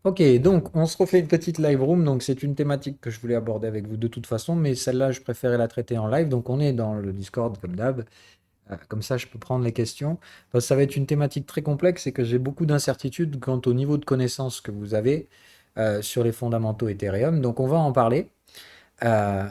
Ok, donc on se refait une petite live room. Donc c'est une thématique que je voulais aborder avec vous de toute façon, mais celle-là, je préférais la traiter en live. Donc on est dans le Discord comme d'hab. Comme ça, je peux prendre les questions. Parce que ça va être une thématique très complexe et que j'ai beaucoup d'incertitudes quant au niveau de connaissance que vous avez sur les fondamentaux Ethereum. Donc on va en parler. Euh,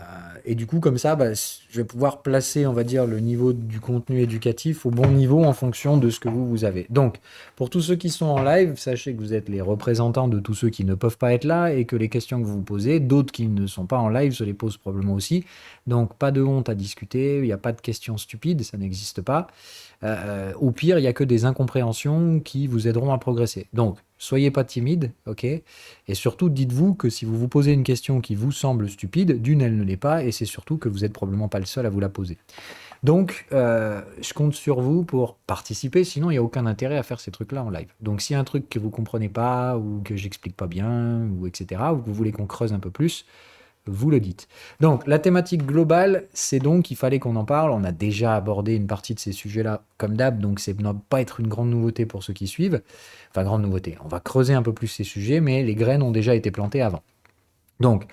et du coup, comme ça, bah, je vais pouvoir placer, on va dire, le niveau du contenu éducatif au bon niveau en fonction de ce que vous avez. Donc, pour tous ceux qui sont en live, sachez que vous êtes les représentants de tous ceux qui ne peuvent pas être là et que les questions que vous vous posez, d'autres qui ne sont pas en live se les posent probablement aussi. Donc, pas de honte à discuter, il n'y a pas de questions stupides, ça n'existe pas. Au pire, il n'y a que des incompréhensions qui vous aideront à progresser. Donc, soyez pas timide, ok? Et surtout, dites-vous que si vous vous posez une question qui vous semble stupide, d'une, elle ne l'est pas, et c'est surtout que vous n'êtes probablement pas le seul à vous la poser. Donc, je compte sur vous pour participer, sinon il n'y a aucun intérêt à faire ces trucs-là en live. Donc, s'il y a un truc que vous comprenez pas, ou que j'explique pas bien, ou etc., ou que vous voulez qu'on creuse un peu plus, vous le dites. Donc, la thématique globale, c'est donc qu'il fallait qu'on en parle. On a déjà abordé une partie de ces sujets-là, comme d'hab, donc ça ne va pas être une grande nouveauté pour ceux qui suivent. Enfin, grande nouveauté. On va creuser un peu plus ces sujets, mais les graines ont déjà été plantées avant. Donc,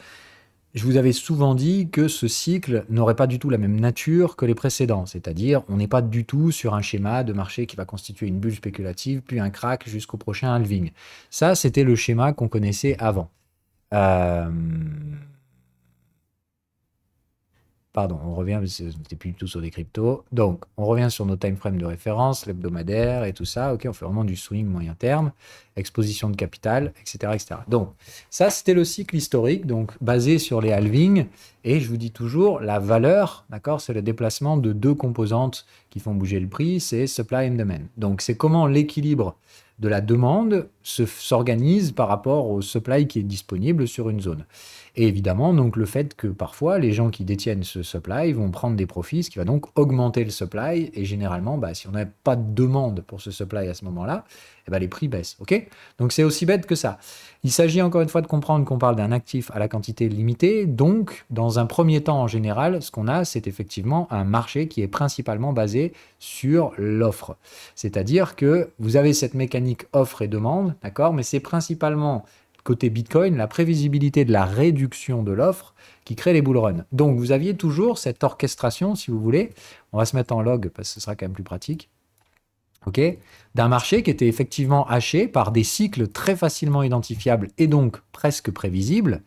je vous avais souvent dit que ce cycle n'aurait pas du tout la même nature que les précédents, c'est-à-dire on n'est pas du tout sur un schéma de marché qui va constituer une bulle spéculative, puis un crack jusqu'au prochain halving. Ça, c'était le schéma qu'on connaissait avant. Euh, Pardon, on revient, parce que n'était plus du tout sur des cryptos. Donc, on revient sur nos time frames de référence, l'hebdomadaire et tout ça. Ok, on fait vraiment du swing moyen terme, exposition de capital, etc., etc. Donc, ça, c'était le cycle historique, donc basé sur les halvings. Et je vous dis toujours, la valeur, d'accord, c'est le déplacement de deux composantes qui font bouger le prix, c'est supply and demand. Donc, c'est comment l'équilibre de la demande s'organise par rapport au supply qui est disponible sur une zone. Et évidemment, donc le fait que parfois les gens qui détiennent ce supply vont prendre des profits, ce qui va donc augmenter le supply. Et généralement, bah, si on n'a pas de demande pour ce supply à ce moment-là, eh ben, les prix baissent. Ok. Donc c'est aussi bête que ça. Il s'agit encore une fois de comprendre qu'on parle d'un actif à la quantité limitée. Donc, dans un premier temps, en général, ce qu'on a, c'est effectivement un marché qui est principalement basé sur l'offre. C'est-à-dire que vous avez cette mécanique offre et demande, d'accord, mais c'est principalement côté Bitcoin, la prévisibilité de la réduction de l'offre qui crée les bull runs. Donc vous aviez toujours cette orchestration, si vous voulez, on va se mettre en log parce que ce sera quand même plus pratique, ok, d'un marché qui était effectivement haché par des cycles très facilement identifiables et donc presque prévisibles.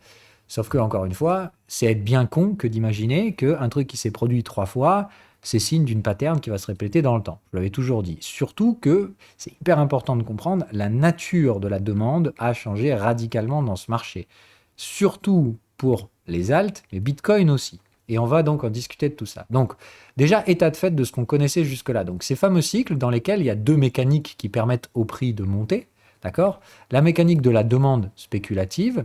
Sauf que, encore une fois, c'est être bien con que d'imaginer qu'un truc qui s'est produit 3 fois, c'est signe d'une pattern qui va se répéter dans le temps. Je l'avais toujours dit. Surtout que c'est hyper important de comprendre, la nature de la demande a changé radicalement dans ce marché. Surtout pour les alts, mais Bitcoin aussi. Et on va donc en discuter de tout ça. Donc, déjà, état de fait de ce qu'on connaissait jusque-là. Donc, ces fameux cycles dans lesquels il y a deux mécaniques qui permettent au prix de monter. D'accord. La mécanique de la demande spéculative,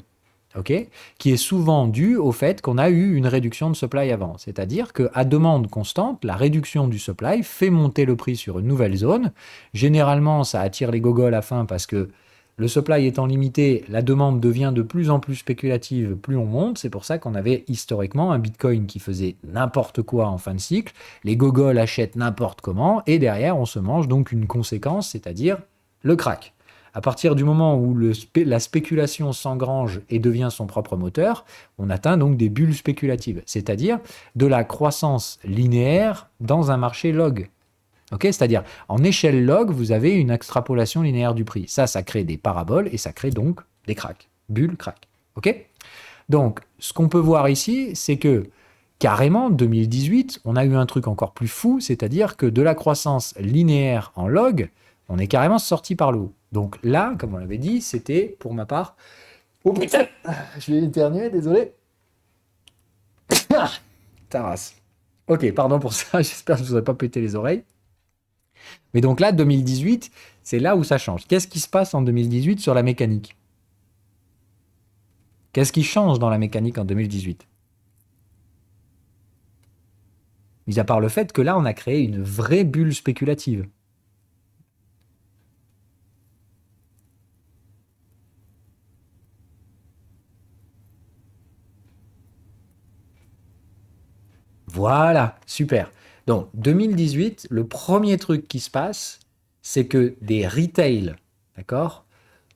ok, qui est souvent due au fait qu'on a eu une réduction de supply avant. C'est-à-dire qu'à demande constante, la réduction du supply fait monter le prix sur une nouvelle zone. Généralement, ça attire les gogoles à la fin parce que le supply étant limité, la demande devient de plus en plus spéculative, plus on monte. C'est pour ça qu'on avait historiquement un Bitcoin qui faisait n'importe quoi en fin de cycle. Les gogoles achètent n'importe comment et derrière, on se mange donc une conséquence, c'est-à-dire le crack. À partir du moment où la spéculation s'engrange et devient son propre moteur, on atteint donc des bulles spéculatives, c'est-à-dire de la croissance linéaire dans un marché log. Okay, c'est-à-dire, en échelle log, vous avez une extrapolation linéaire du prix. Ça crée des paraboles et ça crée donc des cracks. Bulles, cracks. OK. Donc, ce qu'on peut voir ici, c'est que carrément, 2018, on a eu un truc encore plus fou, c'est-à-dire que de la croissance linéaire en log, on est carrément sorti par le haut. Donc là, comme on l'avait dit, c'était, pour ma part... Oh putain, je vais éternuer, désolé. Taras. Ok, pardon pour ça, j'espère que je ne vous ai pas pété les oreilles. Mais donc là, 2018, c'est là où ça change. Qu'est-ce qui se passe en 2018 sur la mécanique? Qu'est-ce qui change dans la mécanique en 2018? Mis à part le fait que là, on a créé une vraie bulle spéculative. Voilà, super. Donc, 2018, le premier truc qui se passe, c'est que des retail, d'accord,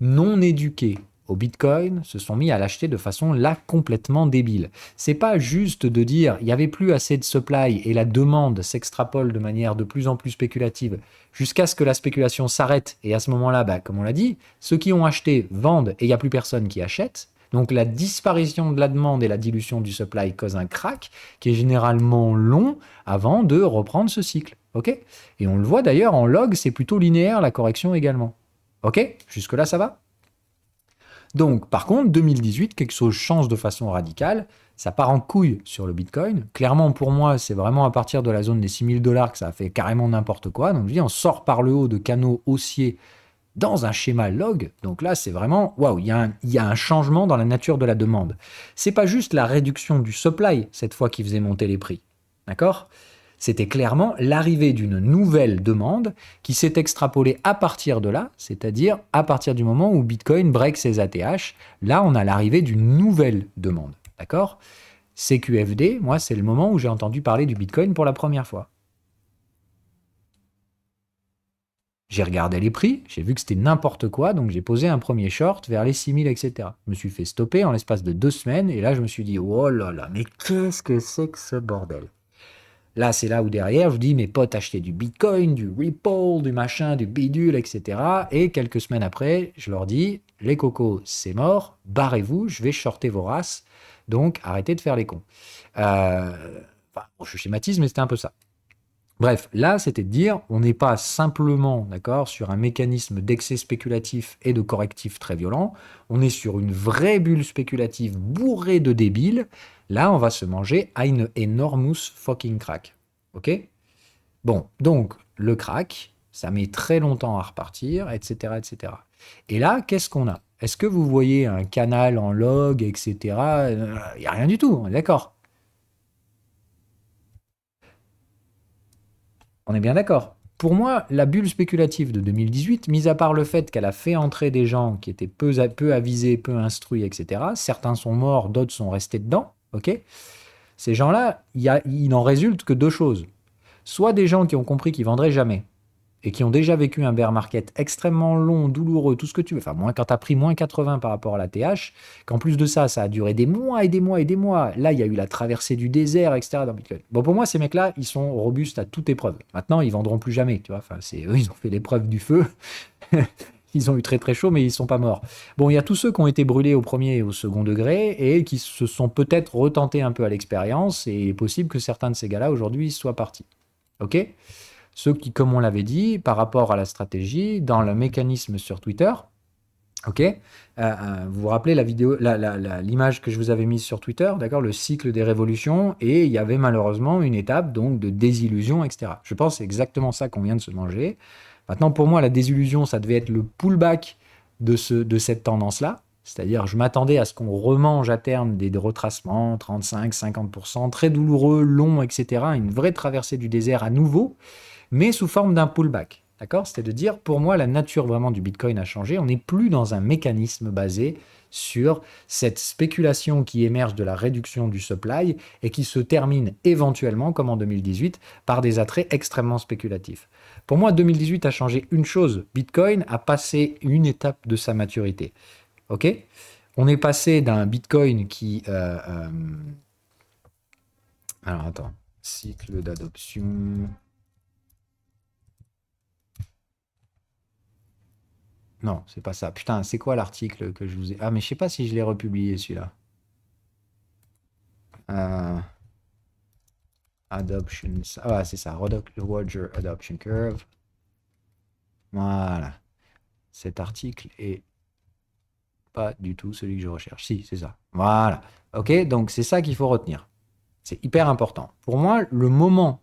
non éduqués au Bitcoin se sont mis à l'acheter de façon là complètement débile. C'est pas juste de dire il n'y avait plus assez de supply et la demande s'extrapole de manière de plus en plus spéculative jusqu'à ce que la spéculation s'arrête et à ce moment-là, bah, comme on l'a dit, ceux qui ont acheté vendent et il n'y a plus personne qui achète. Donc la disparition de la demande et la dilution du supply cause un crack qui est généralement long avant de reprendre ce cycle. Ok ? Et on le voit d'ailleurs en log, c'est plutôt linéaire la correction également. Ok ? Jusque-là, ça va ? Donc, par contre, 2018, quelque chose change de façon radicale. Ça part en couille sur le Bitcoin. Clairement, pour moi, c'est vraiment à partir de la zone des 6000 dollars que ça a fait carrément n'importe quoi. Donc, je dis, on sort par le haut de canaux haussiers dans un schéma log. Donc là, c'est vraiment, waouh, il y a un changement dans la nature de la demande. C'est pas juste la réduction du supply, cette fois, qui faisait monter les prix. D'accord ? C'était clairement l'arrivée d'une nouvelle demande qui s'est extrapolée à partir de là, c'est-à-dire à partir du moment où Bitcoin break ses ATH. Là, on a l'arrivée d'une nouvelle demande. D'accord ? CQFD, moi, c'est le moment où j'ai entendu parler du Bitcoin pour la première fois. J'ai regardé les prix, j'ai vu que c'était n'importe quoi, donc j'ai posé un premier short vers les 6000, etc. Je me suis fait stopper en l'espace de 2 semaines, et là, je me suis dit, oh là là, mais qu'est-ce que c'est que ce bordel ? Là, c'est là où derrière, je dis, mes potes achetaient du Bitcoin, du Ripple, du machin, du bidule, etc. Et quelques semaines après, je leur dis, les cocos, c'est mort, barrez-vous, je vais shorter vos races, donc arrêtez de faire les cons. Je schématise, mais c'était un peu ça. Bref, là, c'était de dire, on n'est pas simplement, d'accord, sur un mécanisme d'excès spéculatif et de correctif très violent, on est sur une vraie bulle spéculative bourrée de débiles. Là, on va se manger à une enormous fucking crack. Ok ? Bon, donc, le crack, ça met très longtemps à repartir, etc., etc. Et là, qu'est-ce qu'on a ? Est-ce que vous voyez un canal en log, etc. Il n'y a rien du tout, on est d'accord ? On est bien d'accord. Pour moi, la bulle spéculative de 2018, mis à part le fait qu'elle a fait entrer des gens qui étaient peu avisés, peu instruits, etc., certains sont morts, d'autres sont restés dedans, ok ? Ces gens-là, il n'en résulte que deux choses. Soit des gens qui ont compris qu'ils vendraient jamais, et qui ont déjà vécu un bear market extrêmement long, douloureux, tout ce que tu veux, enfin, quand tu as pris moins 80 par rapport à la TH, qu'en plus de ça, ça a duré des mois et des mois et des mois. Là, il y a eu la traversée du désert, etc. dans Bitcoin. Bon, pour moi, ces mecs-là, ils sont robustes à toute épreuve. Maintenant, ils vendront plus jamais, tu vois. Enfin, c'est eux, ils ont fait l'épreuve du feu. Ils ont eu très très chaud, mais ils ne sont pas morts. Bon, il y a tous ceux qui ont été brûlés au premier et au second degré et qui se sont peut-être retentés un peu à l'expérience. Et il est possible que certains de ces gars-là, aujourd'hui, soient partis. OK ? Ceux qui, comme on l'avait dit, par rapport à la stratégie, dans le mécanisme sur Twitter, ok, vous vous rappelez la vidéo, l'image que je vous avais mise sur Twitter, d'accord, le cycle des révolutions, et il y avait malheureusement une étape donc de désillusion, etc. Je pense que c'est exactement ça qu'on vient de se manger. Maintenant, pour moi, la désillusion, ça devait être le pullback de cette tendance-là. C'est-à-dire, je m'attendais à ce qu'on remange à terme des retracements, 35-50%, très douloureux, longs, etc. Une vraie traversée du désert à nouveau, mais sous forme d'un pullback. D'accord ? C'était de dire, pour moi, la nature vraiment du Bitcoin a changé. On n'est plus dans un mécanisme basé sur cette spéculation qui émerge de la réduction du supply et qui se termine éventuellement, comme en 2018, par des attraits extrêmement spéculatifs. Pour moi, 2018 a changé une chose. Bitcoin a passé une étape de sa maturité. Ok ? On est passé d'un Bitcoin qui... Alors, attends. Cycle d'adoption... Non, c'est pas ça. Putain, c'est quoi l'article que je vous ai... Ah, mais je sais pas si je l'ai republié, celui-là. Euh, Adoption... Ah, c'est ça. Roger Adoption Curve. Voilà. Cet article est pas du tout celui que je recherche. Si, c'est ça. Voilà. OK, donc c'est ça qu'il faut retenir. C'est hyper important. Pour moi, le moment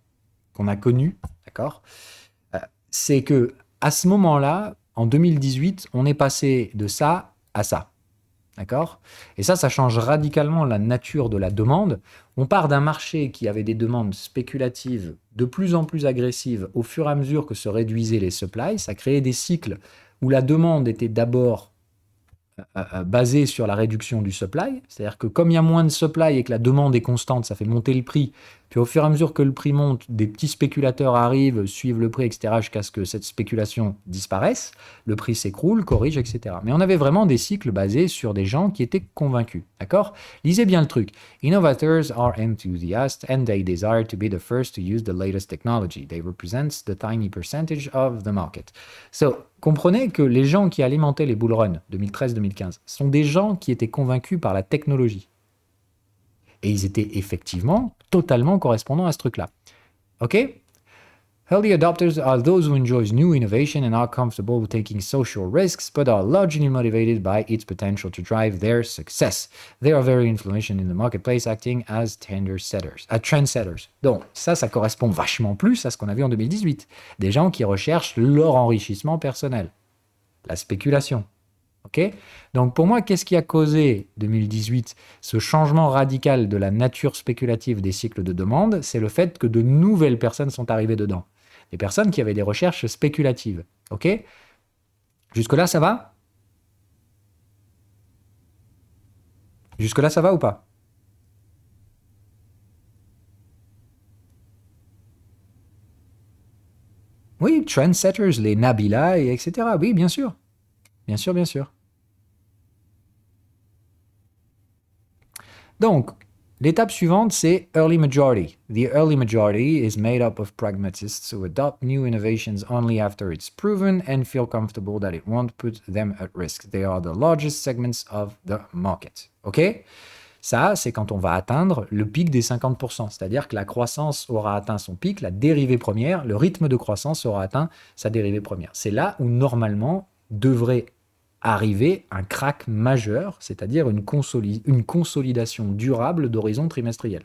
qu'on a connu, d'accord, c'est que à ce moment-là, en 2018, on est passé de ça à ça. D'accord ? Et ça change radicalement la nature de la demande. On part d'un marché qui avait des demandes spéculatives de plus en plus agressives au fur et à mesure que se réduisaient les supplies. Ça créait des cycles où la demande était d'abord basée sur la réduction du supply. C'est-à-dire que comme il y a moins de supply et que la demande est constante, ça fait monter le prix. Puis au fur et à mesure que le prix monte, des petits spéculateurs arrivent, suivent le prix, etc., jusqu'à ce que cette spéculation disparaisse, le prix s'écroule, corrige, etc. Mais on avait vraiment des cycles basés sur des gens qui étaient convaincus, d'accord? Lisez bien le truc. Innovators are enthusiasts and they desire to be the first to use the latest technology. They represent the tiny percentage of the market. So, comprenez que les gens qui alimentaient les bull runs 2013-2015 sont des gens qui étaient convaincus par la technologie. Et ils étaient effectivement totalement correspondants à ce truc-là. OK? Early adopters are those who enjoy new innovation and are comfortable taking social risks, but are largely motivated by its potential to drive their success. They are very influential in the marketplace, acting as trendsetters. Donc, ça correspond vachement plus à ce qu'on a vu en 2018. Des gens qui recherchent leur enrichissement personnel. La spéculation. OK? Donc, pour moi, qu'est-ce qui a causé 2018 ce changement radical de la nature spéculative des cycles de demande? C'est le fait que de nouvelles personnes sont arrivées dedans. Des personnes qui avaient des recherches spéculatives. OK? Jusque-là, ça va? Jusque-là, ça va ou pas? Oui, trendsetters, les Nabila, et etc. Oui, bien sûr. Bien sûr, bien sûr. Donc, l'étape suivante, c'est Early Majority. The early majority is made up of pragmatists who adopt new innovations only after it's proven and feel comfortable that it won't put them at risk. They are the largest segments of the market. OK? Ça, c'est quand on va atteindre le pic des 50%. C'est-à-dire que la croissance aura atteint son pic, la dérivée première, le rythme de croissance aura atteint sa dérivée première. C'est là où, normalement, devrait arriver un crack majeur, c'est-à-dire une consolidation durable d'horizon trimestriel.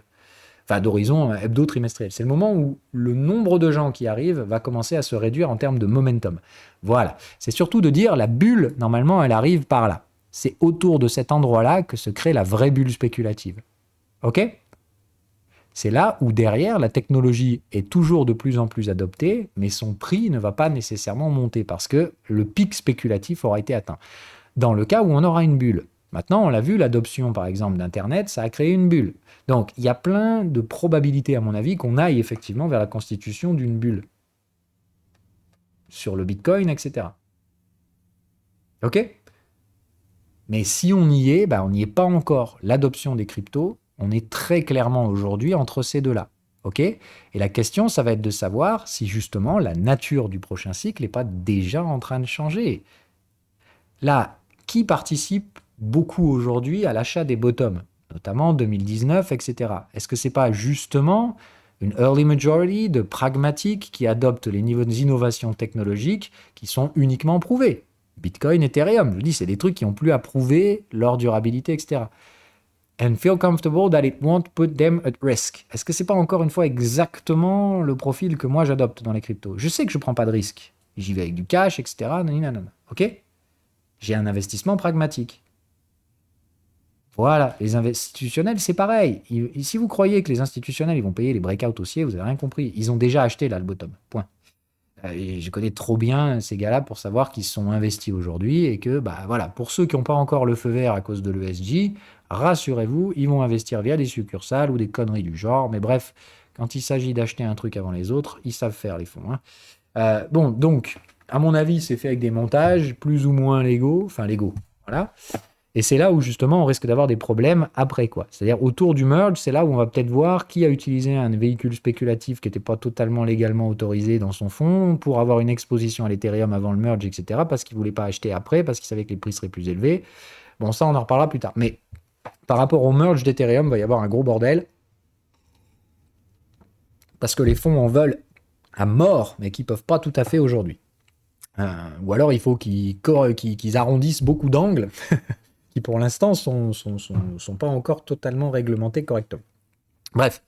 Enfin, d'horizon hebdo-trimestriel. C'est le moment où le nombre de gens qui arrivent va commencer à se réduire en termes de momentum. Voilà. C'est surtout de dire la bulle, normalement, elle arrive par là. C'est autour de cet endroit-là que se crée la vraie bulle spéculative. OK ? C'est là où derrière, la technologie est toujours de plus en plus adoptée, mais son prix ne va pas nécessairement monter parce que le pic spéculatif aura été atteint. Dans le cas où on aura une bulle. Maintenant, on l'a vu, l'adoption par exemple d'Internet, ça a créé une bulle. Donc, il y a plein de probabilités, à mon avis, qu'on aille effectivement vers la constitution d'une bulle. Sur le Bitcoin, etc. OK ? Mais si on y est, on n'y est pas encore. L'adoption des cryptos, on est très clairement aujourd'hui entre ces deux-là. OK ? Et la question, ça va être de savoir si justement la nature du prochain cycle n'est pas déjà en train de changer. Là, qui participe beaucoup aujourd'hui à l'achat des bottoms, notamment 2019, etc. Est-ce que c'est pas justement une early majority de pragmatiques qui adoptent les niveaux d'innovation technologique qui sont uniquement prouvés? Bitcoin, Ethereum, je dis, c'est des trucs qui n'ont plus à prouver leur durabilité, etc. And feel comfortable that it won't put them at risk. Est-ce que c'est pas encore une fois exactement le profil que moi j'adopte dans les cryptos? Je sais que je prends pas de risque. J'y vais avec du cash, etc. OK? J'ai un investissement pragmatique. Voilà, les institutionnels, c'est pareil. Si vous croyez que les institutionnels ils vont payer les breakouts haussiers, vous n'avez rien compris. Ils ont déjà acheté là le bottom. Point. Et je connais trop bien ces gars-là pour savoir qu'ils sont investis aujourd'hui et que, voilà, pour ceux qui n'ont pas encore le feu vert à cause de l'ESG, rassurez-vous, ils vont investir via des succursales ou des conneries du genre. Mais bref, quand il s'agit d'acheter un truc avant les autres, ils savent faire les fonds. Bon, donc, à mon avis, c'est fait avec des montages plus ou moins légaux. Enfin, légaux, voilà. Et c'est là où justement on risque d'avoir des problèmes après, quoi. C'est-à-dire autour du merge, c'est là où on va peut-être voir qui a utilisé un véhicule spéculatif qui n'était pas totalement légalement autorisé dans son fonds pour avoir une exposition à l'Ethereum avant le merge, etc. Parce qu'il ne voulait pas acheter après, parce qu'il savait que les prix seraient plus élevés. Bon, ça on en reparlera plus tard. Mais par rapport au merge d'Ethereum, il va y avoir un gros bordel. Parce que les fonds en veulent à mort, mais qui ne peuvent pas tout à fait aujourd'hui. Ou alors il faut qu'ils arrondissent beaucoup d'angles. Qui pour l'instant sont pas encore totalement réglementés correctement. Bref,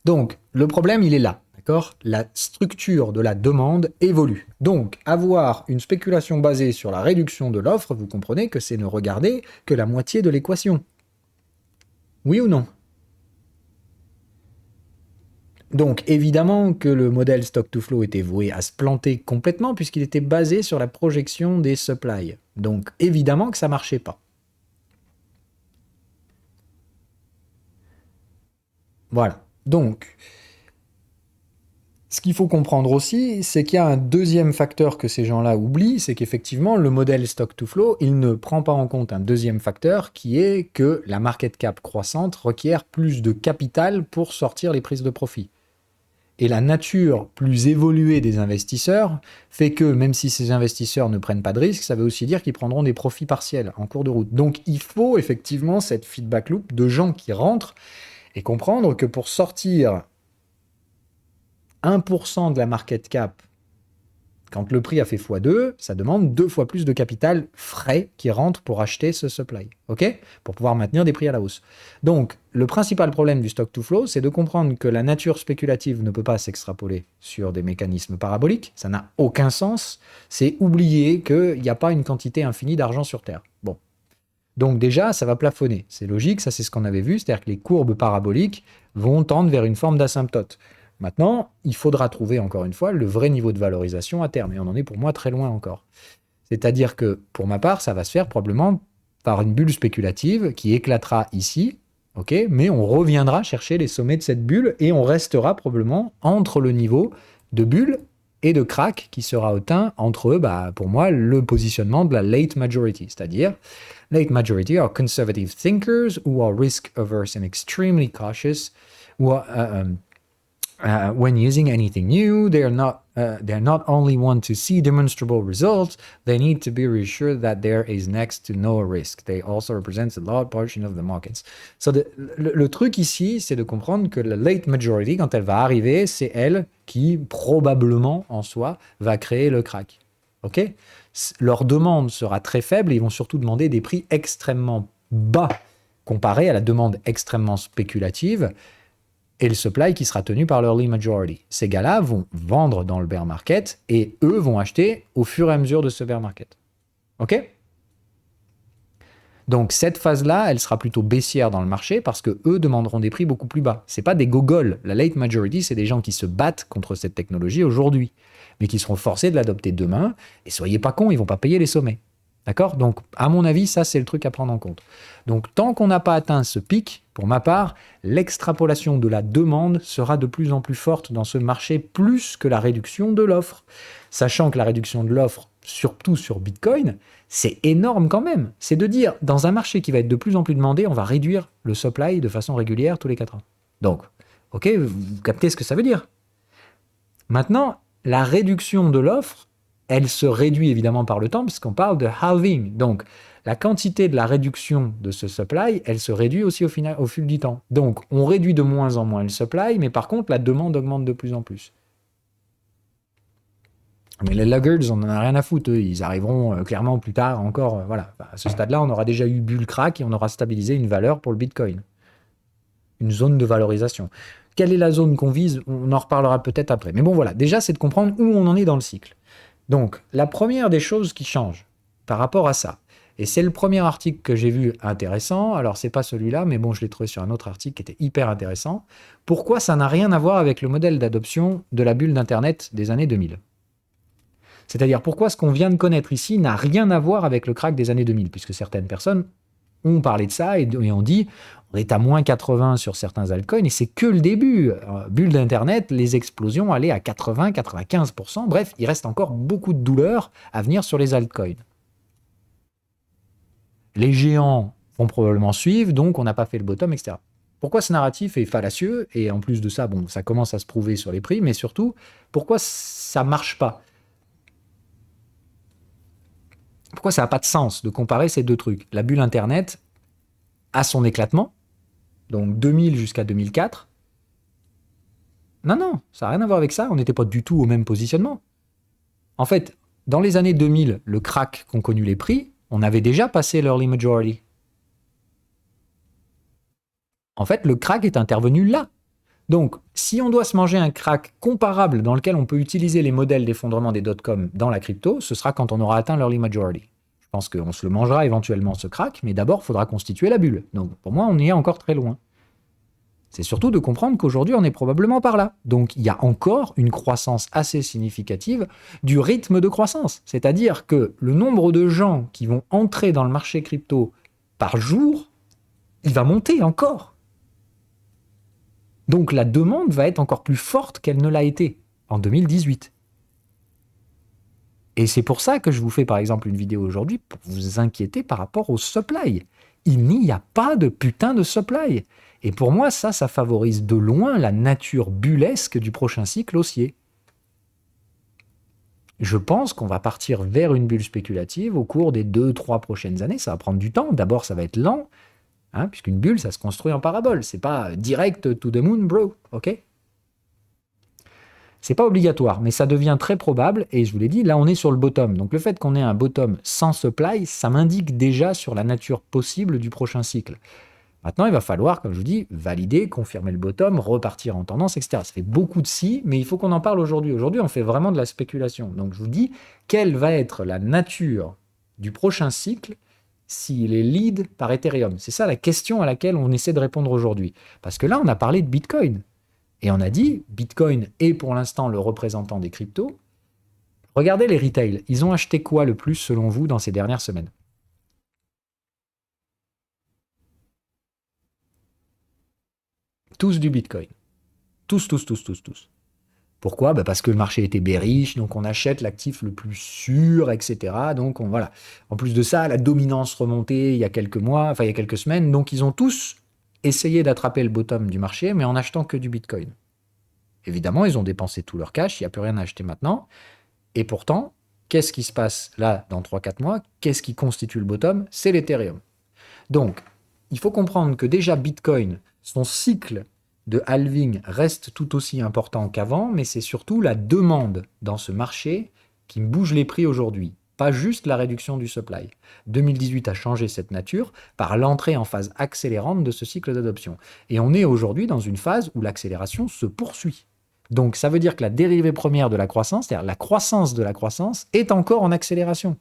donc le problème il est là, d'accord? La structure de la demande évolue. Donc avoir une spéculation basée sur la réduction de l'offre, vous comprenez que c'est ne regarder que la moitié de l'équation. Oui ou non? Donc évidemment que le modèle stock to flow était voué à se planter complètement puisqu'il était basé sur la projection des supplies. Donc évidemment que ça marchait pas. Voilà. Donc, ce qu'il faut comprendre aussi, c'est qu'il y a un deuxième facteur que ces gens-là oublient, c'est qu'effectivement, le modèle stock-to-flow, il ne prend pas en compte un deuxième facteur qui est que la market cap croissante requiert plus de capital pour sortir les prises de profit. Et la nature plus évoluée des investisseurs fait que, même si ces investisseurs ne prennent pas de risques, ça veut aussi dire qu'ils prendront des profits partiels en cours de route. Donc il faut effectivement cette feedback loop de gens qui rentrent et comprendre que pour sortir 1% de la market cap, quand le prix a fait x2, ça demande 2 fois plus de capital frais qui rentre pour acheter ce supply, ok? Pour pouvoir maintenir des prix à la hausse. Donc, le principal problème du stock to flow, c'est de comprendre que la nature spéculative ne peut pas s'extrapoler sur des mécanismes paraboliques. Ça n'a aucun sens. C'est oublier qu'il n'y a pas une quantité infinie d'argent sur Terre. Bon. Donc déjà, ça va plafonner. C'est logique, ça c'est ce qu'on avait vu, c'est-à-dire que les courbes paraboliques vont tendre vers une forme d'asymptote. Maintenant, il faudra trouver, encore une fois, le vrai niveau de valorisation à terme. Et on en est pour moi très loin encore. C'est-à-dire que, pour ma part, ça va se faire probablement par une bulle spéculative qui éclatera ici, ok, mais on reviendra chercher les sommets de cette bulle et on restera probablement entre le niveau de bulle et de crack qui sera atteint entre, pour moi, le positionnement de la late majority. C'est-à-dire, late majority are conservative thinkers who are risk-averse and extremely cautious, who are... when using anything new, they're not only want to see demonstrable results, they need to be reassured that there is next to no risk. They also represent a large portion of the markets. So le truc ici, c'est de comprendre que la late majority, quand elle va arriver, c'est elle qui, probablement, en soi, va créer le crack. Ok? Leur demande sera très faible et ils vont surtout demander des prix extrêmement bas comparé à la demande extrêmement spéculative et le supply qui sera tenu par l'early majority. Ces gars-là vont vendre dans le bear market et eux vont acheter au fur et à mesure de ce bear market. OK? Donc cette phase-là, elle sera plutôt baissière dans le marché parce que eux demanderont des prix beaucoup plus bas. C'est pas des gogoles. La late majority, c'est des gens qui se battent contre cette technologie aujourd'hui, mais qui seront forcés de l'adopter demain. Et soyez pas cons, ils vont pas payer les sommets. D'accord? Donc, à mon avis, ça, c'est le truc à prendre en compte. Donc, tant qu'on n'a pas atteint ce pic, pour ma part, l'extrapolation de la demande sera de plus en plus forte dans ce marché, plus que la réduction de l'offre. Sachant que la réduction de l'offre, surtout sur Bitcoin, c'est énorme quand même. C'est de dire, dans un marché qui va être de plus en plus demandé, on va réduire le supply de façon régulière tous les 4 ans. Donc, ok, vous captez ce que ça veut dire. Maintenant, la réduction de l'offre, elle se réduit évidemment par le temps, puisqu'on parle de halving. Donc, la quantité de la réduction de ce supply, elle se réduit aussi au fil du temps. Donc, on réduit de moins en moins le supply, mais par contre, la demande augmente de plus en plus. Mais les laggards, on n'en a rien à foutre. Eux, ils arriveront clairement plus tard encore. Voilà. À ce stade-là, on aura déjà eu bull crack et on aura stabilisé une valeur pour le Bitcoin. Une zone de valorisation. Quelle est la zone qu'on vise? On en reparlera peut-être après. Mais bon, voilà. Déjà, c'est de comprendre où on en est dans le cycle. Donc, la première des choses qui change par rapport à ça, et c'est le premier article que j'ai vu intéressant, alors c'est pas celui-là, mais bon, je l'ai trouvé sur un autre article qui était hyper intéressant, pourquoi ça n'a rien à voir avec le modèle d'adoption de la bulle d'Internet des années 2000. C'est-à-dire, pourquoi ce qu'on vient de connaître ici n'a rien à voir avec le crack des années 2000, puisque certaines personnes ont parlé de ça et ont dit on est à moins 80 sur certains altcoins et c'est que le début. Bulle d'Internet, les explosions allaient à 80-95%. Bref, il reste encore beaucoup de douleur à venir sur les altcoins. Les géants vont probablement suivre, donc on n'a pas fait le bottom, etc. Pourquoi ce narratif est fallacieux? Et en plus de ça, bon, ça commence à se prouver sur les prix, mais surtout, pourquoi ça ne marche pas? Pourquoi ça n'a pas de sens de comparer ces deux trucs? La bulle Internet a son éclatement, donc 2000 jusqu'à 2004. Non, ça n'a rien à voir avec ça, on n'était pas du tout au même positionnement. En fait, dans les années 2000, le crack qu'ont connu les prix, on avait déjà passé l'early majority. En fait, le crack est intervenu là. Donc, si on doit se manger un crack comparable dans lequel on peut utiliser les modèles d'effondrement des dot-com dans la crypto, ce sera quand on aura atteint l'early majority. Je pense qu'on se le mangera éventuellement ce crack, mais d'abord, il faudra constituer la bulle. Donc, pour moi, on y est encore très loin. C'est surtout de comprendre qu'aujourd'hui, on est probablement par là. Donc, il y a encore une croissance assez significative du rythme de croissance. C'est-à-dire que le nombre de gens qui vont entrer dans le marché crypto par jour, il va monter encore. Donc la demande va être encore plus forte qu'elle ne l'a été en 2018. Et c'est pour ça que je vous fais par exemple une vidéo aujourd'hui pour vous inquiéter par rapport au supply. Il n'y a pas de putain de supply. Et pour moi, ça favorise de loin la nature bullesque du prochain cycle haussier. Je pense qu'on va partir vers une bulle spéculative au cours des 2-3 prochaines années. Ça va prendre du temps. D'abord, ça va être lent, hein, puisqu'une bulle, ça se construit en parabole. C'est pas direct to the moon, bro. Ok ? C'est pas obligatoire, mais ça devient très probable. Et je vous l'ai dit, là, on est sur le bottom. Donc le fait qu'on ait un bottom sans supply, ça m'indique déjà sur la nature possible du prochain cycle. Maintenant, il va falloir, comme je vous dis, valider, confirmer le bottom, repartir en tendance, etc. Ça fait beaucoup de si, mais il faut qu'on en parle aujourd'hui. Aujourd'hui, on fait vraiment de la spéculation. Donc, je vous dis, quelle va être la nature du prochain cycle s'il est lead par Ethereum? C'est ça la question à laquelle on essaie de répondre aujourd'hui. Parce que là, on a parlé de Bitcoin. Et on a dit, Bitcoin est pour l'instant le représentant des cryptos. Regardez les retail. Ils ont acheté quoi le plus, selon vous, dans ces dernières semaines? Tous du Bitcoin. Tous. Pourquoi? Parce que le marché était bearish, donc on achète l'actif le plus sûr, etc. Donc voilà. En plus de ça, la dominance remontée il y a quelques mois, enfin il y a quelques semaines, donc ils ont tous essayé d'attraper le bottom du marché, mais en achetant que du Bitcoin. Évidemment, ils ont dépensé tout leur cash, il n'y a plus rien à acheter maintenant. Et pourtant, qu'est-ce qui se passe là dans 3-4 mois? Qu'est-ce qui constitue le bottom? C'est l'Ethereum. Donc, il faut comprendre que déjà Bitcoin, son cycle de halving reste tout aussi important qu'avant, mais c'est surtout la demande dans ce marché qui bouge les prix aujourd'hui, pas juste la réduction du supply. 2018 a changé cette nature par l'entrée en phase accélérante de ce cycle d'adoption. Et on est aujourd'hui dans une phase où l'accélération se poursuit. Donc ça veut dire que la dérivée première de la croissance, c'est-à-dire la croissance de la croissance, est encore en accélération.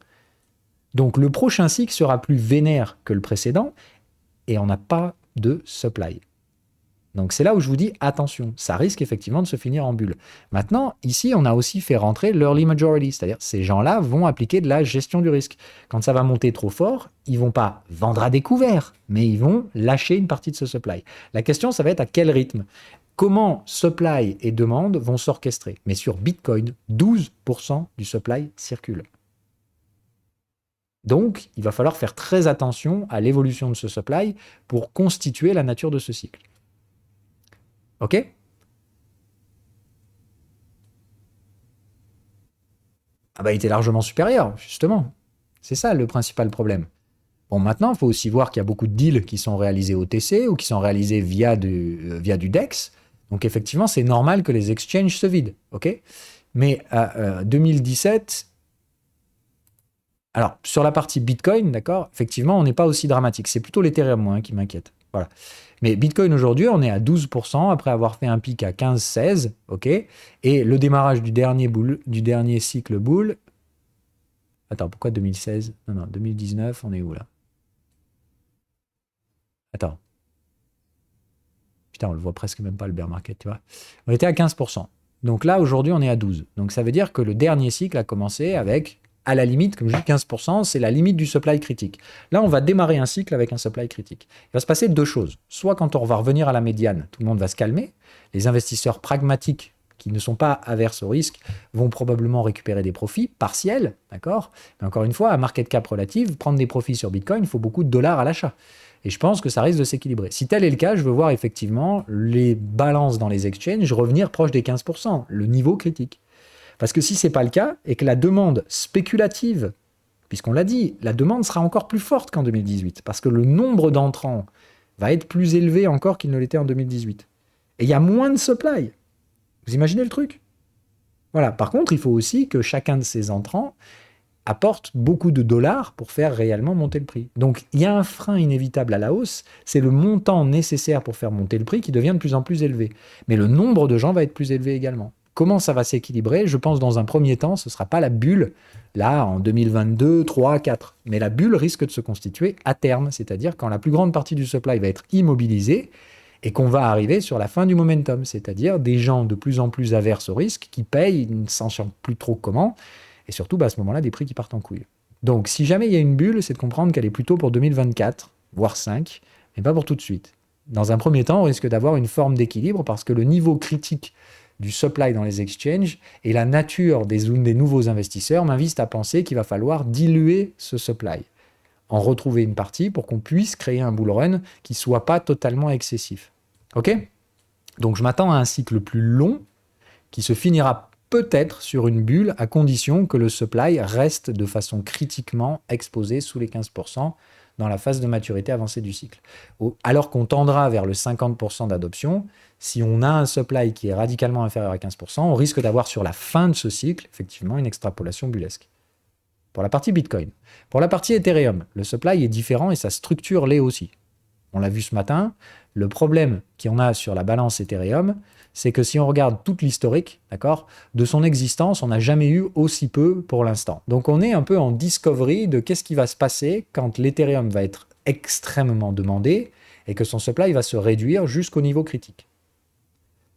Donc le prochain cycle sera plus vénère que le précédent, et on n'a pas de supply. Donc c'est là où je vous dis attention, ça risque effectivement de se finir en bulle. Maintenant, ici, on a aussi fait rentrer l'early majority, c'est-à-dire ces gens-là vont appliquer de la gestion du risque. Quand ça va monter trop fort, ils vont pas vendre à découvert, mais ils vont lâcher une partie de ce supply. La question, ça va être à quel rythme? Comment supply et demande vont s'orchestrer? Mais sur Bitcoin, 12% du supply circule. Donc, il va falloir faire très attention à l'évolution de ce supply pour constituer la nature de ce cycle. OK? Ah bah, il était largement supérieur, justement. C'est ça le principal problème. Bon, maintenant, il faut aussi voir qu'il y a beaucoup de deals qui sont réalisés au TC ou qui sont réalisés via du DEX. Donc, effectivement, c'est normal que les exchanges se vident. OK? Mais 2017... Alors, sur la partie Bitcoin, d'accord, effectivement, on n'est pas aussi dramatique. C'est plutôt l'Ethereum, moi, qui m'inquiète. Voilà. Mais Bitcoin, aujourd'hui, on est à 12% après avoir fait un pic à 15-16, ok? Et le démarrage du dernier cycle bull... Attends, pourquoi 2016? Non, 2019, on est où, là? Attends. Putain, on le voit presque même pas, le bear market, tu vois. On était à 15%. Donc là, aujourd'hui, on est à 12%. Donc ça veut dire que le dernier cycle a commencé avec... À la limite, comme je dis, 15%, c'est la limite du supply critique. Là, on va démarrer un cycle avec un supply critique. Il va se passer deux choses. Soit quand on va revenir à la médiane, tout le monde va se calmer. Les investisseurs pragmatiques qui ne sont pas averses au risque vont probablement récupérer des profits partiels, d'accord? Mais encore une fois, à market cap relative, prendre des profits sur Bitcoin, il faut beaucoup de dollars à l'achat. Et je pense que ça risque de s'équilibrer. Si tel est le cas, je veux voir effectivement les balances dans les exchanges revenir proche des 15%, le niveau critique. Parce que si ce n'est pas le cas, et que la demande spéculative, puisqu'on l'a dit, la demande sera encore plus forte qu'en 2018, parce que le nombre d'entrants va être plus élevé encore qu'il ne l'était en 2018. Et il y a moins de supply. Vous imaginez le truc? Voilà. Par contre, il faut aussi que chacun de ces entrants apporte beaucoup de dollars pour faire réellement monter le prix. Donc, il y a un frein inévitable à la hausse, c'est le montant nécessaire pour faire monter le prix qui devient de plus en plus élevé. Mais le nombre de gens va être plus élevé également. Comment ça va s'équilibrer? Je pense dans un premier temps, ce ne sera pas la bulle, là, en 2022, 3, 4. Mais la bulle risque de se constituer à terme, c'est-à-dire quand la plus grande partie du supply va être immobilisée et qu'on va arriver sur la fin du momentum, c'est-à-dire des gens de plus en plus averses au risque qui payent, ils ne s'en sortent plus trop comment, et surtout à ce moment-là, des prix qui partent en couille. Donc, si jamais il y a une bulle, c'est de comprendre qu'elle est plutôt pour 2024, voire 5, mais pas pour tout de suite. Dans un premier temps, on risque d'avoir une forme d'équilibre parce que le niveau critique du supply dans les exchanges et la nature des nouveaux investisseurs m'invitent à penser qu'il va falloir diluer ce supply, en retrouver une partie pour qu'on puisse créer un bull run qui ne soit pas totalement excessif. Ok ? Donc je m'attends à un cycle plus long qui se finira peut-être sur une bulle à condition que le supply reste de façon critiquement exposé sous les 15% dans la phase de maturité avancée du cycle. Alors qu'on tendra vers le 50% d'adoption, si on a un supply qui est radicalement inférieur à 15%, on risque d'avoir sur la fin de ce cycle, effectivement, une extrapolation bullesque. Pour la partie Bitcoin. Pour la partie Ethereum, le supply est différent et sa structure l'est aussi. On l'a vu ce matin, le problème qu'on a sur la balance Ethereum, c'est que si on regarde toute l'historique, d'accord, de son existence, on n'a jamais eu aussi peu pour l'instant. Donc on est un peu en discovery de qu'est-ce qui va se passer quand l'Ethereum va être extrêmement demandé et que son supply va se réduire jusqu'au niveau critique.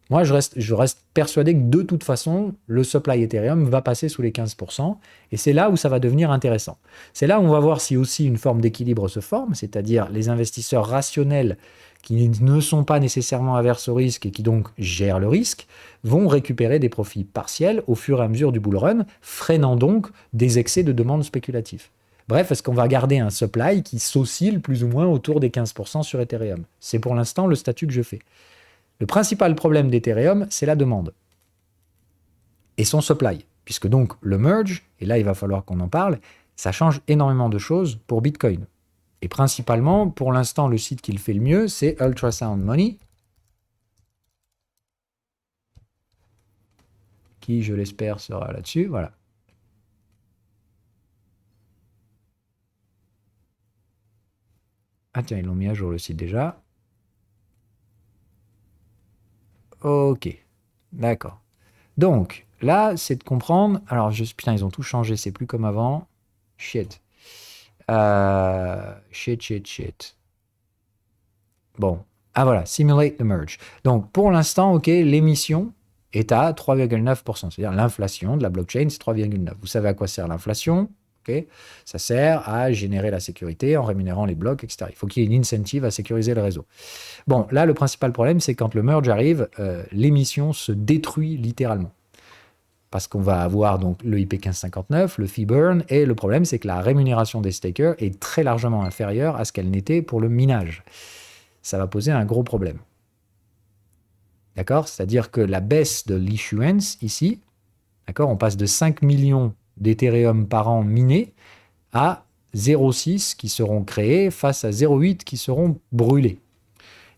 Moi, je reste persuadé que de toute façon, le supply Ethereum va passer sous les 15%, et c'est là où ça va devenir intéressant. C'est là où on va voir si aussi une forme d'équilibre se forme, c'est-à-dire les investisseurs rationnels qui ne sont pas nécessairement averses au risque et qui donc gèrent le risque, vont récupérer des profits partiels au fur et à mesure du bull run, freinant donc des excès de demande spéculative. Bref, est-ce qu'on va garder un supply qui s'oscille plus ou moins autour des 15% sur Ethereum? C'est pour l'instant le statut que je fais. Le principal problème d'Ethereum, c'est la demande et son supply, puisque donc le merge, et là il va falloir qu'on en parle, ça change énormément de choses pour Bitcoin. Et principalement, pour l'instant, le site qui le fait le mieux, c'est Ultrasound Money, qui, je l'espère, sera là-dessus. Voilà. Ah tiens, ils l'ont mis à jour le site déjà. Ok, d'accord. Donc, là, c'est de comprendre... Alors, putain, ils ont tout changé, c'est plus comme avant. Shit. Shit. Bon. Ah voilà, simulate the merge. Donc, pour l'instant, ok, l'émission est à 3,9%. C'est-à-dire l'inflation de la blockchain, c'est 3,9%. Vous savez à quoi sert l'inflation? Okay. Ça sert à générer la sécurité en rémunérant les blocs, etc. Il faut qu'il y ait une incentive à sécuriser le réseau. Bon, là, le principal problème, c'est quand le merge arrive, l'émission se détruit littéralement. Parce qu'on va avoir donc le IP 1559, le fee burn, et le problème, c'est que la rémunération des stakers est très largement inférieure à ce qu'elle n'était pour le minage. Ça va poser un gros problème. D'accord? C'est-à-dire que la baisse de l'issuance, ici, d'accord, on passe de 5 millions d'Ethereum par an minés à 0,6 qui seront créés face à 0,8 qui seront brûlés.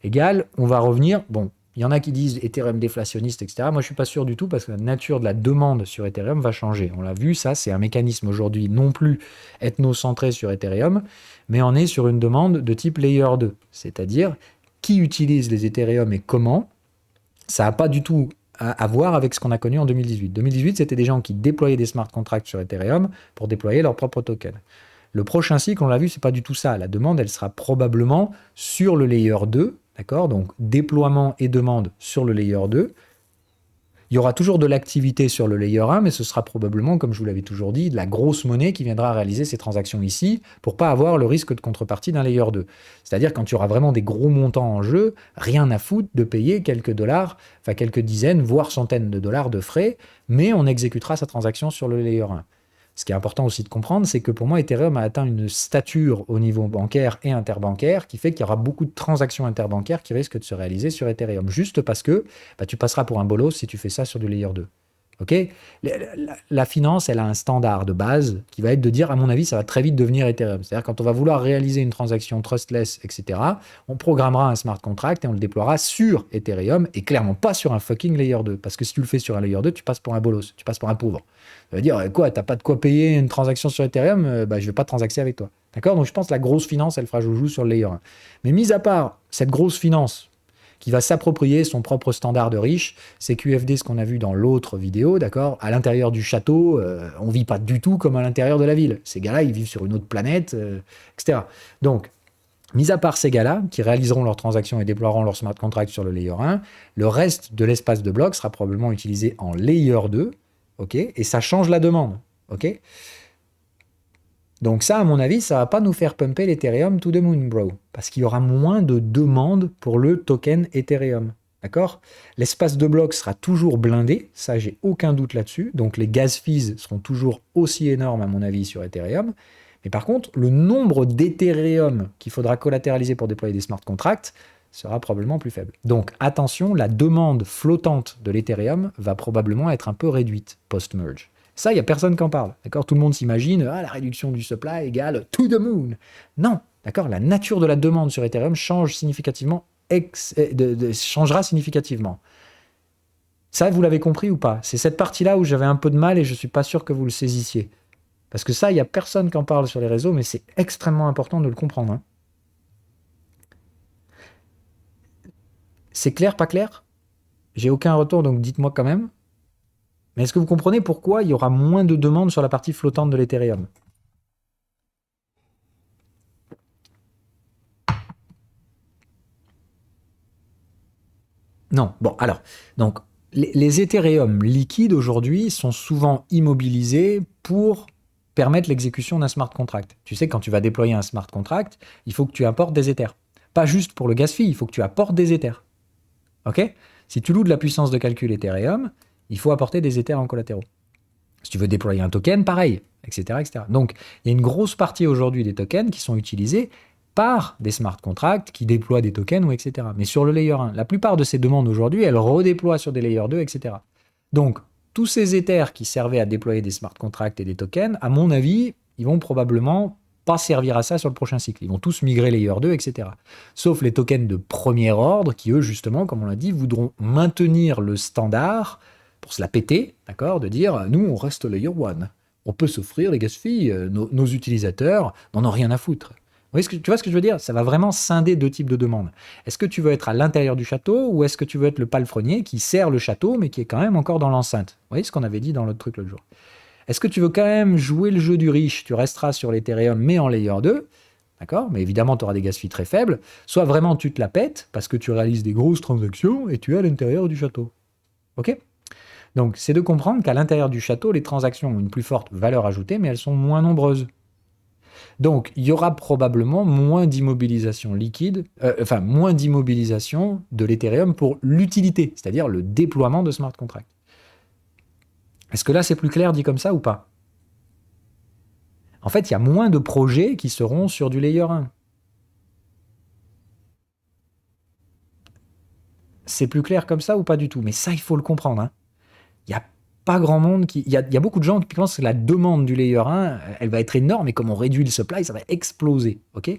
Égal, on va revenir, bon, il y en a qui disent Ethereum déflationniste, etc. Moi, je ne suis pas sûr du tout parce que la nature de la demande sur Ethereum va changer. On l'a vu, ça, c'est un mécanisme aujourd'hui non plus ethnocentré sur Ethereum, mais on est sur une demande de type Layer 2, c'est-à-dire qui utilise les Ethereum et comment. Ça n'a pas du tout à voir avec ce qu'on a connu en 2018. 2018, c'était des gens qui déployaient des smart contracts sur Ethereum pour déployer leur propre token. Le prochain cycle, on l'a vu, c'est pas du tout ça. La demande, elle sera probablement sur le layer 2, d'accord? Donc, déploiement et demande sur le layer 2. Il y aura toujours de l'activité sur le layer 1, mais ce sera probablement, comme je vous l'avais toujours dit, de la grosse monnaie qui viendra réaliser ces transactions ici pour pas avoir le risque de contrepartie d'un layer 2. C'est-à-dire quand il y aura vraiment des gros montants en jeu, rien à foutre de payer quelques dollars, enfin quelques dizaines, voire centaines de dollars de frais, mais on exécutera sa transaction sur le layer 1. Ce qui est important aussi de comprendre, c'est que pour moi, Ethereum a atteint une stature au niveau bancaire et interbancaire qui fait qu'il y aura beaucoup de transactions interbancaires qui risquent de se réaliser sur Ethereum, juste parce que tu passeras pour un bolos si tu fais ça sur du layer 2. Okay, la finance, elle a un standard de base qui va être de dire, à mon avis, ça va très vite devenir Ethereum. C'est-à-dire quand on va vouloir réaliser une transaction trustless, etc., on programmera un smart contract et on le déploiera sur Ethereum et clairement pas sur un fucking layer 2. Parce que si tu le fais sur un layer 2, tu passes pour un bolos, tu passes pour un pauvre. Ça veut dire, quoi, t'as pas de quoi payer une transaction sur Ethereum, je vais pas transacter avec toi. D'accord? Donc je pense que la grosse finance, elle fera joujou sur le layer 1. Mais mis à part cette grosse finance, qui va s'approprier son propre standard de riche. C'est QFD, ce qu'on a vu dans l'autre vidéo, d'accord? À l'intérieur du château, on ne vit pas du tout comme à l'intérieur de la ville. Ces gars-là, ils vivent sur une autre planète, etc. Donc, mis à part ces gars-là, qui réaliseront leurs transactions et déploieront leur smart contract sur le layer 1, le reste de l'espace de blocs sera probablement utilisé en layer 2, ok? Et ça change la demande, ok? Donc ça, à mon avis, ça va pas nous faire pumper l'Ethereum to the moon, bro. Parce qu'il y aura moins de demandes pour le token Ethereum. D'accord? L'espace de blocs sera toujours blindé, ça j'ai aucun doute là-dessus. Donc les gas fees seront toujours aussi énormes à mon avis sur Ethereum. Mais par contre, le nombre d'Ethereum qu'il faudra collatéraliser pour déployer des smart contracts sera probablement plus faible. Donc attention, la demande flottante de l'Ethereum va probablement être un peu réduite post-merge. Ça, il n'y a personne qui en parle. D'accord? Tout le monde s'imagine, la réduction du supply égale to the moon. Non, d'accord? La nature de la demande sur Ethereum change significativement, changera significativement. Ça, vous l'avez compris ou pas? C'est cette partie-là où j'avais un peu de mal et je ne suis pas sûr que vous le saisissiez. Parce que ça, il n'y a personne qui en parle sur les réseaux, mais c'est extrêmement important de le comprendre. Hein. C'est clair, pas clair? J'ai aucun retour, donc dites-moi quand même. Mais est-ce que vous comprenez pourquoi il y aura moins de demandes sur la partie flottante de l'Ethereum? Non. Bon, alors, donc, les Ethereum liquides aujourd'hui sont souvent immobilisés pour permettre l'exécution d'un smart contract. Tu sais, quand tu vas déployer un smart contract, il faut que tu apportes des Ethers. Pas juste pour le gas fee, il faut que tu apportes des Ethers. OK? Si tu loues de la puissance de calcul Ethereum, il faut apporter des Ethers en collatéraux. Si tu veux déployer un token, pareil, etc., etc. Donc, il y a une grosse partie aujourd'hui des tokens qui sont utilisés par des smart contracts qui déploient des tokens, ou etc. Mais sur le layer 1, la plupart de ces demandes aujourd'hui, elles redéploient sur des layer 2, etc. Donc, tous ces Ethers qui servaient à déployer des smart contracts et des tokens, à mon avis, ils vont probablement pas servir à ça sur le prochain cycle. Ils vont tous migrer layer 2, etc. Sauf les tokens de premier ordre qui, eux, justement, comme on l'a dit, voudront maintenir le standard pour se la péter, d'accord, de dire, nous, on reste layer 1. On peut s'offrir les gas fees, nos utilisateurs n'en ont rien à foutre. Tu vois ce que je veux dire? Ça va vraiment scinder deux types de demandes. Est-ce que tu veux être à l'intérieur du château ou est-ce que tu veux être le palefrenier qui sert le château mais qui est quand même encore dans l'enceinte? Vous voyez ce qu'on avait dit dans l'autre truc l'autre jour. Est-ce que tu veux quand même jouer le jeu du riche? Tu resteras sur l'Ethereum mais en layer 2, d'accord? Mais évidemment, tu auras des gas fees très faibles. Soit vraiment tu te la pètes parce que tu réalises des grosses transactions et tu es à l'intérieur du château. Ok? Donc, c'est de comprendre qu'à l'intérieur du château, les transactions ont une plus forte valeur ajoutée, mais elles sont moins nombreuses. Donc, il y aura probablement moins d'immobilisation liquide, moins d'immobilisation de l'Ethereum pour l'utilité, c'est-à-dire le déploiement de smart contracts. Est-ce que là, c'est plus clair dit comme ça ou pas? En fait, il y a moins de projets qui seront sur du layer 1. C'est plus clair comme ça ou pas du tout? Mais ça, il faut le comprendre. Hein. Il n'y a pas grand monde qui. Il y a beaucoup de gens qui pensent que la demande du layer 1, elle va être énorme et comme on réduit le supply, ça va exploser. Ok?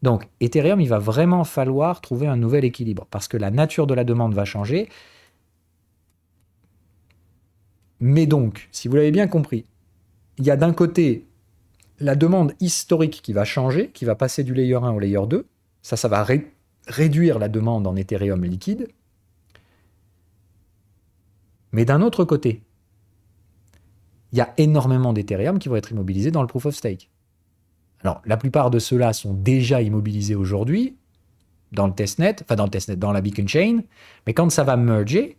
Donc, Ethereum, il va vraiment falloir trouver un nouvel équilibre parce que la nature de la demande va changer. Mais donc, si vous l'avez bien compris, il y a d'un côté la demande historique qui va changer, qui va passer du layer 1 au layer 2. Ça va réduire la demande en Ethereum liquide. Mais d'un autre côté, il y a énormément d'Ethereum qui vont être immobilisés dans le proof of stake. Alors, la plupart de ceux-là sont déjà immobilisés aujourd'hui dans le testnet, dans la beacon chain, mais quand ça va merger,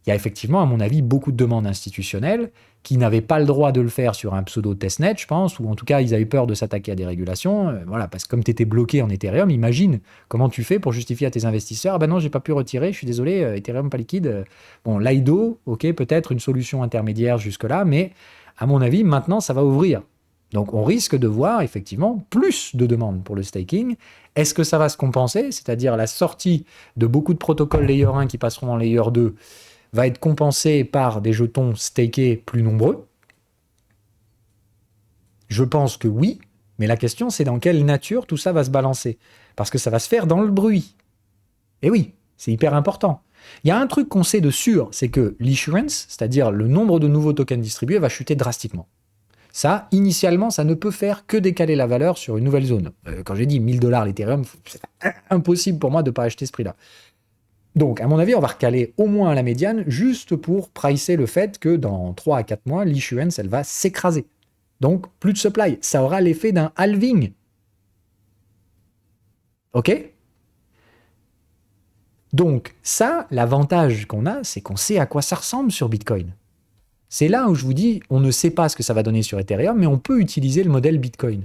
il y a effectivement, à mon avis, beaucoup de demandes institutionnelles qui n'avaient pas le droit de le faire sur un pseudo testnet, je pense, ou en tout cas, ils avaient peur de s'attaquer à des régulations. Voilà, parce que comme tu étais bloqué en Ethereum, imagine comment tu fais pour justifier à tes investisseurs, ah ben non, j'ai pas pu retirer, je suis désolé, Ethereum pas liquide. Bon, Lido, ok, peut-être une solution intermédiaire jusque-là, mais à mon avis, maintenant, ça va ouvrir. Donc, on risque de voir effectivement plus de demandes pour le staking. Est-ce que ça va se compenser? C'est-à-dire la sortie de beaucoup de protocoles layer 1 qui passeront en layer 2 va être compensée par des jetons stakés plus nombreux? Je pense que oui, mais la question c'est dans quelle nature tout ça va se balancer. Parce que ça va se faire dans le bruit. Et oui, c'est hyper important. Il y a un truc qu'on sait de sûr, c'est que l'issuance, c'est-à-dire le nombre de nouveaux tokens distribués, va chuter drastiquement. Ça, initialement, ça ne peut faire que décaler la valeur sur une nouvelle zone. Quand j'ai dit 1000 $ l'Ethereum, c'est impossible pour moi de ne pas acheter ce prix-là. Donc, à mon avis, on va recaler au moins à la médiane juste pour pricer le fait que dans 3 à 4 mois, l'issuance, elle va s'écraser. Donc, plus de supply. Ça aura l'effet d'un halving. OK? Donc, ça, l'avantage qu'on a, c'est qu'on sait à quoi ça ressemble sur Bitcoin. C'est là où je vous dis, on ne sait pas ce que ça va donner sur Ethereum, mais on peut utiliser le modèle Bitcoin.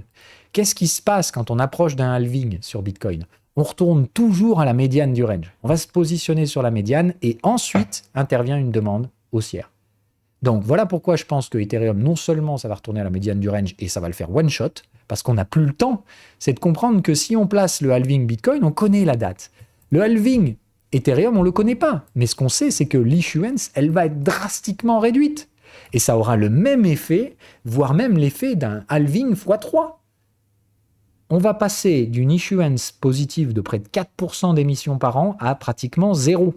Qu'est-ce qui se passe quand on approche d'un halving sur Bitcoin? On retourne toujours à la médiane du range. On va se positionner sur la médiane et ensuite intervient une demande haussière. Donc voilà pourquoi je pense que Ethereum, non seulement ça va retourner à la médiane du range et ça va le faire one shot, parce qu'on n'a plus le temps, c'est de comprendre que si on place le halving Bitcoin, on connaît la date. Le halving Ethereum, on ne le connaît pas. Mais ce qu'on sait, c'est que l'issuance, elle va être drastiquement réduite. Et ça aura le même effet, voire même l'effet d'un halving x3. On va passer d'une issuance positive de près de 4% d'émissions par an à pratiquement zéro.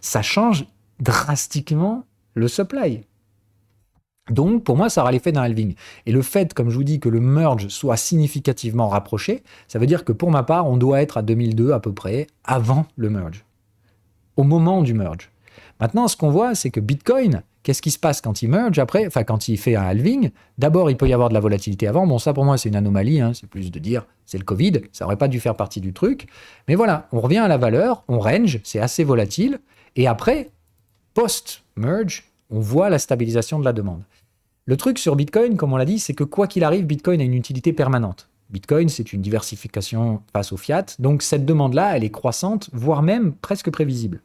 Ça change drastiquement le supply. Donc, pour moi, ça aura l'effet d'un halving. Et le fait, comme je vous dis, que le merge soit significativement rapproché, ça veut dire que pour ma part, on doit être à 2002 à peu près, avant le merge. Au moment du merge. Maintenant, ce qu'on voit, c'est que Bitcoin, qu'est-ce qui se passe quand il merge après, enfin quand il fait un halving? D'abord, il peut y avoir de la volatilité avant. Bon, ça pour moi, c'est une anomalie. Hein. C'est plus de dire, c'est le Covid. Ça n'aurait pas dû faire partie du truc. Mais voilà, on revient à la valeur, on range, c'est assez volatile. Et après, post-merge, on voit la stabilisation de la demande. Le truc sur Bitcoin, comme on l'a dit, c'est que quoi qu'il arrive, Bitcoin a une utilité permanente. Bitcoin, c'est une diversification face au fiat. Donc cette demande-là, elle est croissante, voire même presque prévisible,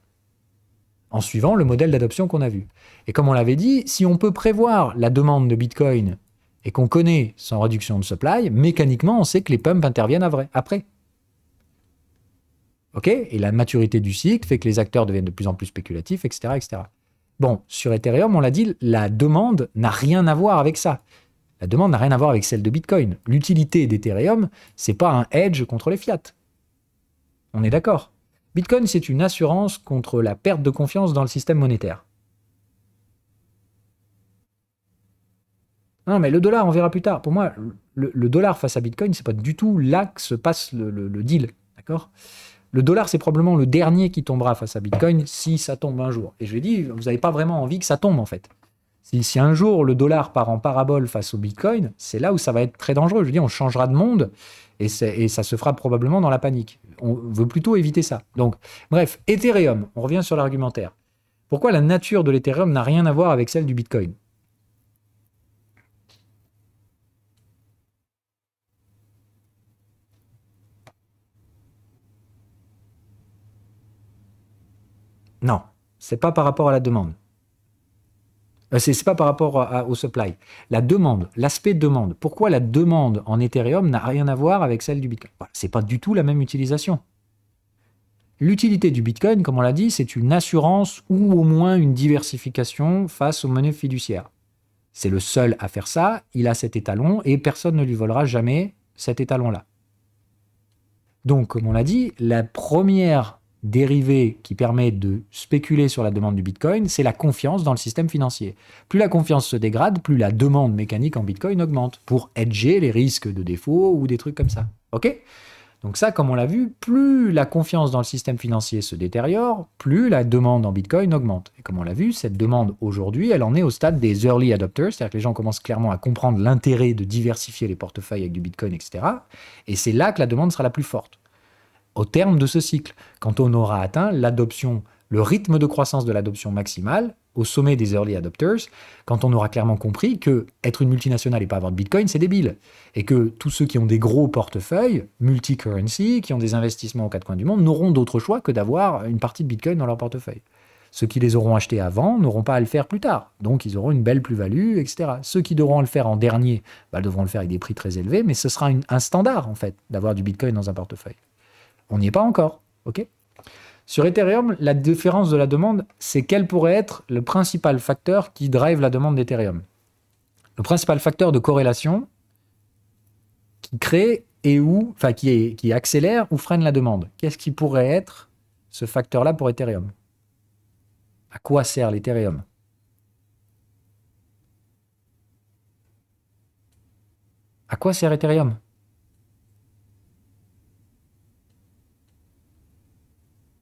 en suivant le modèle d'adoption qu'on a vu. Et comme on l'avait dit, si on peut prévoir la demande de Bitcoin et qu'on connaît son réduction de supply, mécaniquement, on sait que les pumps interviennent après. Ok? Et la maturité du cycle fait que les acteurs deviennent de plus en plus spéculatifs, etc., etc. Bon, sur Ethereum, on l'a dit, la demande n'a rien à voir avec ça. La demande n'a rien à voir avec celle de Bitcoin. L'utilité d'Ethereum, c'est pas un hedge contre les fiat. On est d'accord. Bitcoin, c'est une assurance contre la perte de confiance dans le système monétaire. Non, mais le dollar, on verra plus tard. Pour moi, le dollar face à Bitcoin, c'est pas du tout là que se passe le deal. D'accord? Le dollar, c'est probablement le dernier qui tombera face à Bitcoin si ça tombe un jour. Et je lui ai dit, vous n'avez pas vraiment envie que ça tombe, en fait. Si un jour le dollar part en parabole face au Bitcoin, c'est là où ça va être très dangereux. Je veux dire, on changera de monde et ça se fera probablement dans la panique. On veut plutôt éviter ça. Donc, bref, Ethereum, on revient sur l'argumentaire. Pourquoi la nature de l'Ethereum n'a rien à voir avec celle du Bitcoin? Non, c'est pas par rapport à la demande. C'est pas par rapport au supply. La demande, l'aspect demande. Pourquoi la demande en Ethereum n'a rien à voir avec celle du Bitcoin? Voilà, c'est pas du tout la même utilisation. L'utilité du Bitcoin, comme on l'a dit, c'est une assurance ou au moins une diversification face aux monnaies fiduciaires. C'est le seul à faire ça, il a cet étalon et personne ne lui volera jamais cet étalon-là. Donc, comme on l'a dit, la première dérivée qui permet de spéculer sur la demande du Bitcoin, c'est la confiance dans le système financier. Plus la confiance se dégrade, plus la demande mécanique en Bitcoin augmente pour hedger les risques de défaut ou des trucs comme ça. Ok? Donc ça, comme on l'a vu, plus la confiance dans le système financier se détériore, plus la demande en Bitcoin augmente. Et comme on l'a vu, cette demande aujourd'hui, elle en est au stade des early adopters, c'est-à-dire que les gens commencent clairement à comprendre l'intérêt de diversifier les portefeuilles avec du Bitcoin, etc. Et c'est là que la demande sera la plus forte. Au terme de ce cycle, quand on aura atteint l'adoption, le rythme de croissance de l'adoption maximale, au sommet des early adopters, quand on aura clairement compris que être une multinationale et pas avoir de Bitcoin, c'est débile. Et que tous ceux qui ont des gros portefeuilles, multi-currency, qui ont des investissements aux quatre coins du monde, n'auront d'autre choix que d'avoir une partie de Bitcoin dans leur portefeuille. Ceux qui les auront achetés avant n'auront pas à le faire plus tard. Donc, ils auront une belle plus-value, etc. Ceux qui devront le faire en dernier devront le faire avec des prix très élevés, mais ce sera un standard, en fait, d'avoir du Bitcoin dans un portefeuille. On n'y est pas encore, ok? Sur Ethereum, la différence de la demande, c'est quel pourrait être le principal facteur qui drive la demande d'Ethereum. Le principal facteur de corrélation qui crée qui accélère ou freine la demande. Qu'est-ce qui pourrait être ce facteur-là pour Ethereum? À quoi sert l'Ethereum? À quoi sert Ethereum?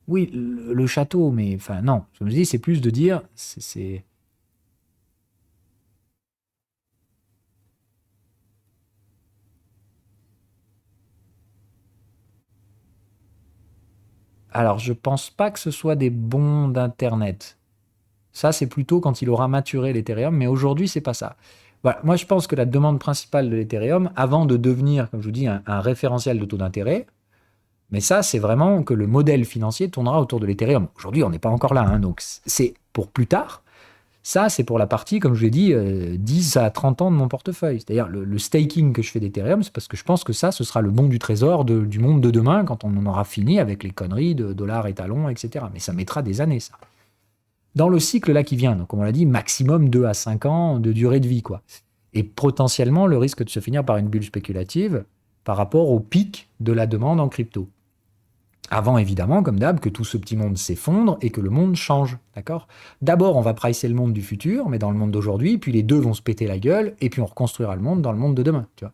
Oui, le château, mais enfin non. Je me dis, c'est plus de dire, c'est. Alors, je pense pas que ce soit des bons d'internet. Ça, c'est plutôt quand il aura maturé l'Ethereum, mais aujourd'hui, c'est pas ça. Voilà. Moi, je pense que la demande principale de l'Ethereum, avant de devenir, comme je vous dis, un référentiel de taux d'intérêt, mais ça, c'est vraiment que le modèle financier tournera autour de l'Ethereum. Aujourd'hui, on n'est pas encore là, hein, donc c'est pour plus tard. Ça, c'est pour la partie, comme je l'ai dit, 10 à 30 ans de mon portefeuille. C'est-à-dire le staking que je fais d'Ethereum, c'est parce que je pense que ça, ce sera le bon du trésor du monde de demain quand on en aura fini avec les conneries de dollars étalons, etc. Mais ça mettra des années, ça. Dans le cycle là qui vient, donc comme on l'a dit, maximum 2 à 5 ans de durée de vie, quoi. Et potentiellement le risque de se finir par une bulle spéculative par rapport au pic de la demande en crypto. Avant, évidemment, comme d'hab, que tout ce petit monde s'effondre et que le monde change, d'accord? D'abord, on va pricer le monde du futur, mais dans le monde d'aujourd'hui, puis les deux vont se péter la gueule, et puis on reconstruira le monde dans le monde de demain, tu vois.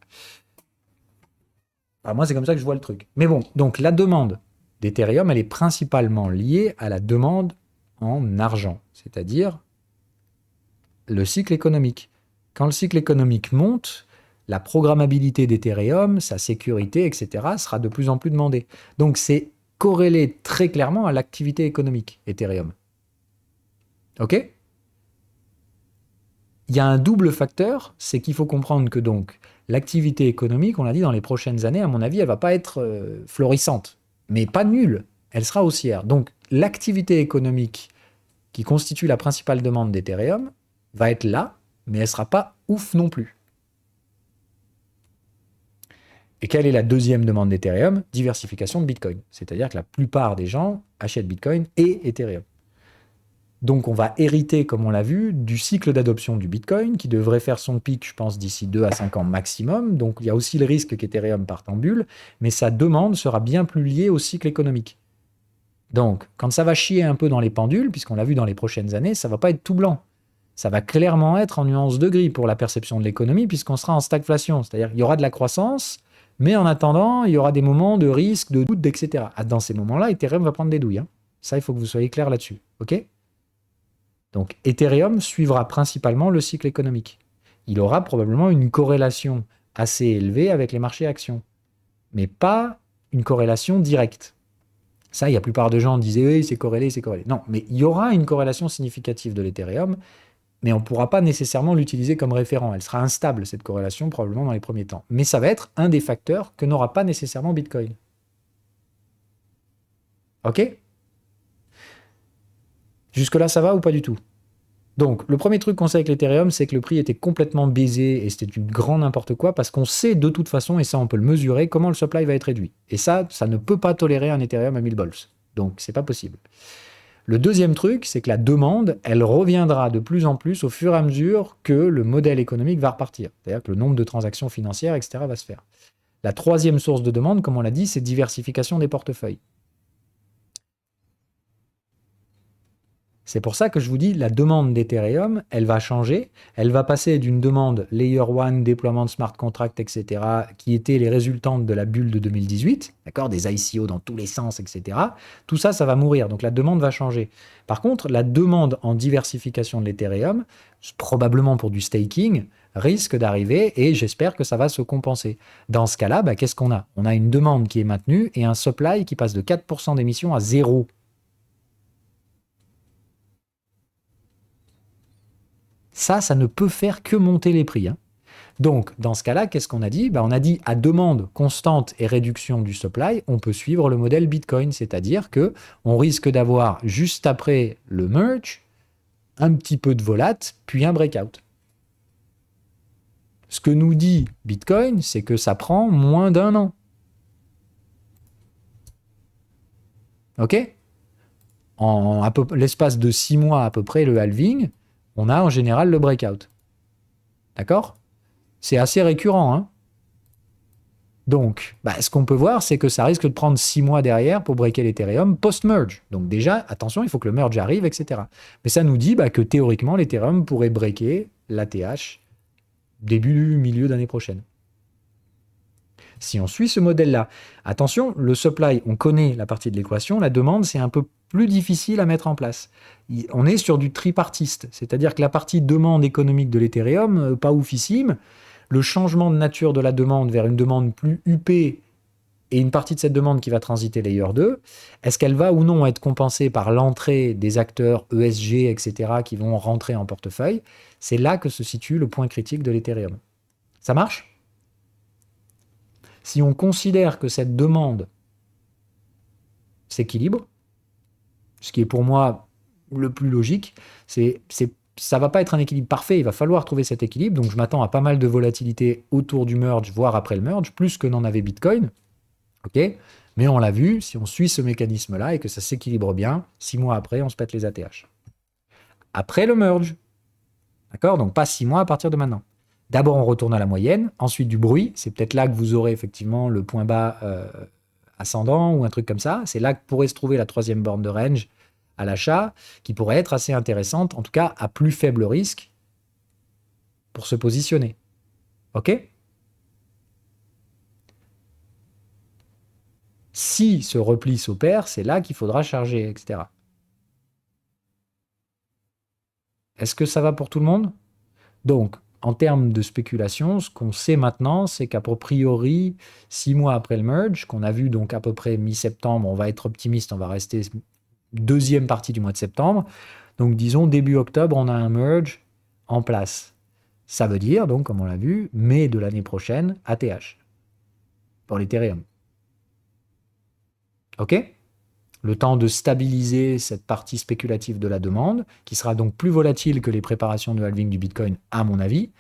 Alors moi, c'est comme ça que je vois le truc. Mais bon, donc la demande d'Ethereum, elle est principalement liée à la demande en argent, c'est-à-dire le cycle économique. Quand le cycle économique monte, la programmabilité d'Ethereum, sa sécurité, etc., sera de plus en plus demandée. Donc c'est corrélé très clairement à l'activité économique, Ethereum. OK? Il y a un double facteur, c'est qu'il faut comprendre que donc l'activité économique, on l'a dit, dans les prochaines années, à mon avis, elle ne va pas être florissante, mais pas nulle, elle sera haussière. Donc l'activité économique qui constitue la principale demande d'Ethereum va être là, mais elle ne sera pas ouf non plus. Et quelle est la deuxième demande d'Ethereum? Diversification de Bitcoin. C'est-à-dire que la plupart des gens achètent Bitcoin et Ethereum. Donc on va hériter, comme on l'a vu, du cycle d'adoption du Bitcoin, qui devrait faire son pic, je pense, d'ici 2 à 5 ans maximum. Donc il y a aussi le risque qu'Ethereum parte en bulle, mais sa demande sera bien plus liée au cycle économique. Donc, quand ça va chier un peu dans les pendules, puisqu'on l'a vu dans les prochaines années, ça ne va pas être tout blanc. Ça va clairement être en nuance de gris pour la perception de l'économie, puisqu'on sera en stagflation. C'est-à-dire qu'il y aura de la croissance, mais en attendant, il y aura des moments de risque, de doute, etc. Dans ces moments-là, Ethereum va prendre des douilles. Hein. Ça, il faut que vous soyez clair là-dessus. OK? Donc, Ethereum suivra principalement le cycle économique. Il aura probablement une corrélation assez élevée avec les marchés actions, mais pas une corrélation directe. Ça, il y a la plupart de gens disaient oui, c'est corrélé, c'est corrélé. Non, mais il y aura une corrélation significative de l'Ethereum, mais on ne pourra pas nécessairement l'utiliser comme référent. Elle sera instable, cette corrélation, probablement dans les premiers temps. Mais ça va être un des facteurs que n'aura pas nécessairement Bitcoin. OK? Jusque-là, ça va ou pas du tout? Donc, le premier truc qu'on sait avec l'Ethereum, c'est que le prix était complètement baisé et c'était du grand n'importe quoi parce qu'on sait de toute façon, et ça on peut le mesurer, comment le supply va être réduit. Et ça ne peut pas tolérer un Ethereum à 1000 bols. Donc, c'est pas possible. Le deuxième truc, c'est que la demande, elle reviendra de plus en plus au fur et à mesure que le modèle économique va repartir. C'est-à-dire que le nombre de transactions financières, etc., va se faire. La troisième source de demande, comme on l'a dit, c'est diversification des portefeuilles. C'est pour ça que je vous dis, la demande d'Ethereum, elle va changer. Elle va passer d'une demande Layer 1, déploiement de smart contracts, etc., qui étaient les résultantes de la bulle de 2018, d'accord, des ICO dans tous les sens, etc. Tout ça, ça va mourir. Donc la demande va changer. Par contre, la demande en diversification de l'Ethereum, probablement pour du staking, risque d'arriver et j'espère que ça va se compenser. Dans ce cas-là, qu'est-ce qu'on a? On a une demande qui est maintenue et un supply qui passe de 4% d'émissions à 0. Ça ne peut faire que monter les prix. Hein. Donc, dans ce cas-là, qu'est-ce qu'on a dit? On a dit à demande constante et réduction du supply, on peut suivre le modèle Bitcoin, c'est-à-dire que on risque d'avoir juste après le merge un petit peu de volat, puis un breakout. Ce que nous dit Bitcoin, c'est que ça prend moins d'1 an. OK? En l'espace de 6 mois à peu près, le halving, on a en général le breakout. D'accord? C'est assez récurrent. Hein. Donc, ce qu'on peut voir, c'est que ça risque de prendre 6 mois derrière pour breaker l'Ethereum post-merge. Donc déjà, attention, il faut que le merge arrive, etc. Mais ça nous dit que théoriquement, l'Ethereum pourrait breaker l'ATH début, milieu d'année prochaine. Si on suit ce modèle-là, attention, le supply, on connaît la partie de l'équation, la demande, c'est un peu plus difficile à mettre en place. On est sur du tripartiste, c'est-à-dire que la partie demande économique de l'Ethereum, pas oufissime, le changement de nature de la demande vers une demande plus huppée et une partie de cette demande qui va transiter layer 2, est-ce qu'elle va ou non être compensée par l'entrée des acteurs ESG, etc., qui vont rentrer en portefeuille? C'est là que se situe le point critique de l'Ethereum. Ça marche? Si on considère que cette demande s'équilibre, ce qui est pour moi le plus logique, ça va pas être un équilibre parfait, il va falloir trouver cet équilibre, donc je m'attends à pas mal de volatilité autour du merge, voire après le merge, plus que n'en avait Bitcoin, ok? Mais on l'a vu, si on suit ce mécanisme-là et que ça s'équilibre bien, 6 mois après, on se pète les ATH. Après le merge, d'accord? Donc pas 6 mois à partir de maintenant. D'abord, on retourne à la moyenne, ensuite du bruit, c'est peut-être là que vous aurez effectivement le point bas ascendant ou un truc comme ça, c'est là que pourrait se trouver la troisième borne de range à l'achat, qui pourrait être assez intéressante, en tout cas à plus faible risque pour se positionner. Ok? Si ce repli s'opère, c'est là qu'il faudra charger, etc. Est-ce que ça va pour tout le monde? Donc, en termes de spéculation, ce qu'on sait maintenant, c'est qu'à priori, 6 mois après le merge, qu'on a vu donc à peu près mi-septembre, on va être optimiste, on va rester deuxième partie du mois de septembre. Donc, disons, début octobre, on a un merge en place. Ça veut dire, donc, comme on l'a vu, mai de l'année prochaine, ATH pour l'Ethereum. OK? Le temps de stabiliser cette partie spéculative de la demande, qui sera donc plus volatile que les préparations de halving du Bitcoin, à mon avis.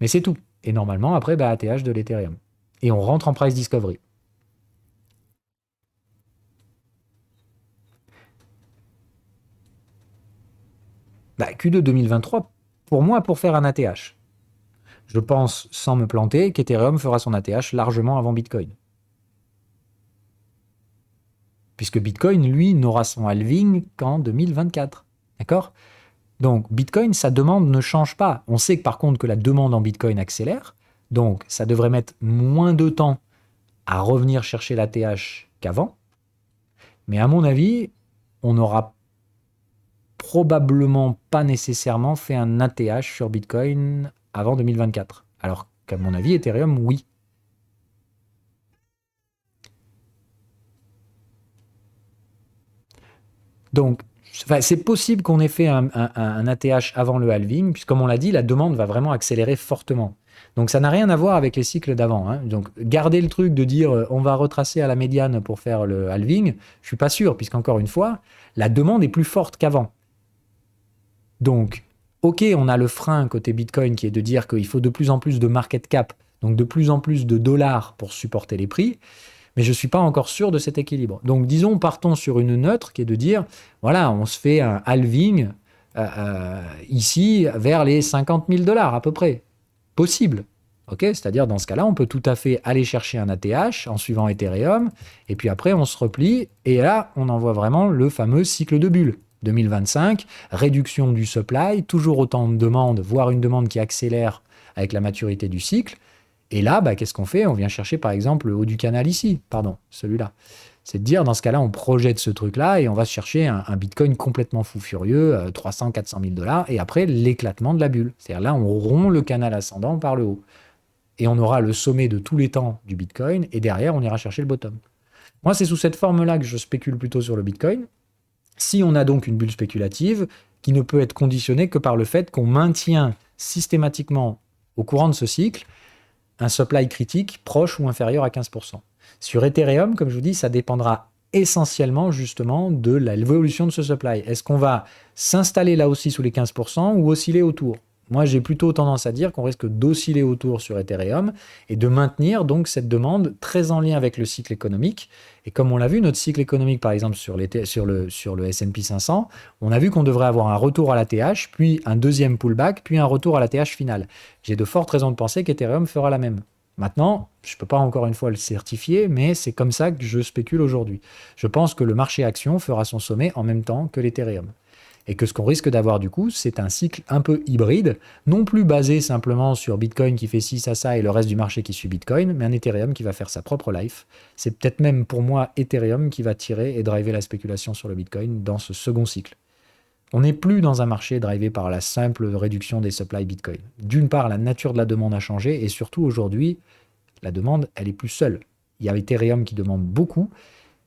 Mais c'est tout. Et normalement, après, ATH de l'Ethereum. Et on rentre en price discovery. Q2 2023, pour moi, pour faire un ATH. Je pense, sans me planter, qu'Ethereum fera son ATH largement avant Bitcoin. Puisque Bitcoin, lui, n'aura son halving qu'en 2024. D'accord? Donc, Bitcoin, sa demande ne change pas. On sait que par contre que la demande en Bitcoin accélère. Donc, ça devrait mettre moins de temps à revenir chercher l'ATH qu'avant. Mais à mon avis, on n'aura probablement pas nécessairement fait un ATH sur Bitcoin avant 2024. Alors qu'à mon avis, Ethereum, oui. Donc, c'est possible qu'on ait fait un ATH avant le halving, puisque comme on l'a dit, la demande va vraiment accélérer fortement. Donc ça n'a rien à voir avec les cycles d'avant. Hein. Donc garder le truc de dire on va retracer à la médiane pour faire le halving, je suis pas sûr, puisqu'encore une fois, la demande est plus forte qu'avant. Donc, ok, on a le frein côté Bitcoin qui est de dire qu'il faut de plus en plus de market cap, donc de plus en plus de dollars pour supporter les prix, mais je ne suis pas encore sûr de cet équilibre. Donc disons, partons sur une neutre qui est de dire, voilà, on se fait un halving ici vers les 50 000 dollars à peu près. Possible. Ok, c'est-à-dire dans ce cas-là, on peut tout à fait aller chercher un ATH en suivant Ethereum, et puis après on se replie, et là on envoie vraiment le fameux cycle de bulle. 2025, réduction du supply, toujours autant de demandes, voire une demande qui accélère avec la maturité du cycle. Et là, qu'est-ce qu'on fait? On vient chercher par exemple le haut du canal ici, pardon, celui-là. C'est de dire, dans ce cas-là, on projette ce truc-là et on va se chercher un Bitcoin complètement fou furieux, 300, 400 000 dollars, et après l'éclatement de la bulle. C'est-à-dire là, on rompt le canal ascendant par le haut. Et on aura le sommet de tous les temps du Bitcoin, et derrière, on ira chercher le bottom. Moi, c'est sous cette forme-là que je spécule plutôt sur le Bitcoin. Si on a donc une bulle spéculative qui ne peut être conditionnée que par le fait qu'on maintient systématiquement au courant de ce cycle un supply critique proche ou inférieur à 15%. Sur Ethereum, comme je vous dis, ça dépendra essentiellement justement de l'évolution de ce supply. Est-ce qu'on va s'installer là aussi sous les 15% ou osciller autour? Moi, j'ai plutôt tendance à dire qu'on risque d'osciller autour sur Ethereum et de maintenir donc cette demande très en lien avec le cycle économique. Et comme on l'a vu, notre cycle économique, par exemple, sur le S&P 500, on a vu qu'on devrait avoir un retour à l'ATH, puis un deuxième pullback, puis un retour à l'ATH final. J'ai de fortes raisons de penser qu'Ethereum fera la même. Maintenant, je ne peux pas encore une fois le certifier, mais c'est comme ça que je spécule aujourd'hui. Je pense que le marché action fera son sommet en même temps que l'Ethereum. Et que ce qu'on risque d'avoir du coup, c'est un cycle un peu hybride, non plus basé simplement sur Bitcoin qui fait ci, ça et le reste du marché qui suit Bitcoin, mais un Ethereum qui va faire sa propre life. C'est peut-être même pour moi Ethereum qui va tirer et driver la spéculation sur le Bitcoin dans ce second cycle. On n'est plus dans un marché drivé par la simple réduction des supply Bitcoin. D'une part, la nature de la demande a changé et surtout aujourd'hui, la demande, elle est plus seule. il y a Ethereum qui demande beaucoup,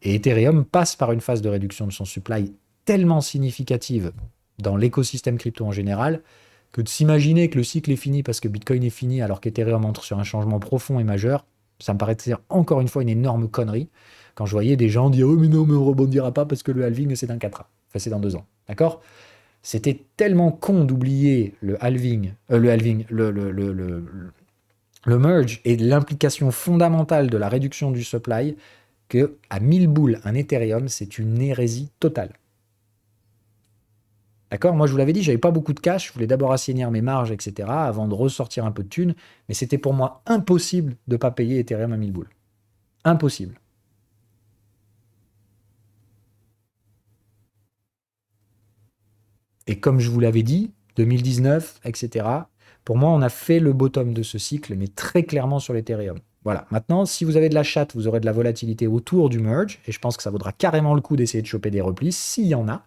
et Ethereum passe par une phase de réduction de son supply tellement significative dans l'écosystème crypto en général, que de s'imaginer que le cycle est fini parce que Bitcoin est fini alors qu'Ethereum entre sur un changement profond et majeur, ça me paraissait encore une fois une énorme connerie quand je voyais des gens dire « Oh mais non, mais on rebondira pas parce que le halving c'est dans 4 ans. Enfin c'est dans 2 ans. » D'accord? C'était tellement con d'oublier le merge et l'implication fondamentale de la réduction du supply que à 1000 boules, un Ethereum, c'est une hérésie totale. D'accord? Moi, je vous l'avais dit, j'avais pas beaucoup de cash. Je voulais d'abord assainir mes marges, etc., avant de ressortir un peu de thunes. Mais c'était pour moi impossible de ne pas payer Ethereum à 1000 boules. Impossible. Et comme je vous l'avais dit, 2019, etc., pour moi, on a fait le bottom de ce cycle, mais très clairement sur l'Ethereum. Voilà. Maintenant, si vous avez de la chatte, vous aurez de la volatilité autour du merge, et je pense que ça vaudra carrément le coup d'essayer de choper des replis, s'il y en a.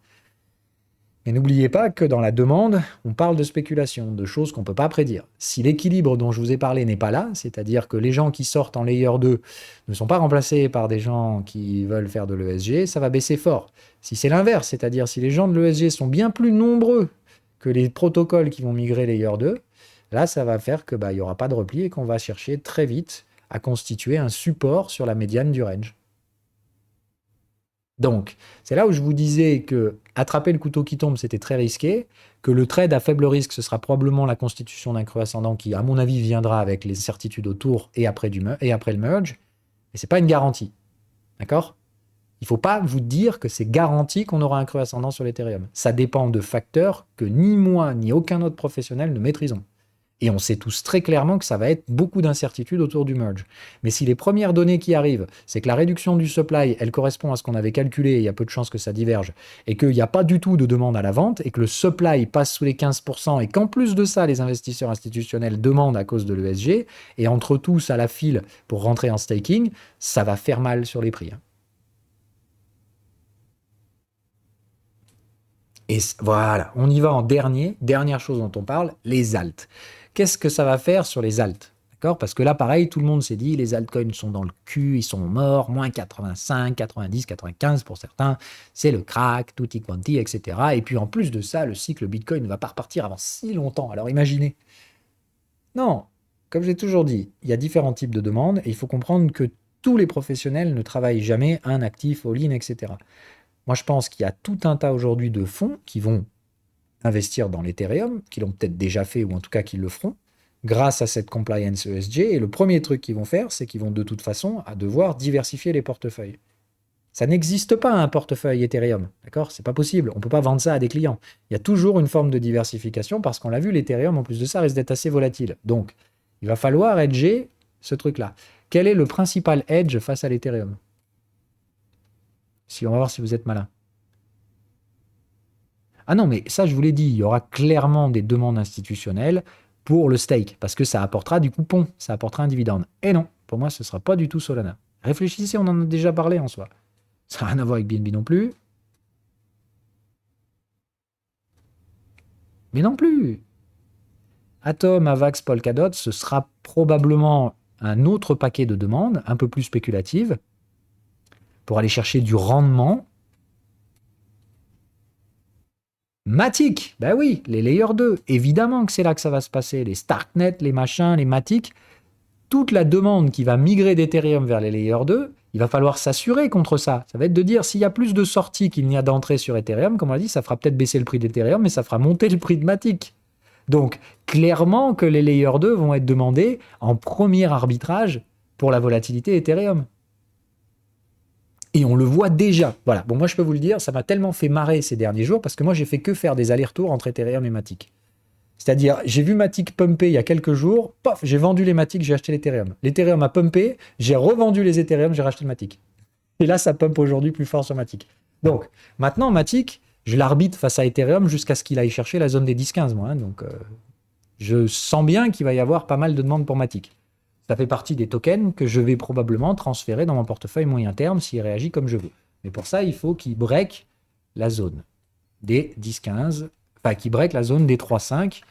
Mais n'oubliez pas que dans la demande, on parle de spéculation, de choses qu'on ne peut pas prédire. Si l'équilibre dont je vous ai parlé n'est pas là, c'est-à-dire que les gens qui sortent en layer 2 ne sont pas remplacés par des gens qui veulent faire de l'ESG, ça va baisser fort. Si c'est l'inverse, c'est-à-dire si les gens de l'ESG sont bien plus nombreux que les protocoles qui vont migrer layer 2, là, ça va faire que il y aura pas de repli et qu'on va chercher très vite à constituer un support sur la médiane du range. Donc, c'est là où je vous disais que attraper le couteau qui tombe, c'était très risqué, que le trade à faible risque, ce sera probablement la constitution d'un creux ascendant qui, à mon avis, viendra avec les certitudes autour et après le merge, mais ce n'est pas une garantie. D'accord? Il ne faut pas vous dire que c'est garanti qu'on aura un creux ascendant sur l'Ethereum. Ça dépend de facteurs que ni moi, ni aucun autre professionnel ne maîtrisons. Et on sait tous très clairement que ça va être beaucoup d'incertitudes autour du merge. Mais si les premières données qui arrivent, c'est que la réduction du supply, elle correspond à ce qu'on avait calculé, et il y a peu de chances que ça diverge, et qu'il n'y a pas du tout de demande à la vente, et que le supply passe sous les 15%, et qu'en plus de ça, les investisseurs institutionnels demandent à cause de l'ESG, et entre tous à la file pour rentrer en staking, ça va faire mal sur les prix. Et voilà, on y va en dernière chose dont on parle, les alts. Qu'est-ce que ça va faire sur les alts? D'accord? Parce que là, pareil, tout le monde s'est dit, les altcoins sont dans le cul, ils sont morts, moins 85, 90, 95 pour certains, c'est le crack, tutti quanti, etc. Et puis en plus de ça, le cycle Bitcoin ne va pas repartir avant si longtemps. Alors imaginez. Non, comme j'ai toujours dit, il y a différents types de demandes et il faut comprendre que tous les professionnels ne travaillent jamais un actif, all-in, etc. Moi, je pense qu'il y a tout un tas aujourd'hui de fonds qui vont investir dans l'Ethereum, qui l'ont peut-être déjà fait ou en tout cas qui le feront, grâce à cette compliance ESG. Et le premier truc qu'ils vont faire, c'est qu'ils vont de toute façon à devoir diversifier les portefeuilles. Ça n'existe pas un portefeuille Ethereum, d'accord? C'est pas possible. On peut pas vendre ça à des clients. Il y a toujours une forme de diversification parce qu'on l'a vu, l'Ethereum, en plus de ça, risque d'être assez volatile. Donc, il va falloir hedger ce truc-là. Quel est le principal hedge face à l'Ethereum? Si on va voir si vous êtes malin. Ah non, mais ça, je vous l'ai dit, il y aura clairement des demandes institutionnelles pour le stake, parce que ça apportera du coupon, ça apportera un dividende. Et non, pour moi, ce ne sera pas du tout Solana. Réfléchissez, on en a déjà parlé en soi. Ça n'a rien à voir avec BNB non plus. Mais non plus. Atom, Avax, Polkadot, ce sera probablement un autre paquet de demandes, un peu plus spéculatives, pour aller chercher du rendement. Matic, ben oui, les layers 2, évidemment que c'est là que ça va se passer, les Starknet, les machins, les Matic, toute la demande qui va migrer d'Ethereum vers les layers 2, il va falloir s'assurer contre ça. Ça va être de dire, s'il y a plus de sorties qu'il n'y a d'entrées sur Ethereum, comme on l'a dit, ça fera peut-être baisser le prix d'Ethereum, mais ça fera monter le prix de Matic. Donc, clairement que les layers 2 vont être demandés en premier arbitrage pour la volatilité Ethereum. Et on le voit déjà. Voilà. Bon, moi, je peux vous le dire, ça m'a tellement fait marrer ces derniers jours parce que moi, j'ai fait que faire des allers-retours entre Ethereum et Matic. C'est-à-dire, j'ai vu Matic pumper il y a quelques jours, pof, j'ai vendu les Matic, j'ai acheté l'Ethereum. L'Ethereum a pumpé, j'ai revendu les Ethereum, j'ai racheté le Matic. Et là, ça pump aujourd'hui plus fort sur Matic. Donc, maintenant, Matic, je l'arbitre face à Ethereum jusqu'à ce qu'il aille chercher la zone des 10-15, moi. Hein. Donc, je sens bien qu'il va y avoir pas mal de demandes pour Matic. Ça fait partie des tokens que je vais probablement transférer dans mon portefeuille moyen terme s'il réagit comme je veux. Mais pour ça, il faut qu'il break la zone des 10-15, enfin qu'il break la zone des 3-5.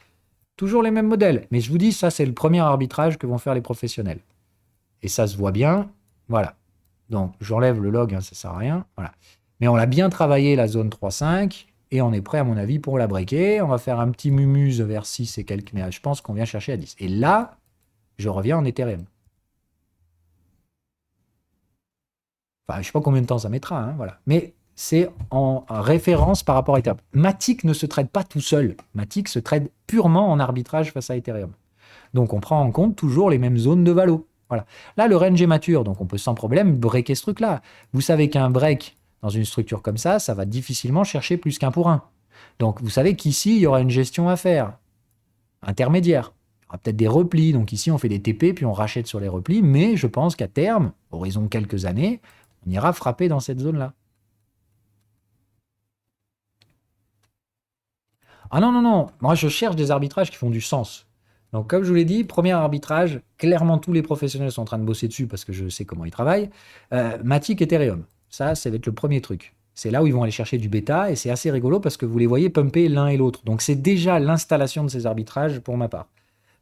Toujours les mêmes modèles. Mais je vous dis, ça, c'est le premier arbitrage que vont faire les professionnels. Et ça se voit bien. Voilà. Donc, j'enlève le log, hein, ça sert à rien. Voilà. Mais on l'a bien travaillé, la zone 3,5, et on est prêt, à mon avis, pour la breaker. On va faire un petit mumuse vers 6 et quelques, mais je pense qu'on vient chercher à 10. Et là, je reviens en Ethereum. Enfin, je ne sais pas combien de temps ça mettra, hein, voilà. Mais c'est en référence par rapport à Ethereum. Matic ne se trade pas tout seul. Matic se trade purement en arbitrage face à Ethereum. Donc, on prend en compte toujours les mêmes zones de valo. Voilà. Là, le range est mature, donc on peut sans problème breaker ce truc-là. Vous savez qu'un break dans une structure comme ça va difficilement chercher plus qu'un pour un. Donc, vous savez qu'ici, il y aura une gestion à faire, intermédiaire. Il y aura peut-être des replis. Donc, ici, on fait des TP, puis on rachète sur les replis. Mais je pense qu'à terme, horizon quelques années, on ira frapper dans cette zone-là. Ah non, non, non. Moi, je cherche des arbitrages qui font du sens. Donc, comme je vous l'ai dit, premier arbitrage, clairement, tous les professionnels sont en train de bosser dessus parce que je sais comment ils travaillent. Matic, Ethereum. Ça va être le premier truc. C'est là où ils vont aller chercher du bêta et c'est assez rigolo parce que vous les voyez pumper l'un et l'autre. Donc, c'est déjà l'installation de ces arbitrages pour ma part.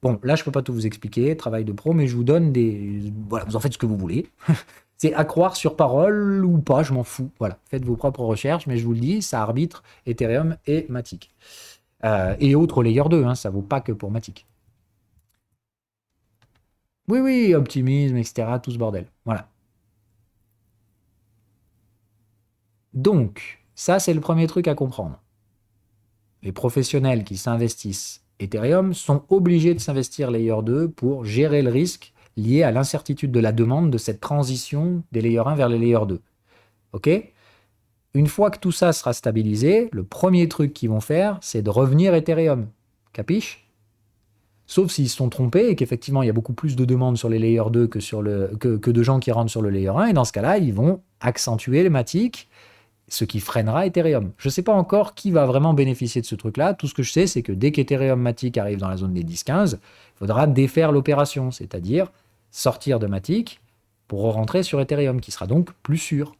Bon, là, je ne peux pas tout vous expliquer, travail de pro, mais je vous donne des. Voilà, vous en faites ce que vous voulez. C'est à croire sur parole ou pas, je m'en fous. Voilà, faites vos propres recherches, mais je vous le dis, ça arbitre Ethereum et Matic. Et autres layer 2, hein, ça vaut pas que pour Matic. Oui, oui, optimisme, etc., tout ce bordel. Voilà. Donc, ça, c'est le premier truc à comprendre. Les professionnels qui s'investissent Ethereum sont obligés de s'investir Layer 2 pour gérer le risque lié à l'incertitude de la demande de cette transition des Layer 1 vers les Layer 2. OK? Une fois que tout ça sera stabilisé, le premier truc qu'ils vont faire, c'est de revenir Ethereum. Capiche? Sauf s'ils se sont trompés et qu'effectivement, il y a beaucoup plus de demandes sur les Layer 2 que de gens qui rentrent sur le Layer 1. Et dans ce cas-là, ils vont accentuer les Matic, ce qui freinera Ethereum. Je ne sais pas encore qui va vraiment bénéficier de ce truc-là. Tout ce que je sais, c'est que dès qu'Ethereum Matic arrive dans la zone des 10-15, il faudra défaire l'opération, c'est-à-dire sortir de Matic pour rentrer sur Ethereum, qui sera donc plus sûr.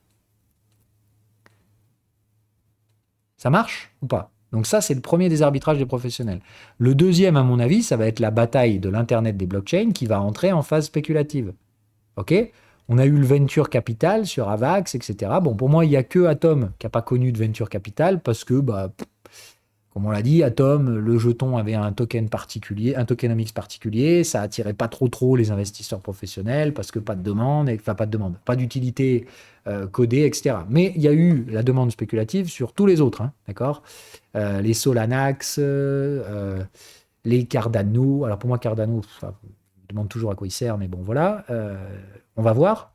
Ça marche ou pas? Donc ça, c'est le premier des arbitrages des professionnels. Le deuxième, à mon avis, ça va être la bataille de l'Internet des blockchains qui va entrer en phase spéculative. OK? On a eu le venture capital sur Avax, etc. Bon, pour moi, il n'y a que Atom qui n'a pas connu de venture capital parce que, comme on l'a dit, Atom, le jeton avait un token particulier, un tokenomics particulier, ça attirait pas trop les investisseurs professionnels parce que pas de demande, enfin pas de demande, pas d'utilité codée, etc. Mais il y a eu la demande spéculative sur tous les autres, hein, d'accord? Les Solanax, les Cardano. Alors pour moi, Cardano, je me demande toujours à quoi il sert, mais bon, voilà, on va voir.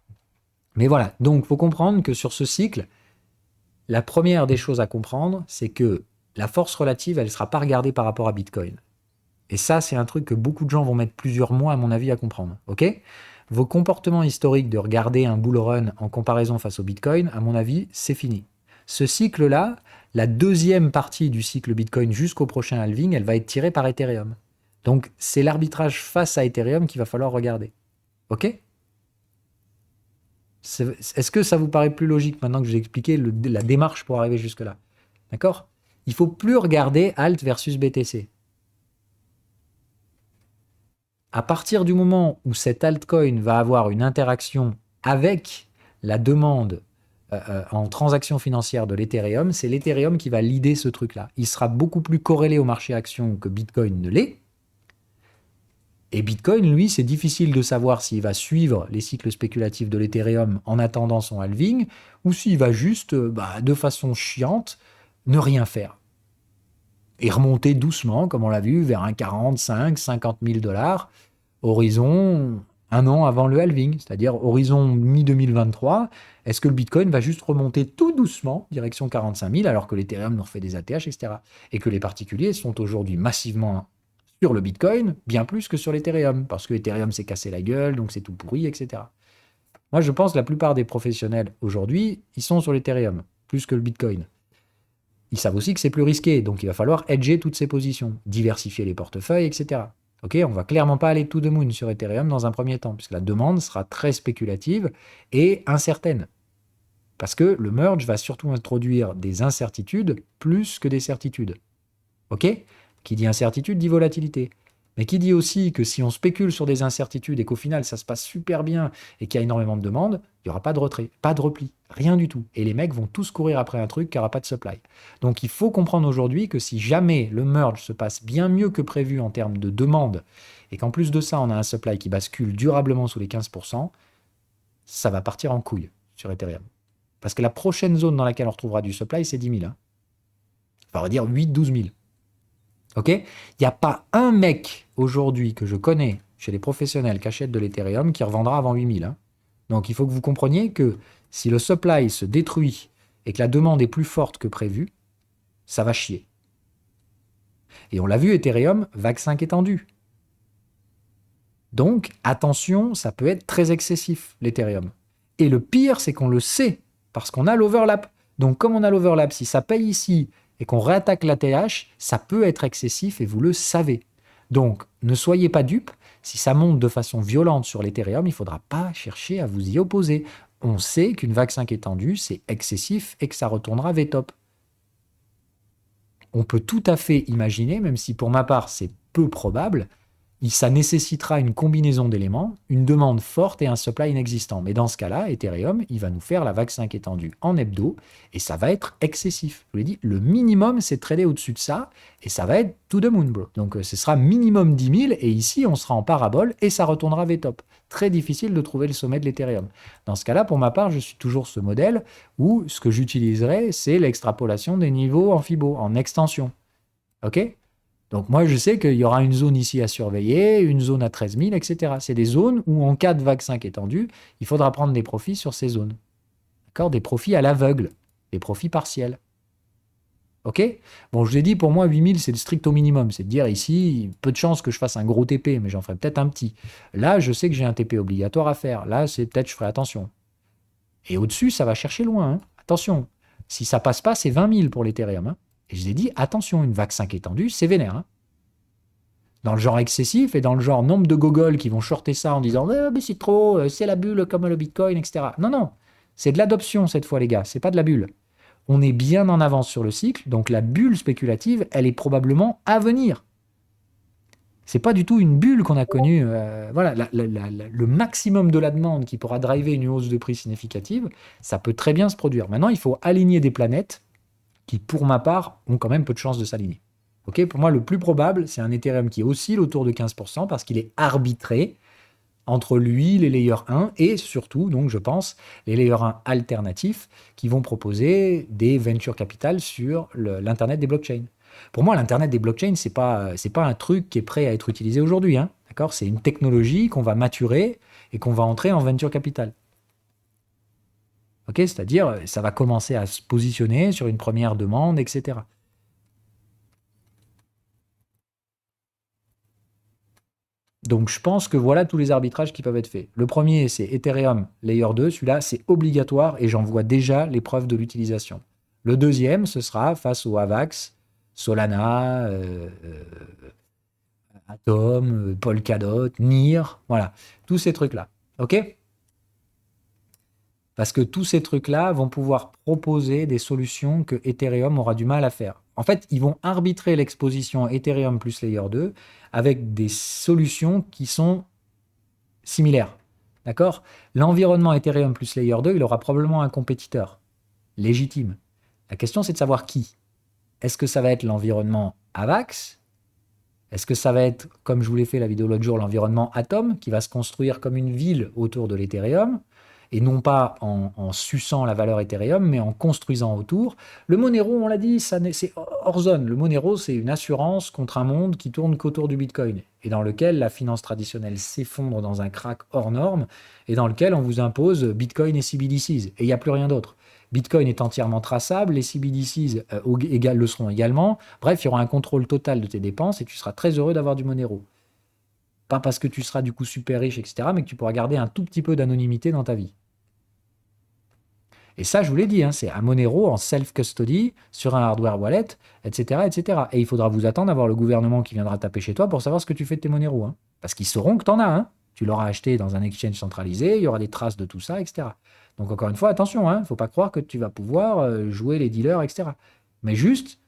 Mais voilà, donc il faut comprendre que sur ce cycle, la première des choses à comprendre, c'est que la force relative, elle ne sera pas regardée par rapport à Bitcoin. Et ça, c'est un truc que beaucoup de gens vont mettre plusieurs mois, à mon avis, à comprendre. OK? Vos comportements historiques de regarder un bull run en comparaison face au Bitcoin, à mon avis, c'est fini. Ce cycle-là, la deuxième partie du cycle Bitcoin jusqu'au prochain halving, elle va être tirée par Ethereum. Donc, c'est l'arbitrage face à Ethereum qu'il va falloir regarder. OK? Est-ce que ça vous paraît plus logique maintenant que je vous ai expliqué la démarche pour arriver jusque-là? D'accord? Il ne faut plus regarder Alt versus BTC. À partir du moment où cet altcoin va avoir une interaction avec la demande en transaction financière de l'Ethereum, c'est l'Ethereum qui va leader ce truc-là. Il sera beaucoup plus corrélé au marché action que Bitcoin ne l'est. Et Bitcoin, lui, c'est difficile de savoir s'il va suivre les cycles spéculatifs de l'Ethereum en attendant son halving ou s'il va juste, de façon chiante, ne rien faire. Et remonter doucement, comme on l'a vu, vers un 45, 50 000 $, horizon un an avant le halving, c'est-à-dire horizon mi-2023. Est-ce que le Bitcoin va juste remonter tout doucement, direction 45 000, alors que l'Ethereum nous refait des ATH, etc. Et que les particuliers sont aujourd'hui massivement sur le Bitcoin, bien plus que sur l'Ethereum, parce que l'Ethereum s'est cassé la gueule, donc c'est tout pourri, etc. Moi, je pense que la plupart des professionnels aujourd'hui, ils sont sur l'Ethereum, plus que le Bitcoin. Ils savent aussi que c'est plus risqué, donc il va falloir hedger toutes ces positions, diversifier les portefeuilles, etc. Ok, on va clairement pas aller tout de moon sur Ethereum dans un premier temps, puisque la demande sera très spéculative et incertaine. Parce que le merge va surtout introduire des incertitudes plus que des certitudes. Ok? Qui dit incertitude dit volatilité. Mais qui dit aussi que si on spécule sur des incertitudes et qu'au final ça se passe super bien et qu'il y a énormément de demandes, il n'y aura pas de retrait, pas de repli, rien du tout. Et les mecs vont tous courir après un truc qui n'aura pas de supply. Donc il faut comprendre aujourd'hui que si jamais le merge se passe bien mieux que prévu en termes de demande et qu'en plus de ça on a un supply qui bascule durablement sous les 15%, ça va partir en couille sur Ethereum. Parce que la prochaine zone dans laquelle on retrouvera du supply, c'est 10 000. Hein. Enfin, on va dire 8-12 000. Ok ? Il n'y a pas un mec aujourd'hui que je connais chez les professionnels qui achètent de l'Ethereum qui revendra avant 8 000. Hein. Donc il faut que vous compreniez que si le supply se détruit et que la demande est plus forte que prévu, ça va chier. Et on l'a vu, Ethereum, vague 5 étendue. Donc attention, ça peut être très excessif, l'Ethereum. Et le pire, c'est qu'on le sait, parce qu'on a l'overlap. Donc comme on a l'overlap, si ça paye ici et qu'on réattaque la TH, ça peut être excessif et vous le savez. Donc ne soyez pas dupes, si ça monte de façon violente sur l'Ethereum, il ne faudra pas chercher à vous y opposer. On sait qu'une vague 5 étendue, c'est excessif et que ça retournera VTOP. On peut tout à fait imaginer, même si pour ma part c'est peu probable, ça nécessitera une combinaison d'éléments, une demande forte et un supply inexistant. Mais dans ce cas-là, Ethereum, il va nous faire la vague 5 étendue en hebdo et ça va être excessif. Je vous l'ai dit, le minimum, c'est de trader au-dessus de ça et ça va être to the moon, bro. Donc ce sera minimum 10 000 et ici, on sera en parabole et ça retournera VTOP. Très difficile de trouver le sommet de l'Ethereum. Dans ce cas-là, pour ma part, je suis toujours ce modèle où ce que j'utiliserai, c'est l'extrapolation des niveaux en Fibo, en extension. OK ? Donc moi, je sais qu'il y aura une zone ici à surveiller, une zone à 13 000, etc. C'est des zones où, en cas de vague 5 étendue, il faudra prendre des profits sur ces zones. D'accord ? Des profits à l'aveugle, des profits partiels. OK ? Bon, je vous ai dit, pour moi, 8 000, c'est le strict au minimum. C'est de dire ici, peu de chances que je fasse un gros TP, mais j'en ferai peut-être un petit. Là, je sais que j'ai un TP obligatoire à faire. Là, c'est peut-être, je ferai attention. Et au-dessus, ça va chercher loin. Hein. Attention. Si ça passe pas, c'est 20 000 pour l'Ethereum. Hein. Et je vous ai dit, attention, une vague 5 étendue, c'est vénère. Hein. Dans le genre excessif et dans le genre nombre de gogoles qui vont shorter ça en disant mais c'est trop, c'est la bulle comme le Bitcoin, etc. Non, non, c'est de l'adoption cette fois, les gars, c'est pas de la bulle. On est bien en avance sur le cycle, donc la bulle spéculative, elle est probablement à venir. C'est pas du tout une bulle qu'on a connue. Voilà, le maximum de la demande qui pourra driver une hausse de prix significative, ça peut très bien se produire. Maintenant, il faut aligner des planètes qui, pour ma part, ont quand même peu de chances de s'aligner. Okay, pour moi, le plus probable, c'est un Ethereum qui oscille autour de 15% parce qu'il est arbitré entre lui, les layers 1 et surtout, donc je pense, les layers 1 alternatifs qui vont proposer des venture capital sur l'Internet des blockchains. Pour moi, l'Internet des blockchains, c'est pas un truc qui est prêt à être utilisé aujourd'hui. Hein, d'accord ? C'est une technologie qu'on va maturer et qu'on va entrer en venture capital. Okay, c'est-à-dire, ça va commencer à se positionner sur une première demande, etc. Donc, je pense que voilà tous les arbitrages qui peuvent être faits. Le premier, c'est Ethereum Layer 2. Celui-là, c'est obligatoire et j'en vois déjà les preuves de l'utilisation. Le deuxième, ce sera face au AVAX, Solana, Atom, Polkadot, NIR, voilà, tous ces trucs-là. OK ? Parce que tous ces trucs-là vont pouvoir proposer des solutions que Ethereum aura du mal à faire. En fait, ils vont arbitrer l'exposition Ethereum plus Layer 2 avec des solutions qui sont similaires. D'accord ? L'environnement Ethereum plus Layer 2, il aura probablement un compétiteur légitime. La question, c'est de savoir qui. Est-ce que ça va être l'environnement AVAX ? Est-ce que ça va être, comme je vous l'ai fait la vidéo l'autre jour, l'environnement Atom, qui va se construire comme une ville autour de l'Ethereum ? Et non pas en suçant la valeur Ethereum, mais en construisant autour. Le Monero, on l'a dit, c'est hors zone. Le Monero, c'est une assurance contre un monde qui tourne qu'autour du Bitcoin, et dans lequel la finance traditionnelle s'effondre dans un crack hors norme, et dans lequel on vous impose Bitcoin et CBDCs, et il n'y a plus rien d'autre. Bitcoin est entièrement traçable, les CBDCs le seront également. Bref, il y aura un contrôle total de tes dépenses, et tu seras très heureux d'avoir du Monero. Pas parce que tu seras du coup super riche, etc., mais que tu pourras garder un tout petit peu d'anonymité dans ta vie. Et ça, je vous l'ai dit, hein, c'est un Monero en self-custody sur un hardware wallet, etc., etc. Et il faudra vous attendre à voir le gouvernement qui viendra taper chez toi pour savoir ce que tu fais de tes Monero. Hein. Parce qu'ils sauront que tu en as. Hein. Tu l'auras acheté dans un exchange centralisé, il y aura des traces de tout ça, etc. Donc encore une fois, attention, il ne faut pas croire que tu vas pouvoir jouer les dealers, etc. Mais juste,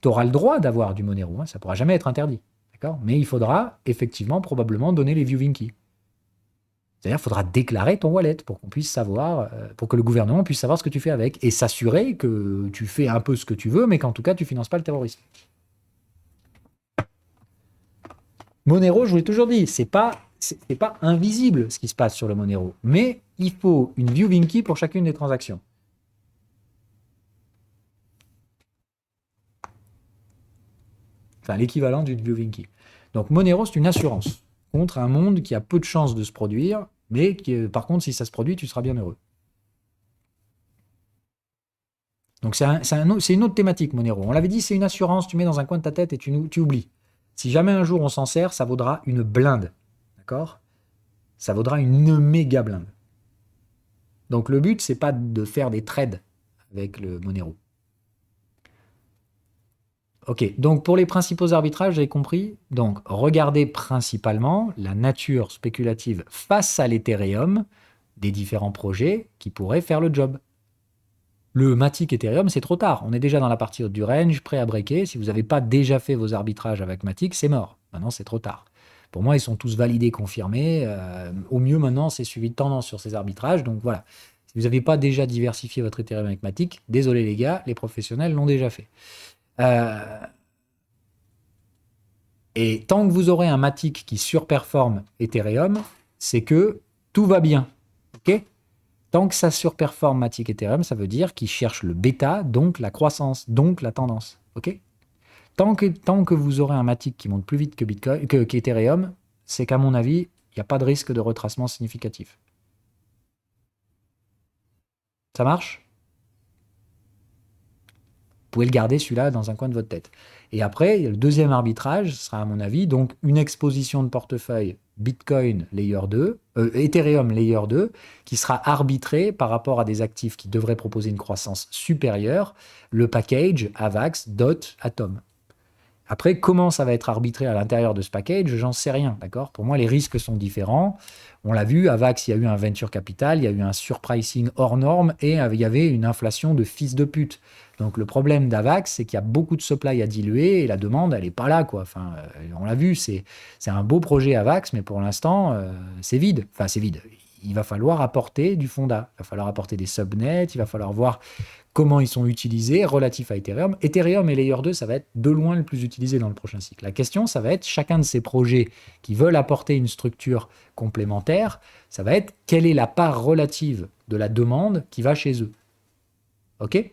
tu auras le droit d'avoir du Monero. Hein, ça ne pourra jamais être interdit. D'accord? Mais il faudra effectivement probablement donner les viewing keys. C'est-à-dire qu'il faudra déclarer ton wallet pour qu'on puisse savoir, pour que le gouvernement puisse savoir ce que tu fais avec et s'assurer que tu fais un peu ce que tu veux, mais qu'en tout cas tu finances pas le terrorisme. Monero, je vous l'ai toujours dit, c'est pas invisible ce qui se passe sur le Monero, mais il faut une viewing key pour chacune des transactions. Enfin, l'équivalent d'une viewing key. Donc Monero, c'est une assurance contre un monde qui a peu de chances de se produire, mais qui, par contre, si ça se produit, tu seras bien heureux. Donc c'est une autre thématique, Monero. On l'avait dit, c'est une assurance, tu mets dans un coin de ta tête et tu oublies. Si jamais un jour on s'en sert, ça vaudra une blinde. D'accord? Ça vaudra une méga blinde. Donc le but, c'est pas de faire des trades avec le Monero. Ok, donc pour les principaux arbitrages, vous avez compris. Donc regardez principalement la nature spéculative face à l'Ethereum des différents projets qui pourraient faire le job. Le Matic Ethereum, c'est trop tard. On est déjà dans la partie haute du range, prêt à breaker. Si vous n'avez pas déjà fait vos arbitrages avec Matic, c'est mort. Maintenant, c'est trop tard. Pour moi, ils sont tous validés, confirmés. Au mieux, maintenant, c'est suivi de tendance sur ces arbitrages. Donc voilà. Si vous n'avez pas déjà diversifié votre Ethereum avec Matic, désolé les gars, les professionnels l'ont déjà fait. Et tant que vous aurez un Matic qui surperforme Ethereum, c'est que tout va bien. Ok ? Tant que ça surperforme Matic Ethereum, ça veut dire qu'il cherche le bêta, donc la croissance, donc la tendance. Ok ? Tant que vous aurez un Matic qui monte plus vite que Bitcoin, qu'Ethereum, c'est qu'à mon avis, il n'y a pas de risque de retracement significatif. Ça marche ? Vous pouvez le garder celui-là dans un coin de votre tête. Et après, le deuxième arbitrage sera à mon avis donc une exposition de portefeuille Bitcoin Layer 2, Ethereum Layer 2, qui sera arbitrée par rapport à des actifs qui devraient proposer une croissance supérieure, le package AVAX, DOT, Atom. Après, comment ça va être arbitré à l'intérieur de ce package, j'en sais rien, d'accord? Pour moi, les risques sont différents. On l'a vu, AVAX, il y a eu un venture capital, il y a eu un surpricing hors norme et il y avait une inflation de fils de pute. Donc le problème d'AVAX, c'est qu'il y a beaucoup de supply à diluer et la demande, elle n'est pas là, quoi. Enfin, on l'a vu, c'est un beau projet AVAX, mais pour l'instant, c'est vide. Enfin, c'est vide. Il va falloir apporter du fonda. Il va falloir apporter des subnets, il va falloir voir comment ils sont utilisés relatifs à Ethereum. Ethereum et Layer 2, ça va être de loin le plus utilisé dans le prochain cycle. La question, ça va être chacun de ces projets qui veulent apporter une structure complémentaire, ça va être quelle est la part relative de la demande qui va chez eux. OK ?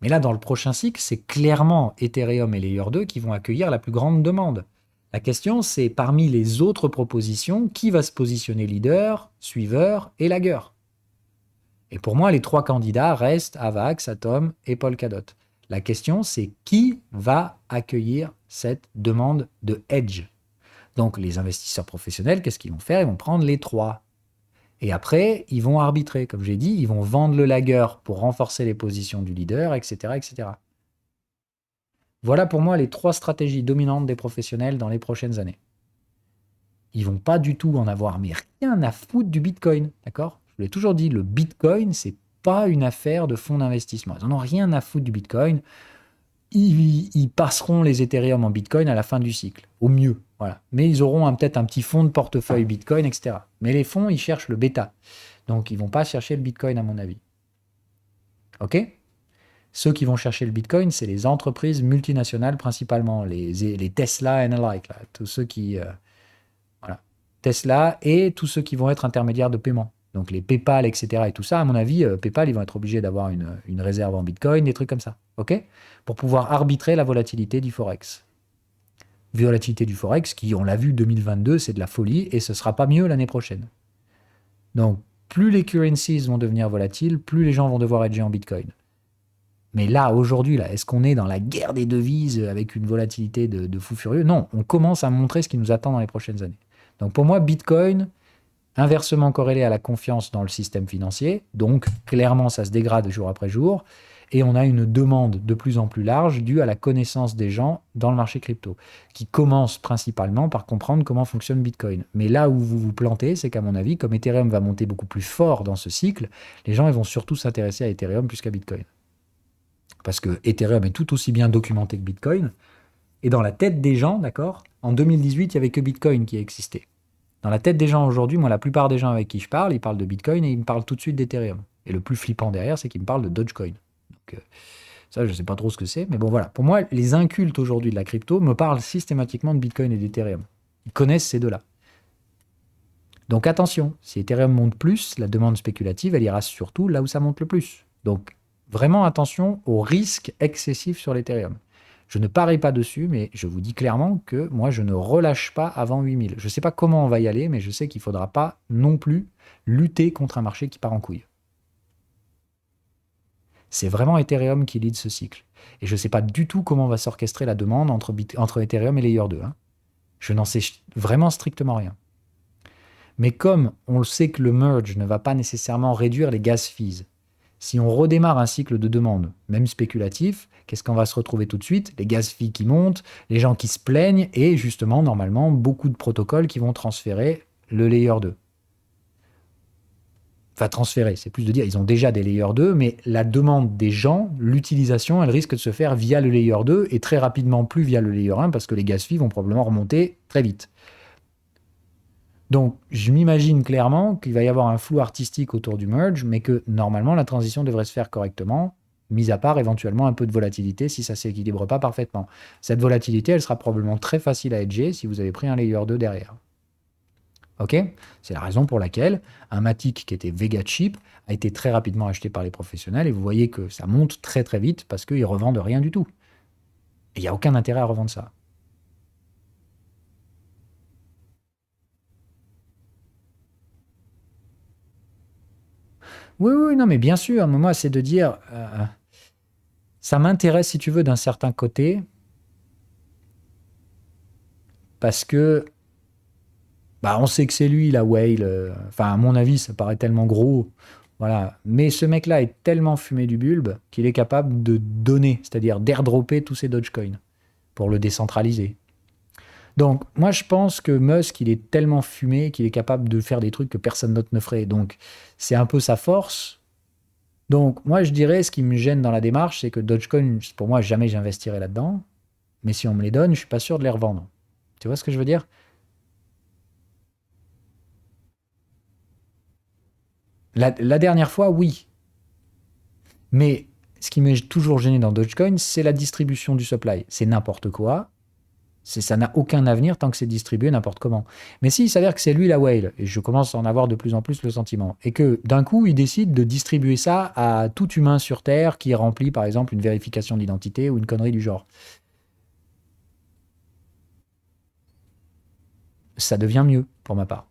Mais là, dans le prochain cycle, c'est clairement Ethereum et Layer 2 qui vont accueillir la plus grande demande. La question, c'est parmi les autres propositions, qui va se positionner leader, suiveur et lagueur ? Et pour moi, les trois candidats restent Avax, Atom et Polkadot. La question, c'est qui va accueillir cette demande de hedge ? Donc, les investisseurs professionnels, qu'est-ce qu'ils vont faire ? Ils vont prendre les trois. Et après, ils vont arbitrer. Comme j'ai dit, ils vont vendre le lagueur pour renforcer les positions du leader, etc., etc. Voilà pour moi les trois stratégies dominantes des professionnels dans les prochaines années. Ils vont pas du tout en avoir mais rien à foutre du Bitcoin, d'accord ? Je vous l'ai toujours dit, le Bitcoin, c'est pas une affaire de fonds d'investissement. Ils n'en ont rien à foutre du Bitcoin. Ils passeront les Ethereum en Bitcoin à la fin du cycle, au mieux. Voilà. Mais ils auront peut-être un petit fonds de portefeuille Bitcoin, etc. Mais les fonds, ils cherchent le bêta. Donc, ils vont pas chercher le Bitcoin, à mon avis. OK ? Ceux qui vont chercher le Bitcoin, c'est les entreprises multinationales principalement, les Tesla and alike, là, tous ceux qui... voilà. Tesla et tous ceux qui vont être intermédiaires de paiement. Donc les PayPal, etc. et tout ça, à mon avis, PayPal, ils vont être obligés d'avoir une réserve en Bitcoin, des trucs comme ça, ok ? Pour pouvoir arbitrer la volatilité du Forex. Volatilité du Forex qui, on l'a vu, 2022, c'est de la folie et ce ne sera pas mieux l'année prochaine. Donc, plus les currencies vont devenir volatiles, plus les gens vont devoir hedger en Bitcoin. Mais là, aujourd'hui, est-ce qu'on est dans la guerre des devises avec une volatilité de fou furieux ? Non, on commence à montrer ce qui nous attend dans les prochaines années. Donc pour moi, Bitcoin, inversement corrélé à la confiance dans le système financier, donc clairement ça se dégrade jour après jour, et on a une demande de plus en plus large due à la connaissance des gens dans le marché crypto, qui commence principalement par comprendre comment fonctionne Bitcoin. Mais là où vous vous plantez, c'est qu'à mon avis, comme Ethereum va monter beaucoup plus fort dans ce cycle, les gens ils vont surtout s'intéresser à Ethereum plus qu'à Bitcoin. Parce que Ethereum est tout aussi bien documenté que Bitcoin, Et dans la tête des gens, d'accord, en 2018, il n'y avait que Bitcoin qui existait. Dans la tête des gens aujourd'hui, moi, la plupart des gens avec qui je parle, ils parlent de Bitcoin et ils me parlent tout de suite d'Ethereum. Et le plus flippant derrière, c'est qu'ils me parlent de Dogecoin. Donc, ça, je ne sais pas trop ce que c'est, mais bon, voilà. Pour moi, les incultes aujourd'hui de la crypto me parlent systématiquement de Bitcoin et d'Ethereum. Ils connaissent ces deux-là. Donc attention, si Ethereum monte plus, la demande spéculative, elle ira surtout là où ça monte le plus. Donc vraiment attention au risque excessif sur l'Ethereum. Je ne parie pas dessus, mais je vous dis clairement que moi, je ne relâche pas avant 8000. Je ne sais pas comment on va y aller, mais je sais qu'il ne faudra pas non plus lutter contre un marché qui part en couille. C'est vraiment Ethereum qui lead ce cycle. Et je ne sais pas du tout comment va s'orchestrer la demande entre Ethereum et Layer 2. Hein. Je n'en sais vraiment strictement rien. Mais comme on le sait que le merge ne va pas nécessairement réduire les gas fees, si on redémarre un cycle de demande, même spéculatif, qu'est-ce qu'on va se retrouver tout de suite? Les gas fees qui montent, les gens qui se plaignent et justement, normalement, beaucoup de protocoles qui vont transférer le layer 2. Enfin, transférer, c'est plus de dire, ils ont déjà des layer 2, mais la demande des gens, l'utilisation, elle risque de se faire via le layer 2 et très rapidement plus via le layer 1 parce que les gas fees vont probablement remonter très vite. Donc, je m'imagine clairement qu'il va y avoir un flou artistique autour du merge, mais que normalement, la transition devrait se faire correctement, mis à part éventuellement un peu de volatilité si ça ne s'équilibre pas parfaitement. Cette volatilité, elle sera probablement très facile à hedger si vous avez pris un layer 2 derrière. Ok? C'est la raison pour laquelle un Matic qui était Vega cheap a été très rapidement acheté par les professionnels et vous voyez que ça monte très très vite parce qu'ils ne revendent rien du tout. Et il n'y a aucun intérêt à revendre ça. Oui, oui, non, mais bien sûr, mais moi, c'est de dire, ça m'intéresse, si tu veux, d'un certain côté, parce que, bah, on sait que c'est lui, la whale. Enfin, à mon avis, ça paraît tellement gros, voilà. Mais ce mec-là est tellement fumé du bulbe qu'il est capable de donner, c'est-à-dire d'airdropper tous ses Dogecoin pour le décentraliser. Donc, moi, je pense que Musk, il est tellement fumé qu'il est capable de faire des trucs que personne d'autre ne ferait. Donc, c'est un peu sa force. Donc, moi, je dirais, ce qui me gêne dans la démarche, c'est que Dogecoin, pour moi, jamais j'investirais là-dedans. Mais si on me les donne, je suis pas sûr de les revendre. Tu vois ce que je veux dire? La dernière fois, oui. Mais ce qui m'est toujours gêné dans Dogecoin, c'est la distribution du supply. C'est n'importe quoi. Ça n'a aucun avenir tant que c'est distribué n'importe comment. Mais s'il s'avère que c'est lui la whale, et je commence à en avoir de plus en plus le sentiment, et que d'un coup, il décide de distribuer ça à tout humain sur Terre qui remplit par exemple une vérification d'identité ou une connerie du genre, ça devient mieux pour ma part.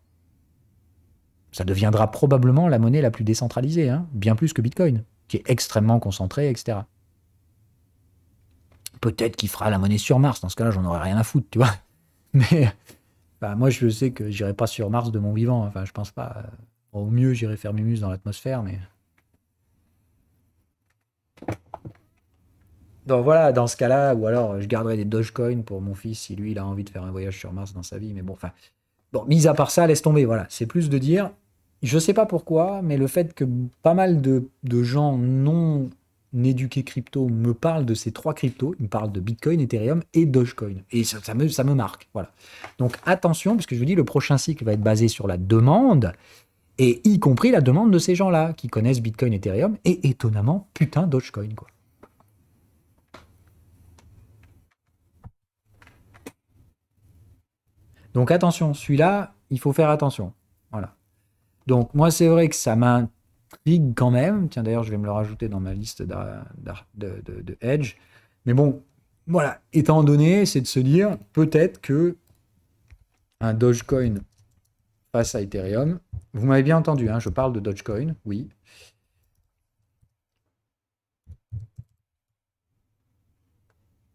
Ça deviendra probablement la monnaie la plus décentralisée, hein, bien plus que Bitcoin, qui est extrêmement concentré, etc. Peut-être qu'il fera la monnaie sur Mars, dans ce cas-là, j'en aurais rien à foutre, tu vois. Mais bah, moi, je sais que j'irai pas sur Mars de mon vivant, enfin, je pense pas. Au mieux, j'irai faire mes muses dans l'atmosphère, mais. Donc voilà, dans ce cas-là, ou alors je garderai des Dogecoin pour mon fils si lui, il a envie de faire un voyage sur Mars dans sa vie, mais bon, enfin. Bon, mis à part ça, laisse tomber, voilà. C'est plus de dire, je sais pas pourquoi, mais le fait que pas mal de gens non éduqués crypto me parlent de ces trois cryptos, ils me parlent de Bitcoin, Ethereum et Dogecoin. Et ça me marque, voilà. Donc attention, parce que je vous dis, le prochain cycle va être basé sur la demande, et y compris la demande de ces gens-là, qui connaissent Bitcoin, Ethereum, et étonnamment, putain, Dogecoin, quoi. Donc attention, celui-là, il faut faire attention. Voilà. Donc moi, c'est vrai que ça m'intrigue quand même. Tiens, d'ailleurs, je vais me le rajouter dans ma liste de Edge. Mais bon, voilà, étant donné, c'est de se dire peut-être que un Dogecoin face à Ethereum, vous m'avez bien entendu, hein, je parle de Dogecoin, oui.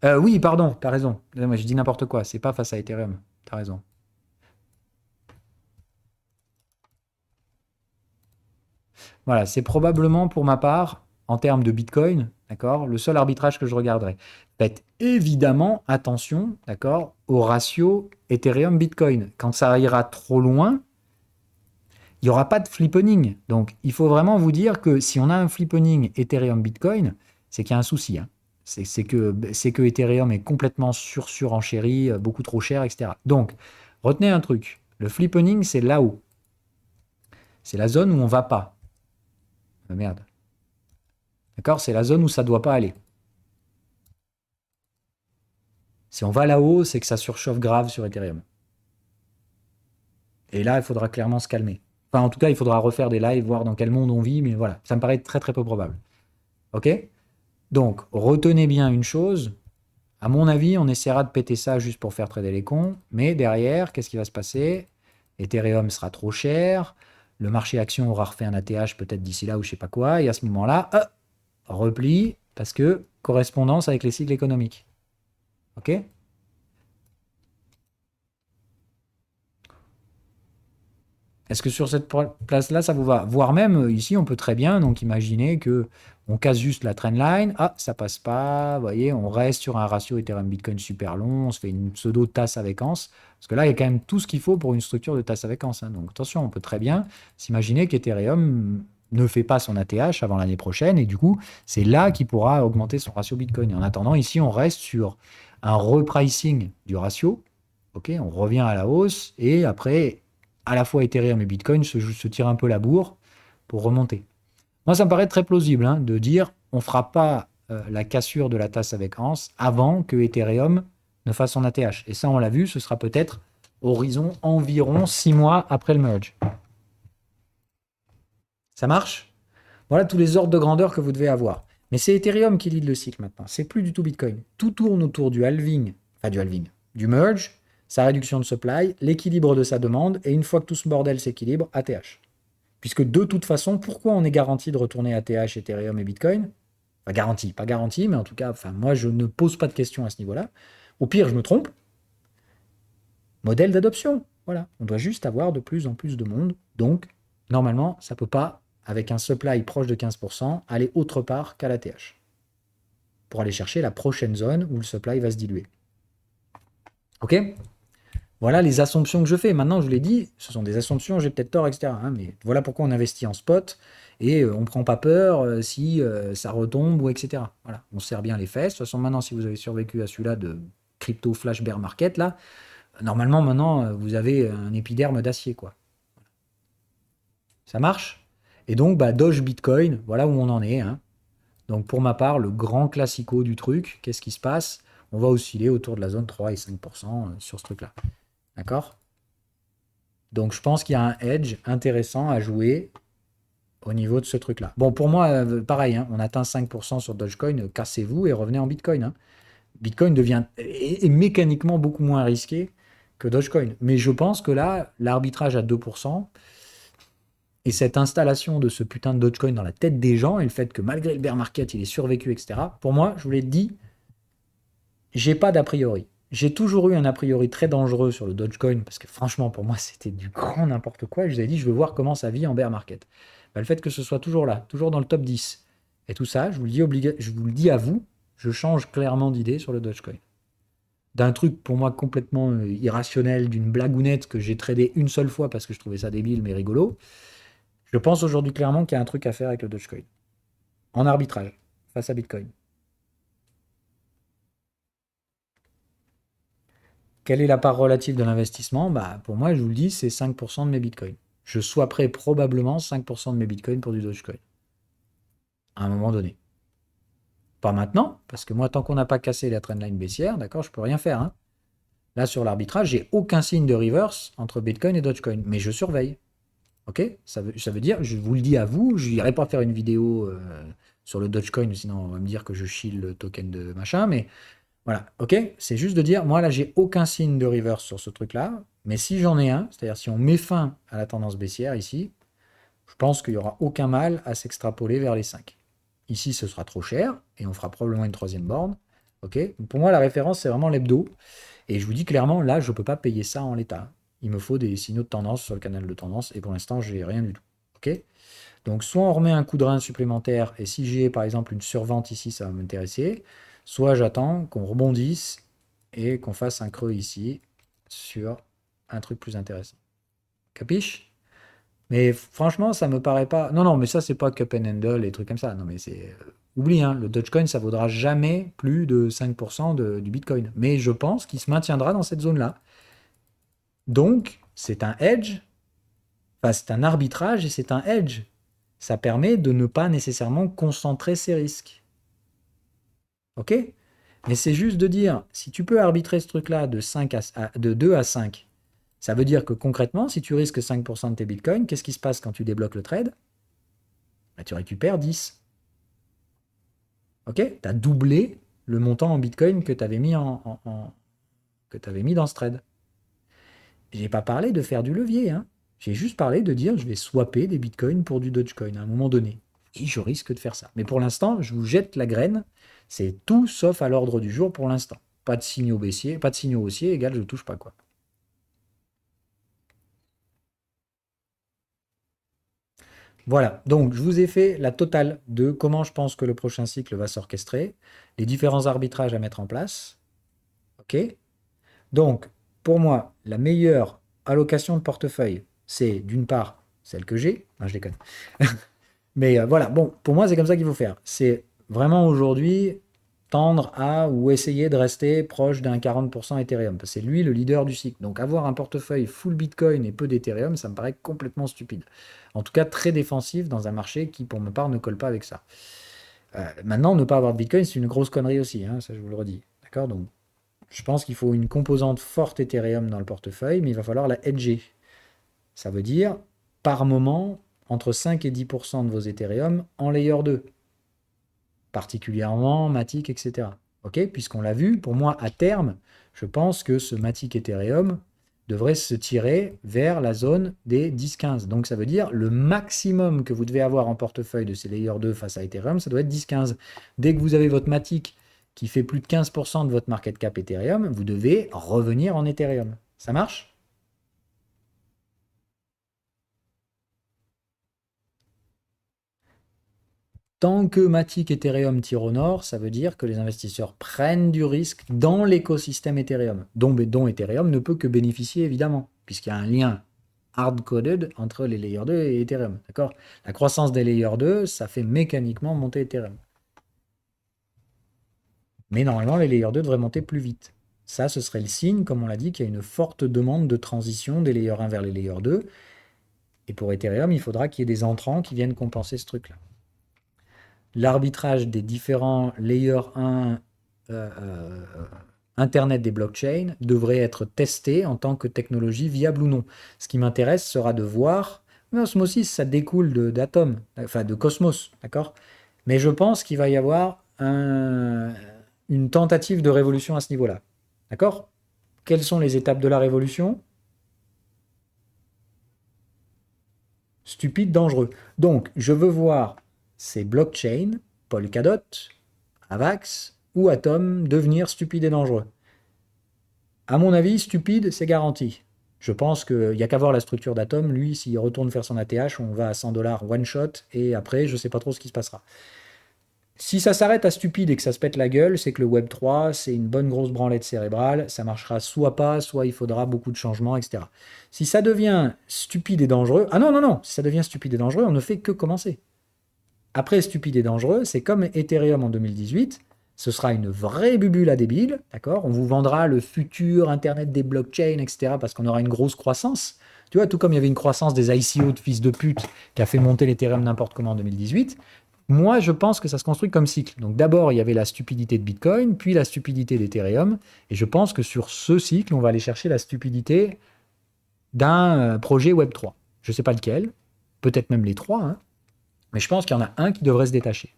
Oui, pardon, t'as raison. Moi, je dis n'importe quoi, c'est pas face à Ethereum. T'as raison. Voilà, c'est probablement pour ma part, en termes de Bitcoin, d'accord, le seul arbitrage que je regarderai. Faites évidemment attention, d'accord, au ratio Ethereum-Bitcoin. Quand ça ira trop loin, il n'y aura pas de flippening. Donc, il faut vraiment vous dire que si on a un flippening Ethereum-Bitcoin, c'est qu'il y a un souci. Hein. C'est que Ethereum est complètement surenchéri, beaucoup trop cher, etc. Donc, retenez un truc. Le flippening, c'est là-haut. C'est la zone où on va pas. Ah, merde. D'accord? C'est la zone où ça doit pas aller. Si on va là-haut, c'est que ça surchauffe grave sur Ethereum. Et là, il faudra clairement se calmer. Enfin, en tout cas, il faudra refaire des lives, voir dans quel monde on vit, mais voilà, ça me paraît très très peu probable. Ok? Donc, retenez bien une chose. À mon avis, on essaiera de péter ça juste pour faire trader les cons, mais derrière, qu'est-ce qui va se passer? Ethereum sera trop cher, le marché action aura refait un ATH peut-être d'ici là ou je sais pas quoi, et à ce moment-là, repli, parce que correspondance avec les cycles économiques. Ok? Est-ce que sur cette place-là, ça vous va? Voire même, ici, on peut très bien donc imaginer que on casse juste la trendline. Ah, ça passe pas. Vous voyez, on reste sur un ratio Ethereum Bitcoin super long. On se fait une pseudo tasse avec Ans. Parce que là, il y a quand même tout ce qu'il faut pour une structure de tasse avec Ans, hein. Donc attention, on peut très bien s'imaginer qu'Ethereum ne fait pas son ATH avant l'année prochaine. Et du coup, c'est là qu'il pourra augmenter son ratio Bitcoin. Et en attendant, ici, on reste sur un repricing du ratio. Ok, on revient à la hausse. Et après, à la fois Ethereum et Bitcoin se tirent un peu la bourre pour remonter. Moi, ça me paraît très plausible de dire on ne fera pas la cassure de la tasse avec Ans avant que Ethereum ne fasse son ATH. Et ça, on l'a vu, ce sera peut-être horizon environ 6 mois après le merge. Ça marche? Voilà tous les ordres de grandeur que vous devez avoir. Mais c'est Ethereum qui lead le cycle maintenant. C'est plus du tout Bitcoin. Tout tourne autour du halving, du merge, sa réduction de supply, l'équilibre de sa demande, et une fois que tout ce bordel s'équilibre, ATH. Puisque de toute façon, pourquoi on est garanti de retourner ATH, Ethereum et Bitcoin? Enfin, garanti, pas garanti, mais en tout cas, enfin, moi, je ne pose pas de questions à ce niveau-là. Au pire, je me trompe. Modèle d'adoption. Voilà. On doit juste avoir de plus en plus de monde. Donc, normalement, ça ne peut pas, avec un supply proche de 15%, aller autre part qu'à l'ATH. Pour aller chercher la prochaine zone où le supply va se diluer. OK? Voilà les assumptions que je fais. Maintenant, je vous l'ai dit, ce sont des assumptions, j'ai peut-être tort, etc. Mais voilà pourquoi on investit en spot et on ne prend pas peur si ça retombe ou etc. Voilà, on serre bien les fesses. De toute façon, maintenant, si vous avez survécu à celui-là de crypto flash bear market, là, normalement, maintenant, vous avez un épiderme d'acier, quoi. Ça marche? Et donc, bah, Doge Bitcoin, voilà où on en est, hein. Donc, pour ma part, le grand classico du truc, qu'est-ce qui se passe? On va osciller autour de la zone 3 et 5% sur ce truc-là. D'accord? Donc je pense qu'il y a un edge intéressant à jouer au niveau de ce truc-là. Bon, pour moi, pareil, hein, on atteint 5% sur Dogecoin, cassez-vous et revenez en Bitcoin, hein. Bitcoin est mécaniquement beaucoup moins risqué que Dogecoin. Mais je pense que là, l'arbitrage à 2% et cette installation de ce putain de Dogecoin dans la tête des gens et le fait que malgré le bear market, il est survécu, etc. Pour moi, je vous l'ai dit, j'ai pas d'a priori. J'ai toujours eu un a priori très dangereux sur le Dogecoin parce que franchement, pour moi, c'était du grand n'importe quoi. Et je vous ai dit, je veux voir comment ça vit en bear market. Bah, le fait que ce soit toujours là, toujours dans le top 10 et tout ça, je vous le dis, je vous le dis à vous, je change clairement d'idée sur le Dogecoin. D'un truc pour moi complètement irrationnel, d'une blagounette que j'ai tradé une seule fois parce que je trouvais ça débile mais rigolo, je pense aujourd'hui clairement qu'il y a un truc à faire avec le Dogecoin. En arbitrage, face à Bitcoin. Quelle est la part relative de l'investissement? Bah, pour moi, je vous le dis, c'est 5% de mes bitcoins. Je swapperai probablement 5% de mes bitcoins pour du Dogecoin. À un moment donné. Pas maintenant, parce que moi, tant qu'on n'a pas cassé la trendline baissière, d'accord, je peux rien faire, hein. Là, sur l'arbitrage, j'ai aucun signe de reverse entre Bitcoin et Dogecoin, mais je surveille. Ok? Ça veut dire, je vous le dis à vous, je n'irai pas faire une vidéo sur le Dogecoin, sinon on va me dire que je chille le token de machin, mais voilà, ok? C'est juste de dire, moi là, j'ai aucun signe de reverse sur ce truc-là, mais si j'en ai un, c'est-à-dire si on met fin à la tendance baissière ici, je pense qu'il n'y aura aucun mal à s'extrapoler vers les 5. Ici, ce sera trop cher, et on fera probablement une troisième borne, ok? Donc pour moi, la référence, c'est vraiment l'hebdo, et je vous dis clairement, là, je ne peux pas payer ça en l'état. Il me faut des signaux de tendance sur le canal de tendance, et pour l'instant, j'ai rien du tout, ok? Donc soit on remet un coup de rein supplémentaire, et si j'ai par exemple une survente ici, ça va m'intéresser, soit j'attends qu'on rebondisse et qu'on fasse un creux ici sur un truc plus intéressant. Capiche? Mais franchement, ça me paraît pas. Non, non, mais ça, c'est pas cup and handle et trucs comme ça. Non, mais c'est. Oublie, hein, le Dogecoin, ça vaudra jamais plus de 5% du Bitcoin. Mais je pense qu'il se maintiendra dans cette zone-là. Donc, c'est un hedge, enfin, c'est un arbitrage et c'est un hedge. Ça permet de ne pas nécessairement concentrer ses risques. OK? Mais c'est juste de dire, si tu peux arbitrer ce truc-là de 2 à 5, ça veut dire que concrètement, si tu risques 5% de tes bitcoins, qu'est-ce qui se passe quand tu débloques le trade? Bah, tu récupères 10. OK? Tu as doublé le montant en bitcoin que tu avais mis, que tu avais mis dans ce trade. J'ai pas parlé de faire du levier, hein. J'ai juste parlé de dire je vais swapper des bitcoins pour du Dogecoin à un moment donné. Et je risque de faire ça. Mais pour l'instant, je vous jette la graine. C'est tout sauf à l'ordre du jour pour l'instant. Pas de signaux baissiers, pas de signaux haussiers, égal je touche pas quoi. Voilà, donc je vous ai fait la totale de comment je pense que le prochain cycle va s'orchestrer, les différents arbitrages à mettre en place. OK? Donc, pour moi, la meilleure allocation de portefeuille, c'est d'une part celle que j'ai. Non, je déconne. Mais voilà, bon, pour moi, c'est comme ça qu'il faut faire. C'est vraiment aujourd'hui tendre à ou essayer de rester proche d'un 40% Ethereum. Parce que c'est lui le leader du cycle. Donc avoir un portefeuille full Bitcoin et peu d'Ethereum, ça me paraît complètement stupide. En tout cas, très défensif dans un marché qui, pour ma part, ne colle pas avec ça. Maintenant, ne pas avoir de Bitcoin, c'est une grosse connerie aussi, hein, ça je vous le redis. D'accord? Donc, je pense qu'il faut une composante forte Ethereum dans le portefeuille, mais il va falloir la hedger. Ça veut dire, par moment, entre 5 et 10% de vos Ethereum en layer 2, particulièrement Matic, etc. Ok? Puisqu'on l'a vu, pour moi, à terme, je pense que ce Matic Ethereum devrait se tirer vers la zone des 10-15. Donc ça veut dire le maximum que vous devez avoir en portefeuille de ces layer 2 face à Ethereum, ça doit être 10-15. Dès que vous avez votre Matic qui fait plus de 15% de votre market cap Ethereum, vous devez revenir en Ethereum. Ça marche? Tant que Matic Ethereum tire au nord, ça veut dire que les investisseurs prennent du risque dans l'écosystème Ethereum, dont Ethereum ne peut que bénéficier évidemment, puisqu'il y a un lien hard-coded entre les layers 2 et Ethereum. D'accord? La croissance des layers 2, ça fait mécaniquement monter Ethereum. Mais normalement, les layers 2 devraient monter plus vite. Ça, ce serait le signe, comme on l'a dit, qu'il y a une forte demande de transition des layers 1 vers les layers 2. Et pour Ethereum, il faudra qu'il y ait des entrants qui viennent compenser ce truc-là. L'arbitrage des différents layers 1 Internet des blockchains devrait être testé en tant que technologie viable ou non. Ce qui m'intéresse sera de voir, mais Osmosis, ça découle d'Atom, enfin de Cosmos, d'accord? Mais je pense qu'il va y avoir une tentative de révolution à ce niveau-là. D'accord? Quelles sont les étapes de la révolution? Stupide, dangereux. Donc, je veux voir ces blockchains, Polkadot, Avax ou Atom devenir stupides et dangereux. À mon avis, stupide, c'est garanti. Je pense qu'il n'y a qu'à voir la structure d'Atom. Lui, s'il retourne faire son ATH, on va à 100 dollars one shot et après, je ne sais pas trop ce qui se passera. Si ça s'arrête à stupide et que ça se pète la gueule, c'est que le Web 3, c'est une bonne grosse branlette cérébrale. Ça marchera soit pas, soit il faudra beaucoup de changements, etc. Si ça devient stupide et dangereux, ah non, non, non, si ça devient stupide et dangereux, on ne fait que commencer. Après, stupide et dangereux, c'est comme Ethereum en 2018. Ce sera une vraie bulle à débile, d'accord? On vous vendra le futur Internet des blockchains, etc. parce qu'on aura une grosse croissance. Tu vois, tout comme il y avait une croissance des ICO de fils de pute qui a fait monter l'Ethereum n'importe comment en 2018. Moi, je pense que ça se construit comme cycle. Donc d'abord, il y avait la stupidité de Bitcoin, puis la stupidité d'Ethereum. Et je pense que sur ce cycle, on va aller chercher la stupidité d'un projet Web3. Je ne sais pas lequel, peut-être même les trois, hein, mais je pense qu'il y en a un qui devrait se détacher.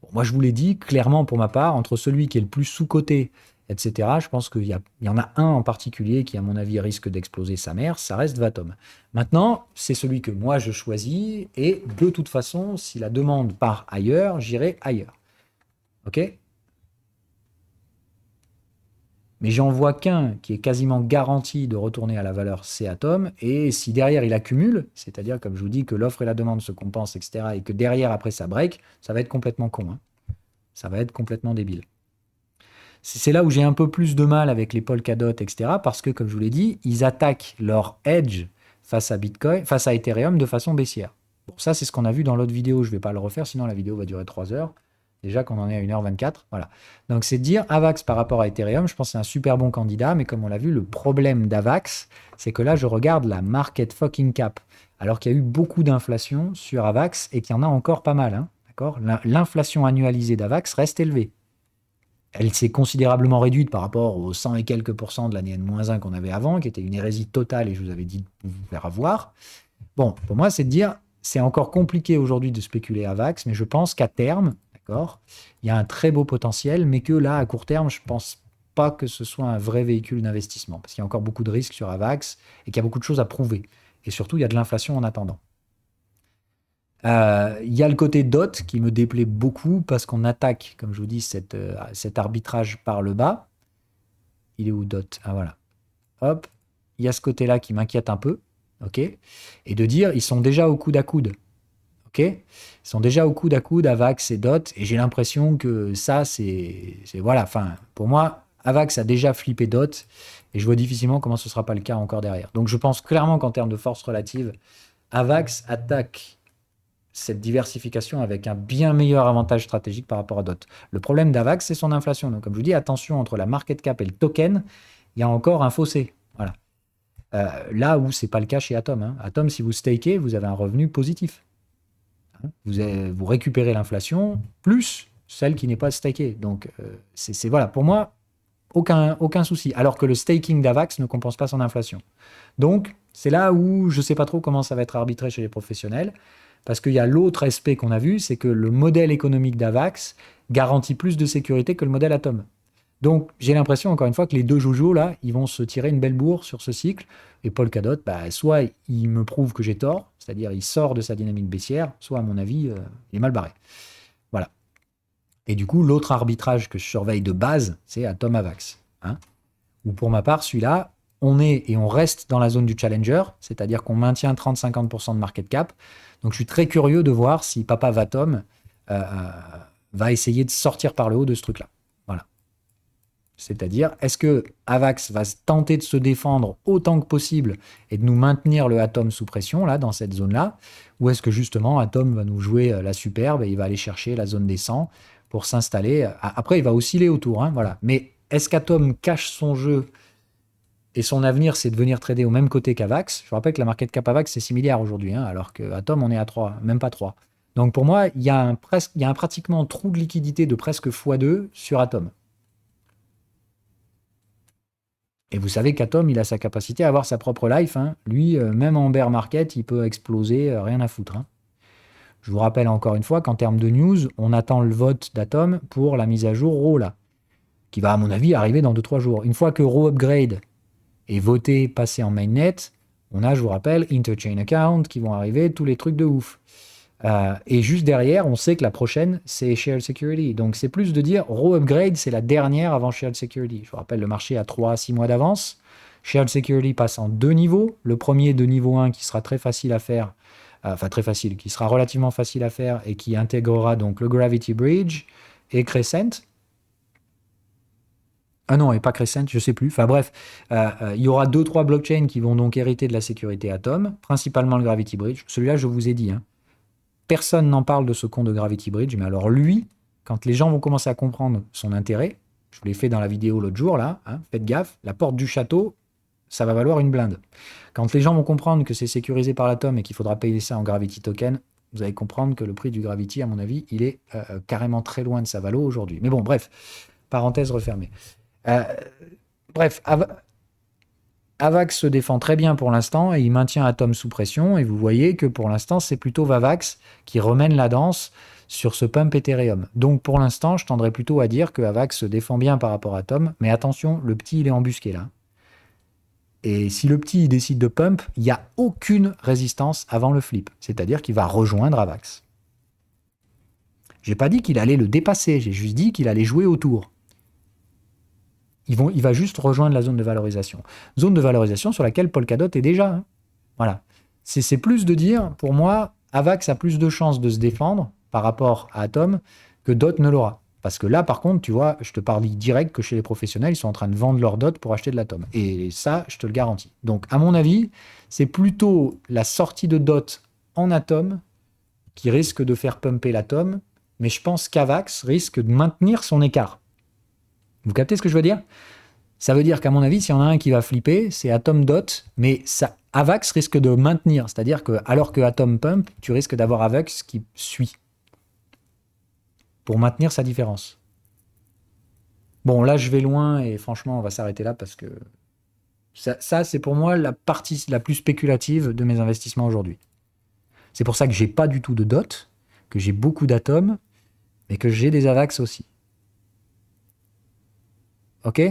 Bon, moi, je vous l'ai dit clairement pour ma part, entre celui qui est le plus sous-coté, etc., je pense qu'il y en a un en particulier qui, à mon avis, risque d'exploser sa mère, ça reste Vatom. Maintenant, c'est celui que moi je choisis, et de toute façon, si la demande part ailleurs, j'irai ailleurs. OK? Mais j'en vois qu'un qui est quasiment garanti de retourner à la valeur C Atom, et si derrière il accumule, c'est-à-dire, comme je vous dis, que l'offre et la demande se compensent, etc., et que derrière, après, ça break, ça va être complètement con, hein. Ça va être complètement débile. C'est là où j'ai un peu plus de mal avec les Polkadot, etc., parce que, comme je vous l'ai dit, ils attaquent leur edge face à Bitcoin, face à Ethereum de façon baissière. Bon, ça, c'est ce qu'on a vu dans l'autre vidéo. Je ne vais pas le refaire, sinon la vidéo va durer 3 heures. Déjà qu'on en est à 1h24. Voilà. Donc, c'est de dire Avax par rapport à Ethereum. Je pense que c'est un super bon candidat, mais comme on l'a vu, le problème d'Avax, c'est que là, je regarde la market fucking cap. Alors qu'il y a eu beaucoup d'inflation sur Avax et qu'il y en a encore pas mal. Hein, d'accord ? L'inflation annualisée d'Avax reste élevée. Elle s'est considérablement réduite par rapport aux 100 et quelques pourcents de l'année N-1 qu'on avait avant, qui était une hérésie totale et je vous avais dit de vous faire avoir. Bon, pour moi, c'est de dire, c'est encore compliqué aujourd'hui de spéculer Avax, mais je pense qu'à terme, d'accord, il y a un très beau potentiel, mais que là, à court terme, je ne pense pas que ce soit un vrai véhicule d'investissement, parce qu'il y a encore beaucoup de risques sur Avax et qu'il y a beaucoup de choses à prouver. Et surtout, il y a de l'inflation en attendant. Il y a le côté dot qui me déplaît beaucoup parce qu'on attaque, comme je vous dis, cet arbitrage par le bas. Il est où dot? Ah voilà. Hop. Il y a ce côté-là qui m'inquiète un peu. OK. Et de dire, ils sont déjà au coude à coude. OK. Ils sont déjà au coude à coude, Avax et dot. Et j'ai l'impression que ça, c'est voilà. Enfin, pour moi, Avax a déjà flippé dot. Et je vois difficilement comment ce ne sera pas le cas encore derrière. Donc je pense clairement qu'en termes de force relative, Avax attaque cette diversification avec un bien meilleur avantage stratégique par rapport à DOT. Le problème d'Avax, c'est son inflation. Donc, comme je vous dis, attention entre la market cap et le token, il y a encore un fossé. Voilà. Là où ce n'est pas le cas chez Atom. Hein. Atom, si vous stakez, vous avez un revenu positif. Hein. Vous récupérez l'inflation plus celle qui n'est pas stakée. Donc, voilà, pour moi, aucun souci. Alors que le staking d'Avax ne compense pas son inflation. Donc, c'est là où je ne sais pas trop comment ça va être arbitré chez les professionnels. Parce qu'il y a l'autre aspect qu'on a vu, c'est que le modèle économique d'Avax garantit plus de sécurité que le modèle Atom. Donc, j'ai l'impression, encore une fois, que les deux joujos, là, ils vont se tirer une belle bourre sur ce cycle. Et Polkadot, soit il me prouve que j'ai tort, c'est-à-dire il sort de sa dynamique baissière, soit, à mon avis, il est mal barré. Voilà. Et du coup, l'autre arbitrage que je surveille de base, c'est Atom Avax. Hein, où pour ma part, celui-là, on est et on reste dans la zone du challenger, c'est-à-dire qu'on maintient 30-50% de market cap. Donc, je suis très curieux de voir si Papa Vatom va essayer de sortir par le haut de ce truc-là. Voilà. C'est-à-dire, est-ce que Avax va tenter de se défendre autant que possible et de nous maintenir le Atom sous pression, là, dans cette zone-là, ou est-ce que justement Atom va nous jouer la superbe et il va aller chercher la zone des 100 pour s'installer. Après, il va osciller autour, hein, voilà. Mais est-ce qu'Atom cache son jeu et son avenir, c'est de venir trader au même côté qu'Avax? Je vous rappelle que la market cap Avax, c'est 6 milliards aujourd'hui, hein, alors qu'Atom, on est à 3, même pas 3. Donc pour moi, il y a un pratiquement trou de liquidité de presque x2 sur Atom. Et vous savez qu'Atom, il a sa capacité à avoir sa propre life. Hein. Lui, même en bear market, il peut exploser, rien à foutre. Hein. Je vous rappelle encore une fois qu'en termes de news, on attend le vote d'Atom pour la mise à jour RAW, là, qui va, à mon avis, arriver dans 2-3 jours. Une fois que RAW Upgrade est voté, passé en mainnet, on a, je vous rappelle, Interchain Account qui vont arriver, tous les trucs de ouf. Et juste derrière, on sait que la prochaine, c'est Shared Security. Donc, c'est plus de dire, RAW Upgrade, c'est la dernière avant Shared Security. Je vous rappelle, le marché a 3-6 mois d'avance. Shared Security passe en 2 niveaux. Le premier de niveau 1 qui sera très facile à faire, qui sera relativement facile à faire et qui intégrera donc le Gravity Bridge et Crescent. Ah non, et pas Crescent, je sais plus. Enfin bref, il y aura 2-3 blockchains qui vont donc hériter de la sécurité Atom, principalement le Gravity Bridge. Celui-là, je vous ai dit, hein, personne n'en parle de ce con de Gravity Bridge, mais alors lui, quand les gens vont commencer à comprendre son intérêt, je vous l'ai fait dans la vidéo l'autre jour, là, hein, faites gaffe, la porte du château, ça va valoir une blinde. Quand les gens vont comprendre que c'est sécurisé par l'Atom et qu'il faudra payer ça en Gravity Token, vous allez comprendre que le prix du Gravity, à mon avis, il est carrément très loin de sa valo aujourd'hui. Mais bon, bref, parenthèse refermée. Bref, Avax se défend très bien pour l'instant et il maintient Atom sous pression. Et vous voyez que pour l'instant, c'est plutôt Vavax qui remène la danse sur ce pump Ethereum. Donc pour l'instant, je tendrais plutôt à dire que Avax se défend bien par rapport à Atom. Mais attention, le petit, il est embusqué là. Et si le petit il décide de pump, il n'y a aucune résistance avant le flip. C'est-à-dire qu'il va rejoindre Avax. J'ai pas dit qu'il allait le dépasser, j'ai juste dit qu'il allait jouer autour. Il va juste rejoindre la zone de valorisation. Zone de valorisation sur laquelle Polkadot est déjà. Hein. Voilà. C'est plus de dire, pour moi, Avax a plus de chances de se défendre par rapport à Atom que DOT ne l'aura. Parce que là, par contre, tu vois, je te parle direct que chez les professionnels, ils sont en train de vendre leur dot pour acheter de l'atome. Et ça, je te le garantis. Donc, à mon avis, c'est plutôt la sortie de dot en atome qui risque de faire pumper l'atome. Mais je pense qu'Avax risque de maintenir son écart. Vous captez ce que je veux dire? Ça veut dire qu'à mon avis, s'il y en a un qui va flipper, c'est Atom Dot, mais ça, Avax risque de maintenir. C'est-à-dire que, alors que Atom Pump, tu risques d'avoir Avax qui suit pour maintenir sa différence. Bon, là, je vais loin et franchement, on va s'arrêter là parce que ça c'est pour moi la partie la plus spéculative de mes investissements aujourd'hui. C'est pour ça que j'ai pas du tout de dot, que j'ai beaucoup d'atomes, mais que j'ai des Avax aussi. Ok?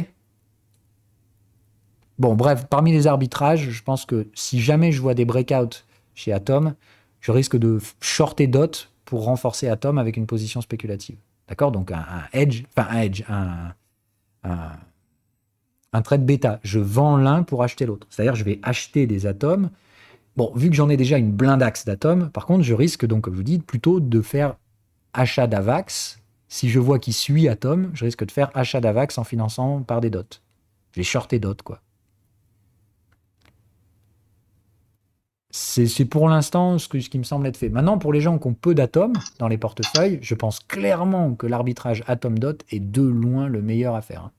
Bon, bref, parmi les arbitrages, je pense que si jamais je vois des breakouts chez Atom, je risque de shorter dot pour renforcer Atom avec une position spéculative. D'accord? Donc un hedge, enfin un hedge, un, un trade bêta. Je vends l'un pour acheter l'autre. C'est-à-dire, je vais acheter des atomes. Bon, vu que j'en ai déjà une blindaxe d'atomes, par contre, je risque donc, comme je vous dis, plutôt de faire achat d'Avax. Si je vois qu'il suit Atom, je risque de faire achat d'Avax en finançant par des dots. Je vais shorter dot, quoi. C'est pour l'instant ce qui me semble être fait. Maintenant, pour les gens qui ont peu d'atomes dans les portefeuilles, je pense clairement que l'arbitrage atom-dot est de loin le meilleur à faire.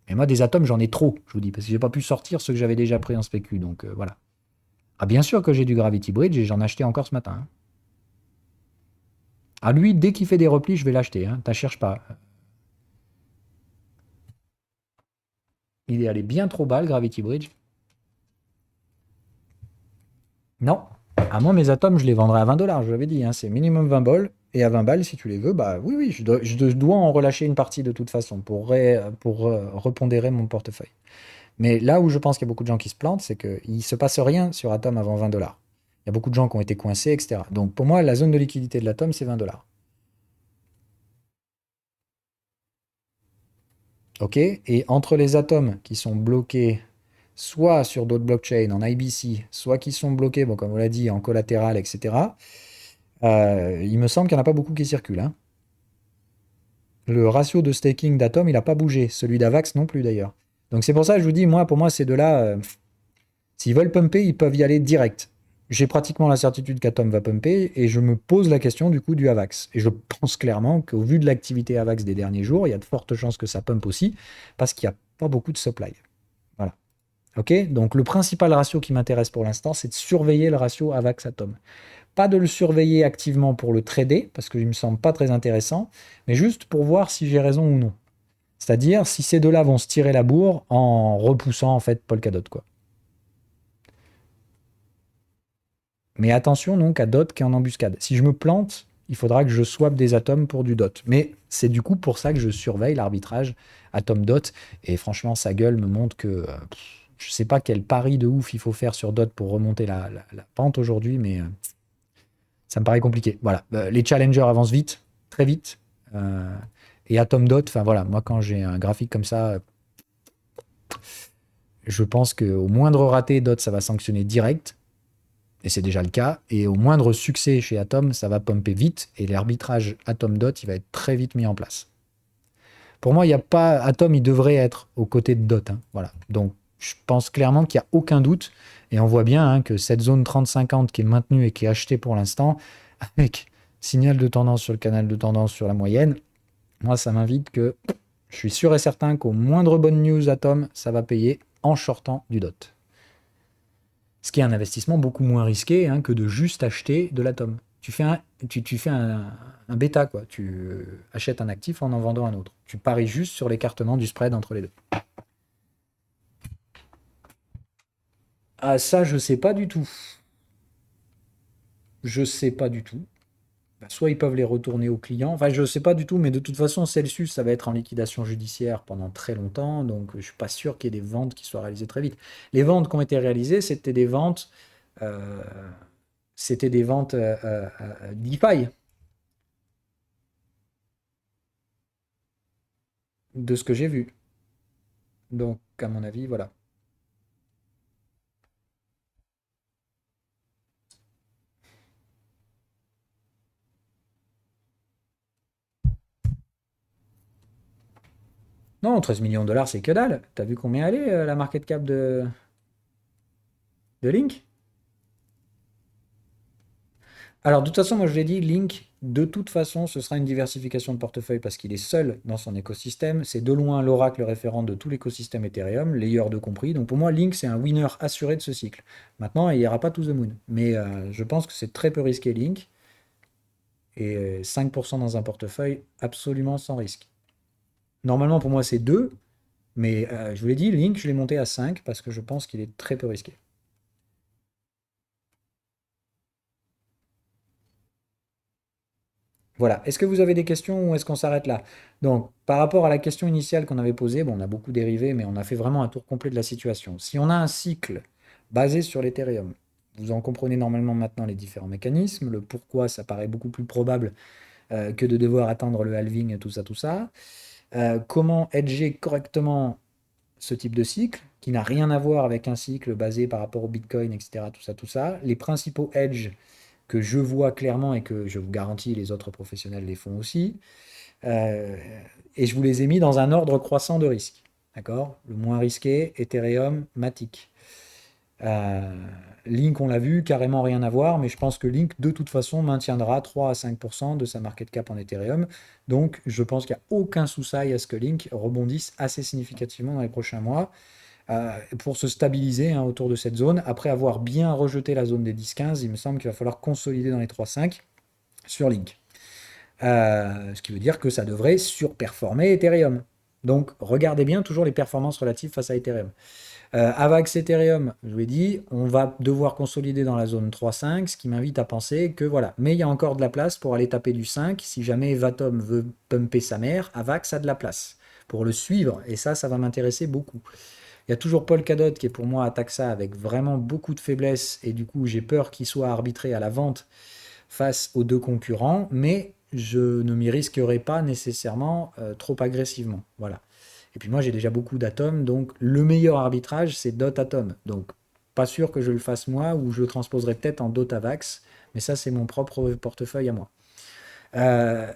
Et moi, des atomes, j'en ai trop, je vous dis, parce que j'ai pas pu sortir ceux que j'avais déjà pris en spécu. Donc voilà. Ah, bien sûr que j'ai du Gravity Bridge et j'en ai acheté encore ce matin. Hein. Ah, lui, dès qu'il fait des replis, je vais l'acheter. Hein. T'as cherche pas. Il est allé bien trop bas, le Gravity Bridge. Non. À moi, mes atomes, je les vendrai à 20 $, je l'avais dit. Hein. C'est minimum 20 balles. Et à 20 balles, si tu les veux, bah oui, oui, je dois en relâcher une partie de toute façon pour repondérer mon portefeuille. Mais là où je pense qu'il y a beaucoup de gens qui se plantent, c'est qu'il ne se passe rien sur Atom avant 20 $. Il y a beaucoup de gens qui ont été coincés, etc. Donc pour moi, la zone de liquidité de l'Atom, c'est 20 $. OK? Et entre les atomes qui sont bloqués soit sur d'autres blockchains en IBC, soit qui sont bloqués, bon, comme on l'a dit, en collatéral, etc., il me semble qu'il n'y en a pas beaucoup qui circulent. Hein. Le ratio de staking d'Atom, il n'a pas bougé. Celui d'Avax non plus d'ailleurs. Donc c'est pour ça que je vous dis, moi, pour moi, ces deux-là, s'ils veulent pumper, ils peuvent y aller direct. J'ai pratiquement la certitude qu'Atom va pumper et je me pose la question du coup du Avax. Et je pense clairement qu'au vu de l'activité Avax des derniers jours, il y a de fortes chances que ça pump aussi parce qu'il n'y a pas beaucoup de supply. Voilà. Ok. Donc le principal ratio qui m'intéresse pour l'instant, c'est de surveiller le ratio Avax-Atom. Pas de le surveiller activement pour le trader, parce qu'il ne me semble pas très intéressant, mais juste pour voir si j'ai raison ou non. C'est-à-dire si ces deux-là vont se tirer la bourre en repoussant en fait Polkadot, quoi. Mais attention donc à DOT qui est en embuscade. Si je me plante, il faudra que je swap des atomes pour du DOT. Mais c'est du coup pour ça que je surveille l'arbitrage atom-DOT. Et franchement, sa gueule me montre que je ne sais pas quel pari de ouf il faut faire sur DOT pour remonter la pente aujourd'hui, mais ça me paraît compliqué. Voilà. Les challengers avancent vite, très vite. Euh, et atom-DOT, enfin voilà, moi quand j'ai un graphique comme ça, je pense qu'au moindre raté, DOT, ça va sanctionner direct. Et c'est déjà le cas. Et au moindre succès chez Atom, ça va pumper vite. Et l'arbitrage Atom-Dot, il va être très vite mis en place. Pour moi, il n'y a pas. Atom, il devrait être aux côtés de Dot. Hein. Voilà. Donc, je pense clairement qu'il n'y a aucun doute. Et on voit bien hein, que cette zone 30-50 qui est maintenue et qui est achetée pour l'instant, avec signal de tendance sur le canal de tendance sur la moyenne, moi, ça m'invite que je suis sûr et certain qu'au moindre bonne news Atom, ça va payer en shortant du Dot. Ce qui est un investissement beaucoup moins risqué hein, que de juste acheter de l'atome. Tu fais un bêta, quoi. Tu achètes un actif en vendant un autre. Tu paries juste sur l'écartement du spread entre les deux. Ah, ça, je sais pas du tout. Je sais pas du tout. Bah, soit ils peuvent les retourner aux clients. Enfin, je sais pas du tout, mais de toute façon, Celsius, ça va être en liquidation judiciaire pendant très longtemps. Donc, je suis pas sûr qu'il y ait des ventes qui soient réalisées très vite. Les ventes qui ont été réalisées, euh, c'était des ventes DeFi. De ce que j'ai vu. Donc, à mon avis, voilà. Non, 13 millions de dollars, c'est que dalle. T'as vu combien elle est, la market cap de Link? Alors, de toute façon, moi je l'ai dit, Link, de toute façon, ce sera une diversification de portefeuille parce qu'il est seul dans son écosystème. C'est de loin l'oracle référent de tout l'écosystème Ethereum, Layer 2 compris. Donc pour moi, Link, c'est un winner assuré de ce cycle. Maintenant, il n'y aura pas to the moon. Mais je pense que c'est très peu risqué, Link. Et 5% dans un portefeuille, absolument sans risque. Normalement, pour moi, c'est 2. Mais je vous l'ai dit, Link, je l'ai monté à 5 parce que je pense qu'il est très peu risqué. Voilà. Est-ce que vous avez des questions ou est-ce qu'on s'arrête là? Donc, par rapport à la question initiale qu'on avait posée, bon, on a beaucoup dérivé, mais on a fait vraiment un tour complet de la situation. Si on a un cycle basé sur l'Ethereum, vous en comprenez normalement maintenant les différents mécanismes, le pourquoi ça paraît beaucoup plus probable que de devoir attendre le halving, tout ça, tout ça. Comment hedger correctement ce type de cycle, qui n'a rien à voir avec un cycle basé par rapport au Bitcoin, etc., tout ça, tout ça. Les principaux hedges que je vois clairement et que je vous garantis, les autres professionnels les font aussi. Euh, et je vous les ai mis dans un ordre croissant de risque. D'accord? Le moins risqué, Ethereum, Matic. Euh, Link, on l'a vu, carrément rien à voir, mais je pense que Link, de toute façon, maintiendra 3 à 5% de sa market cap en Ethereum. Donc, je pense qu'il n'y a aucun sous-sail à ce que Link rebondisse assez significativement dans les prochains mois pour se stabiliser hein, autour de cette zone. Après avoir bien rejeté la zone des 10-15, il me semble qu'il va falloir consolider dans les 3,5 sur Link. Ce qui veut dire que ça devrait surperformer Ethereum. Donc, regardez bien toujours les performances relatives face à Ethereum. Avax Ethereum, je vous l'ai dit, on va devoir consolider dans la zone 3,5, ce qui m'invite à penser que voilà. Mais il y a encore de la place pour aller taper du 5. Si jamais Vatom veut pumper sa mère, Avax a de la place pour le suivre. Et ça va m'intéresser beaucoup. Il y a toujours Polkadot qui est pour moi à Taxa avec vraiment beaucoup de faiblesses. Et du coup, j'ai peur qu'il soit arbitré à la vente face aux deux concurrents. Mais je ne m'y risquerai pas nécessairement trop agressivement. Voilà. Et puis moi, j'ai déjà beaucoup d'atomes, donc le meilleur arbitrage, c'est dot atom. Donc, pas sûr que je le fasse moi, ou je le transposerai peut-être en dot avax, mais ça, c'est mon propre portefeuille à moi. Euh,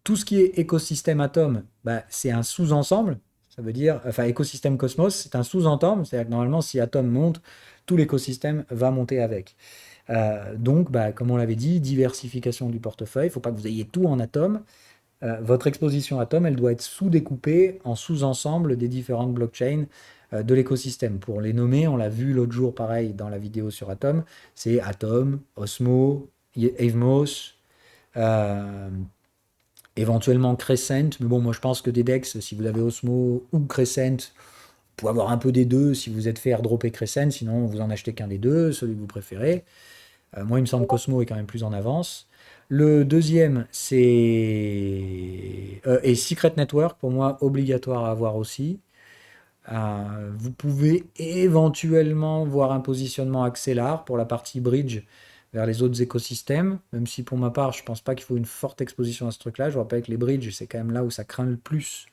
tout ce qui est écosystème atome, bah, c'est un sous-ensemble. Ça veut dire, enfin, écosystème cosmos, c'est un sous-ensemble. C'est-à-dire que normalement, si atome monte, tout l'écosystème va monter avec. Donc, bah, comme on l'avait dit, diversification du portefeuille. Il ne faut pas que vous ayez tout en atome. Votre exposition Atom, elle doit être sous-découpée en sous-ensembles des différentes blockchains de l'écosystème. Pour les nommer, on l'a vu l'autre jour, pareil, dans la vidéo sur Atom, c'est Atom, Osmo, Evmos, euh, éventuellement Crescent. Mais bon, moi je pense que des DEX, si vous avez Osmo ou Crescent, vous pouvez avoir un peu des deux si vous êtes fait airdropper Crescent, sinon vous en achetez qu'un des deux, celui que vous préférez. Moi, il me semble qu'Osmo est quand même plus en avance. Le deuxième, c'est et Secret Network, pour moi, obligatoire à avoir aussi. Vous pouvez éventuellement voir un positionnement Axelar pour la partie bridge vers les autres écosystèmes, même si pour ma part, je pense pas qu'il faut une forte exposition à ce truc-là. Je vous rappelle que les bridges, c'est quand même là où ça craint le plus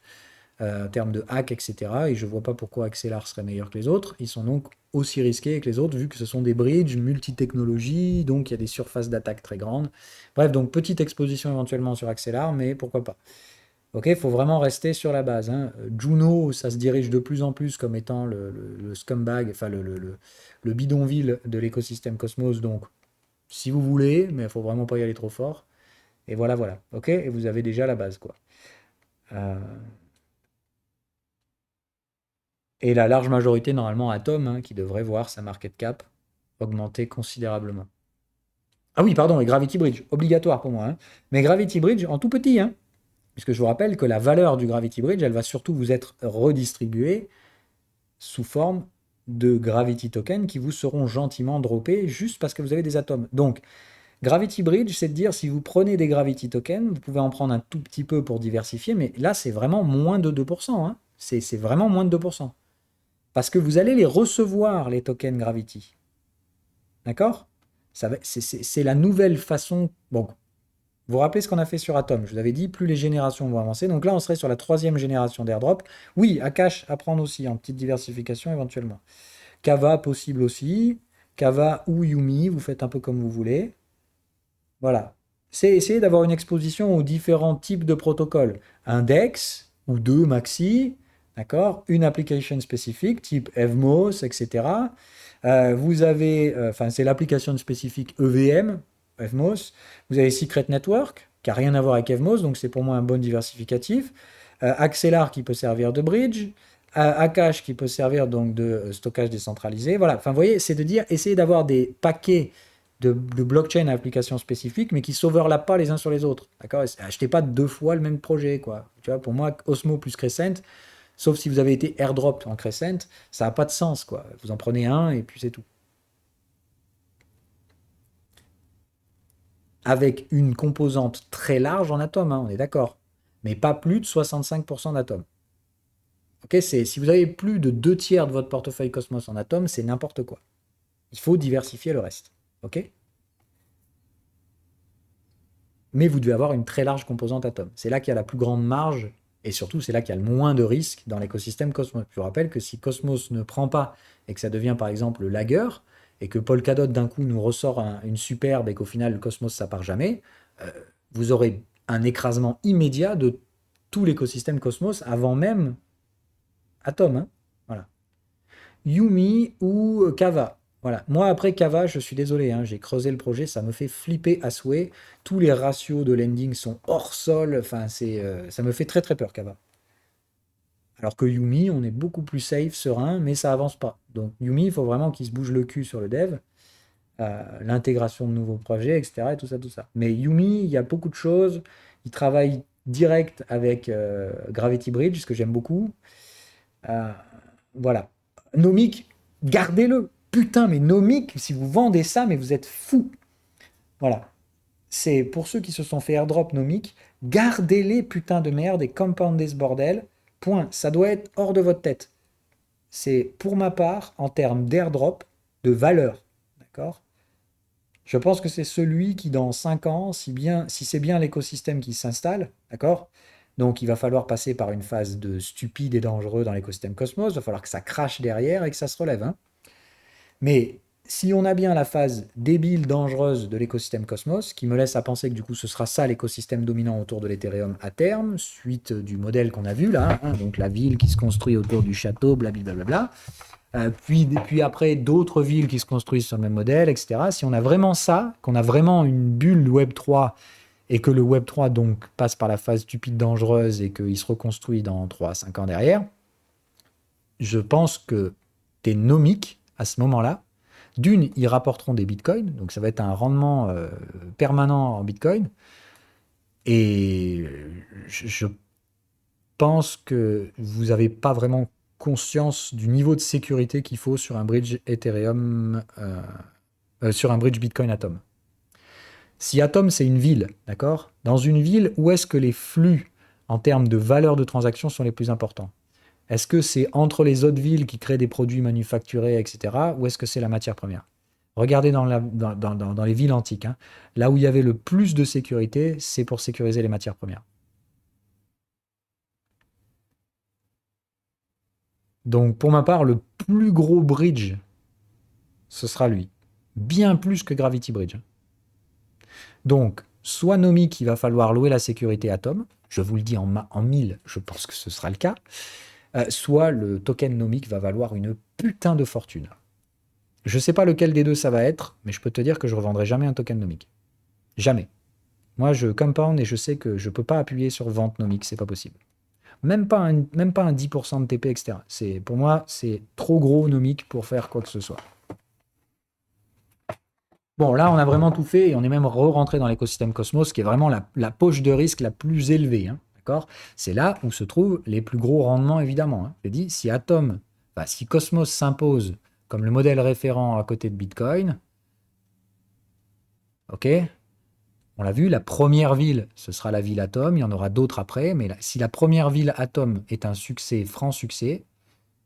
en termes de hack, etc. Et je ne vois pas pourquoi Axelar serait meilleur que les autres. Ils sont donc aussi risqués que les autres, vu que ce sont des bridges multi-technologies, donc il y a des surfaces d'attaque très grandes. Bref, donc petite exposition éventuellement sur Axelar, mais pourquoi pas. Ok, il faut vraiment rester sur la base. Hein. Juno, ça se dirige de plus en plus comme étant le scumbag, enfin le bidonville de l'écosystème Cosmos. Donc, si vous voulez, mais il faut vraiment pas y aller trop fort. Et voilà, voilà. Ok, et vous avez déjà la base, quoi. Euh, Et la large majorité, normalement, Atom, hein, qui devrait voir sa market cap augmenter considérablement. Ah oui, pardon, et Gravity Bridge, obligatoire pour moi. Hein. Mais Gravity Bridge en tout petit, hein, puisque je vous rappelle que la valeur du Gravity Bridge, elle va surtout vous être redistribuée sous forme de Gravity Token qui vous seront gentiment droppés juste parce que vous avez des atomes. Donc, Gravity Bridge, c'est de dire si vous prenez des Gravity Tokens, vous pouvez en prendre un tout petit peu pour diversifier, mais là, c'est vraiment moins de 2%. Hein. C'est vraiment moins de 2%. Parce que vous allez les recevoir, les tokens Gravity. D'accord? C'est la nouvelle façon. Bon, vous vous rappelez ce qu'on a fait sur Atom? Je vous avais dit, plus les générations vont avancer. Donc là, on serait sur la troisième génération d'airdrop. Oui, Akash à prendre aussi, en petite diversification éventuellement. Kava possible aussi. Kava ou Yumi, vous faites un peu comme vous voulez. Voilà. C'est essayer d'avoir une exposition aux différents types de protocoles. Un DEX ou deux maxi, d'accord? Une application spécifique, type Evmos, etc. Vous avez, enfin, c'est l'application spécifique EVM, Evmos. Vous avez Secret Network, qui n'a rien à voir avec Evmos, donc c'est pour moi un bon diversificatif. Axelar qui peut servir de bridge. Akash qui peut servir donc de stockage décentralisé. Voilà, enfin, vous voyez, c'est de dire, essayez d'avoir des paquets de blockchain à applications spécifiques, mais qui ne s'overlappent pas les uns sur les autres. D'accord? Achetez pas deux fois le même projet, quoi. Tu vois, pour moi, Osmo plus Crescent, sauf si vous avez été airdrop en Crescent, ça n'a pas de sens, quoi. Vous en prenez un et puis c'est tout. Avec une composante très large en atomes, hein, on est d'accord. Mais pas plus de 65% d'atomes. Ok, si vous avez plus de 2 tiers de votre portefeuille Cosmos en atomes, c'est n'importe quoi. Il faut diversifier le reste. Ok? Mais vous devez avoir une très large composante atome. C'est là qu'il y a la plus grande marge, et surtout c'est là qu'il y a le moins de risques dans l'écosystème Cosmos. Je vous rappelle que si Cosmos ne prend pas, et que ça devient par exemple le lagueur, et que Polkadot d'un coup nous ressort une superbe, et qu'au final le Cosmos ça part jamais, euh, vous aurez un écrasement immédiat de tout l'écosystème Cosmos avant même Atom. Hein. Voilà. Yumi ou Kava. Voilà. Moi, après Kava, je suis désolé, hein, j'ai creusé le projet, ça me fait flipper à souhait. Tous les ratios de lending sont hors sol. Enfin, ça me fait très très peur, Kava. Alors que Yumi, on est beaucoup plus safe, serein, mais ça avance pas. Donc Yumi, il faut vraiment qu'il se bouge le cul sur le dev, l'intégration de nouveaux projets, etc. Et tout ça, tout ça. Mais Yumi, il y a beaucoup de choses. Il travaille direct avec Gravity Bridge, ce que j'aime beaucoup. Euh, voilà. Nomic, gardez-le. Putain, mais Nomic, si vous vendez ça, mais vous êtes fous. Voilà. C'est pour ceux qui se sont fait airdrop Nomic, gardez-les, putain de merde, et compoundez ce bordel. Point. Ça doit être hors de votre tête. C'est, pour ma part, en termes d'airdrop, de valeur. D'accord? Je pense que c'est celui qui, dans 5 ans, si c'est bien l'écosystème qui s'installe, d'accord? Donc, il va falloir passer par une phase de stupide et dangereux dans l'écosystème Cosmos. Il va falloir que ça crache derrière et que ça se relève. Hein. Mais si on a bien la phase débile, dangereuse de l'écosystème Cosmos, qui me laisse à penser que du coup ce sera ça l'écosystème dominant autour de l'Ethereum à terme, suite du modèle qu'on a vu là, hein, donc la ville qui se construit autour du château, blablabla, puis après d'autres villes qui se construisent sur le même modèle, etc. Si on a vraiment ça, qu'on a vraiment une bulle Web3 et que le Web3 donc passe par la phase stupide dangereuse et qu'il se reconstruit dans 3 à 5 ans derrière, je pense que tes nomiques à ce moment-là, d'une, ils rapporteront des bitcoins, donc ça va être un rendement permanent en bitcoin, et je pense que vous n'avez pas vraiment conscience du niveau de sécurité qu'il faut sur un bridge Ethereum, sur un bridge Bitcoin Atom. Si Atom, c'est une ville, d'accord? Dans une ville, où est-ce que les flux en termes de valeur de transaction sont les plus importants? Est-ce que c'est entre les autres villes qui créent des produits manufacturés, etc., ou est-ce que c'est la matière première? Regardez dans les villes antiques. Hein. Là où il y avait le plus de sécurité, c'est pour sécuriser les matières premières. Donc, pour ma part, le plus gros bridge, ce sera lui. Bien plus que Gravity Bridge. Donc, soit Nomic, il va falloir louer la sécurité Atom. Je vous le dis en 1000, je pense que ce sera le cas. Soit le token Nomic va valoir une putain de fortune. Je ne sais pas lequel des deux ça va être, mais je peux te dire que je ne revendrai jamais un token Nomic. Jamais. Moi, je compound et je sais que je ne peux pas appuyer sur vente Nomic, c'est pas possible. Même pas un 10% de TP, etc. Pour moi, c'est trop gros Nomic pour faire quoi que ce soit. Bon, là, on a vraiment tout fait et on est même re-rentré dans l'écosystème Cosmos, qui est vraiment la poche de risque la plus élevée. Hein, d'accord? C'est là où se trouvent les plus gros rendements, évidemment. Hein. Je dis, si Cosmos s'impose comme le modèle référent à côté de Bitcoin, ok? On l'a vu, la première ville, ce sera la ville Atom, il y en aura d'autres après, mais si la première ville Atom est un succès, franc succès,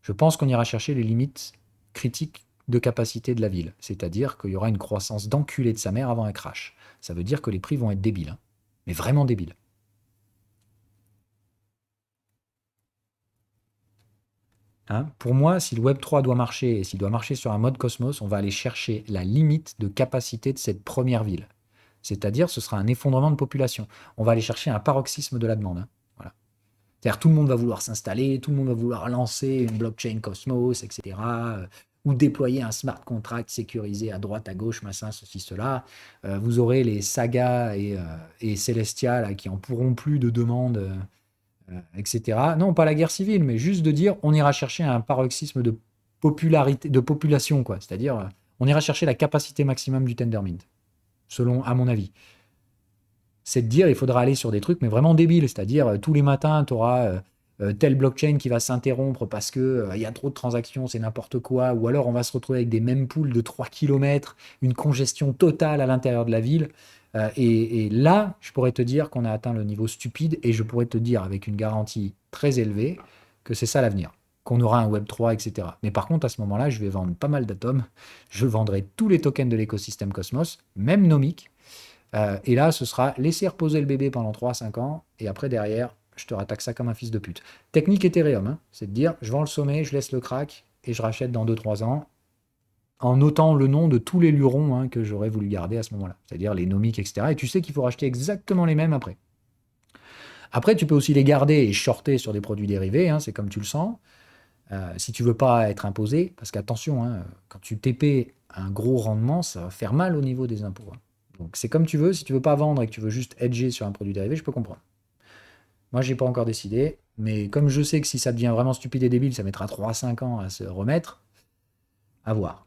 je pense qu'on ira chercher les limites critiques de capacité de la ville. C'est-à-dire qu'il y aura une croissance d'enculé de sa mère avant un crash. Ça veut dire que les prix vont être débiles. Hein. Mais vraiment débiles. Hein, pour moi, si le Web3 doit marcher et s'il doit marcher sur un mode Cosmos, on va aller chercher la limite de capacité de cette première ville. C'est-à-dire, ce sera un effondrement de population. On va aller chercher un paroxysme de la demande. Hein. Voilà. C'est-à-dire tout le monde va vouloir s'installer, tout le monde va vouloir lancer une blockchain Cosmos, etc. Ou déployer un smart contract sécurisé à droite, à gauche, machin, ceci, cela. Vous aurez les Saga et Celestia là, qui en pourront plus de demandes, etc. Non, pas la guerre civile, mais juste de dire on ira chercher un paroxysme de popularité, de population, quoi. C'est-à-dire on ira chercher la capacité maximum du Tendermint, selon, à mon avis. C'est de dire il faudra aller sur des trucs, mais vraiment débiles. C'est-à-dire tous les matins, tu auras telle blockchain qui va s'interrompre parce que il y a trop de transactions, c'est n'importe quoi. Ou alors on va se retrouver avec des mêmes poules de 3 km, une congestion totale à l'intérieur de la ville. Et là, je pourrais te dire qu'on a atteint le niveau stupide et je pourrais te dire avec une garantie très élevée que c'est ça l'avenir, qu'on aura un Web3, etc. Mais par contre, à ce moment-là, je vais vendre pas mal d'atomes. Je vendrai tous les tokens de l'écosystème Cosmos, même Nomic. Et là, ce sera laisser reposer le bébé pendant 3 à 5 ans, et après, derrière, je te rattaque ça comme un fils de pute. Technique Ethereum, hein, c'est de dire, je vends le sommet, je laisse le crack, et je rachète dans 2 3 ans, en notant le nom de tous les lurons hein, que j'aurais voulu garder à ce moment-là, c'est-à-dire les nomiques, etc. Et tu sais qu'il faut racheter exactement les mêmes après. Après, tu peux aussi les garder et shorter sur des produits dérivés, hein, c'est comme tu le sens. Si tu veux pas être imposé, parce qu'attention, hein, quand tu TP un gros rendement, ça va faire mal au niveau des impôts. Hein. Donc c'est comme tu veux, si tu veux pas vendre et que tu veux juste hedger sur un produit dérivé, je peux comprendre. Moi, j'ai pas encore décidé, mais comme je sais que si ça devient vraiment stupide et débile, ça mettra 3 à 5 ans à se remettre, à voir.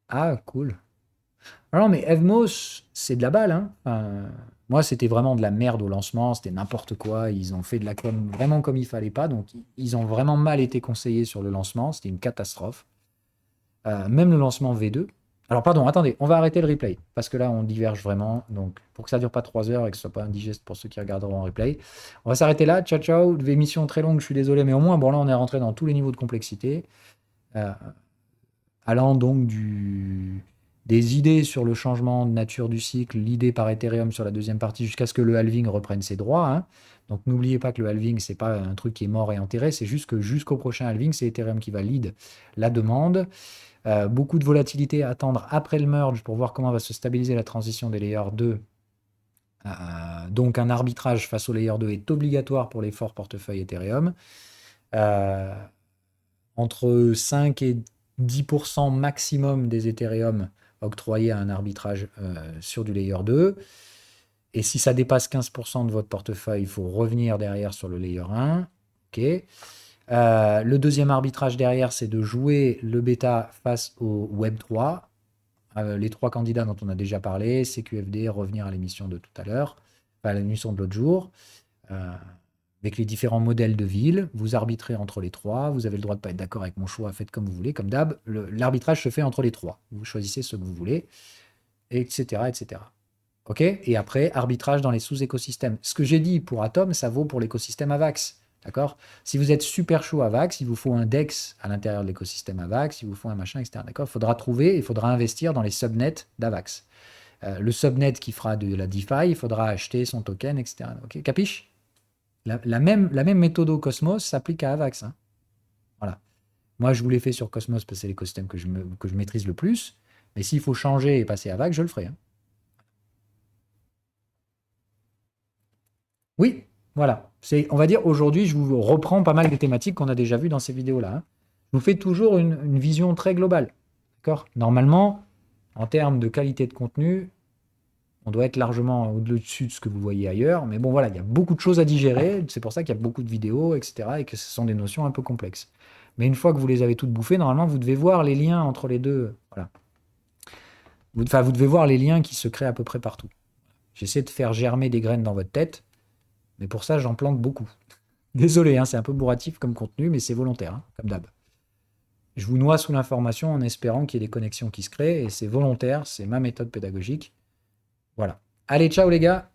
Ah, cool. Ah non, mais Evmos, c'est de la balle. Hein. Enfin, moi, c'était vraiment de la merde au lancement, c'était n'importe quoi. Ils ont fait de la com vraiment comme il fallait pas, donc ils ont vraiment mal été conseillés sur le lancement, c'était une catastrophe. Même le lancement V2. Alors, pardon, attendez, on va arrêter le replay, parce que là, on diverge vraiment. Donc, pour que ça dure pas 3 heures et que ce soit pas indigeste pour ceux qui regarderont en replay, on va s'arrêter là. Ciao, ciao. Émission très longue, je suis désolé, mais au moins, bon, là, on est rentré dans tous les niveaux de complexité. Euh, Allant donc des idées sur le changement de nature du cycle, l'idée par Ethereum sur la deuxième partie, jusqu'à ce que le halving reprenne ses droits. Hein. Donc n'oubliez pas que le halving, c'est pas un truc qui est mort et enterré, c'est juste que jusqu'au prochain halving, c'est Ethereum qui va lead la demande. Beaucoup de volatilité à attendre après le merge pour voir comment va se stabiliser la transition des layers 2. Donc un arbitrage face au layer 2 est obligatoire pour les forts portefeuilles Ethereum. Euh, Entre 5 et 10% maximum des Ethereum octroyés à un arbitrage sur du layer 2. Et si ça dépasse 15% de votre portefeuille, il faut revenir derrière sur le layer 1. OK. Le deuxième arbitrage derrière, c'est de jouer le bêta face au Web3. Les 3 candidats dont on a déjà parlé, CQFD, revenir à l'émission de tout à l'heure, à l'émission de l'autre jour. Avec les différents modèles de ville, vous arbitrez entre les 3, vous avez le droit de ne pas être d'accord avec mon choix, faites comme vous voulez, comme d'hab, l'arbitrage se fait entre les 3, vous choisissez ce que vous voulez, etc. etc. OK. Et après, arbitrage dans les sous-écosystèmes. Ce que j'ai dit pour Atom, ça vaut pour l'écosystème AVAX, d'accord. Si vous êtes super chaud AVAX, il vous faut un DEX à l'intérieur de l'écosystème AVAX, il vous faut un machin, etc. D'accord. Il faudra trouver, il faudra investir dans les subnets d'AVAX. Le subnet qui fera de la DeFi, il faudra acheter son token, etc. OK. Capiche? La même méthode au Cosmos s'applique à Avax. Hein. Voilà. Moi, je vous l'ai fait sur Cosmos parce que c'est l'écosystème que je maîtrise le plus. Mais s'il faut changer et passer à Avax, je le ferai. Hein. Oui, voilà. On va dire, aujourd'hui, je vous reprends pas mal des thématiques qu'on a déjà vues dans ces vidéos-là. Hein. Je vous fais toujours une vision très globale. D'accord. Normalement, en termes de qualité de contenu, on doit être largement au-dessus de ce que vous voyez ailleurs. Mais bon, voilà, il y a beaucoup de choses à digérer. C'est pour ça qu'il y a beaucoup de vidéos, etc. Et que ce sont des notions un peu complexes. Mais une fois que vous les avez toutes bouffées, normalement, vous devez voir les liens entre les deux. Voilà. Vous devez voir les liens qui se créent à peu près partout. J'essaie de faire germer des graines dans votre tête. Mais pour ça, j'en plante beaucoup. Désolé, hein, c'est un peu bourratif comme contenu, mais c'est volontaire, hein, comme d'hab. Je vous noie sous l'information en espérant qu'il y ait des connexions qui se créent. Et c'est volontaire, c'est ma méthode pédagogique. Voilà. Allez, ciao les gars.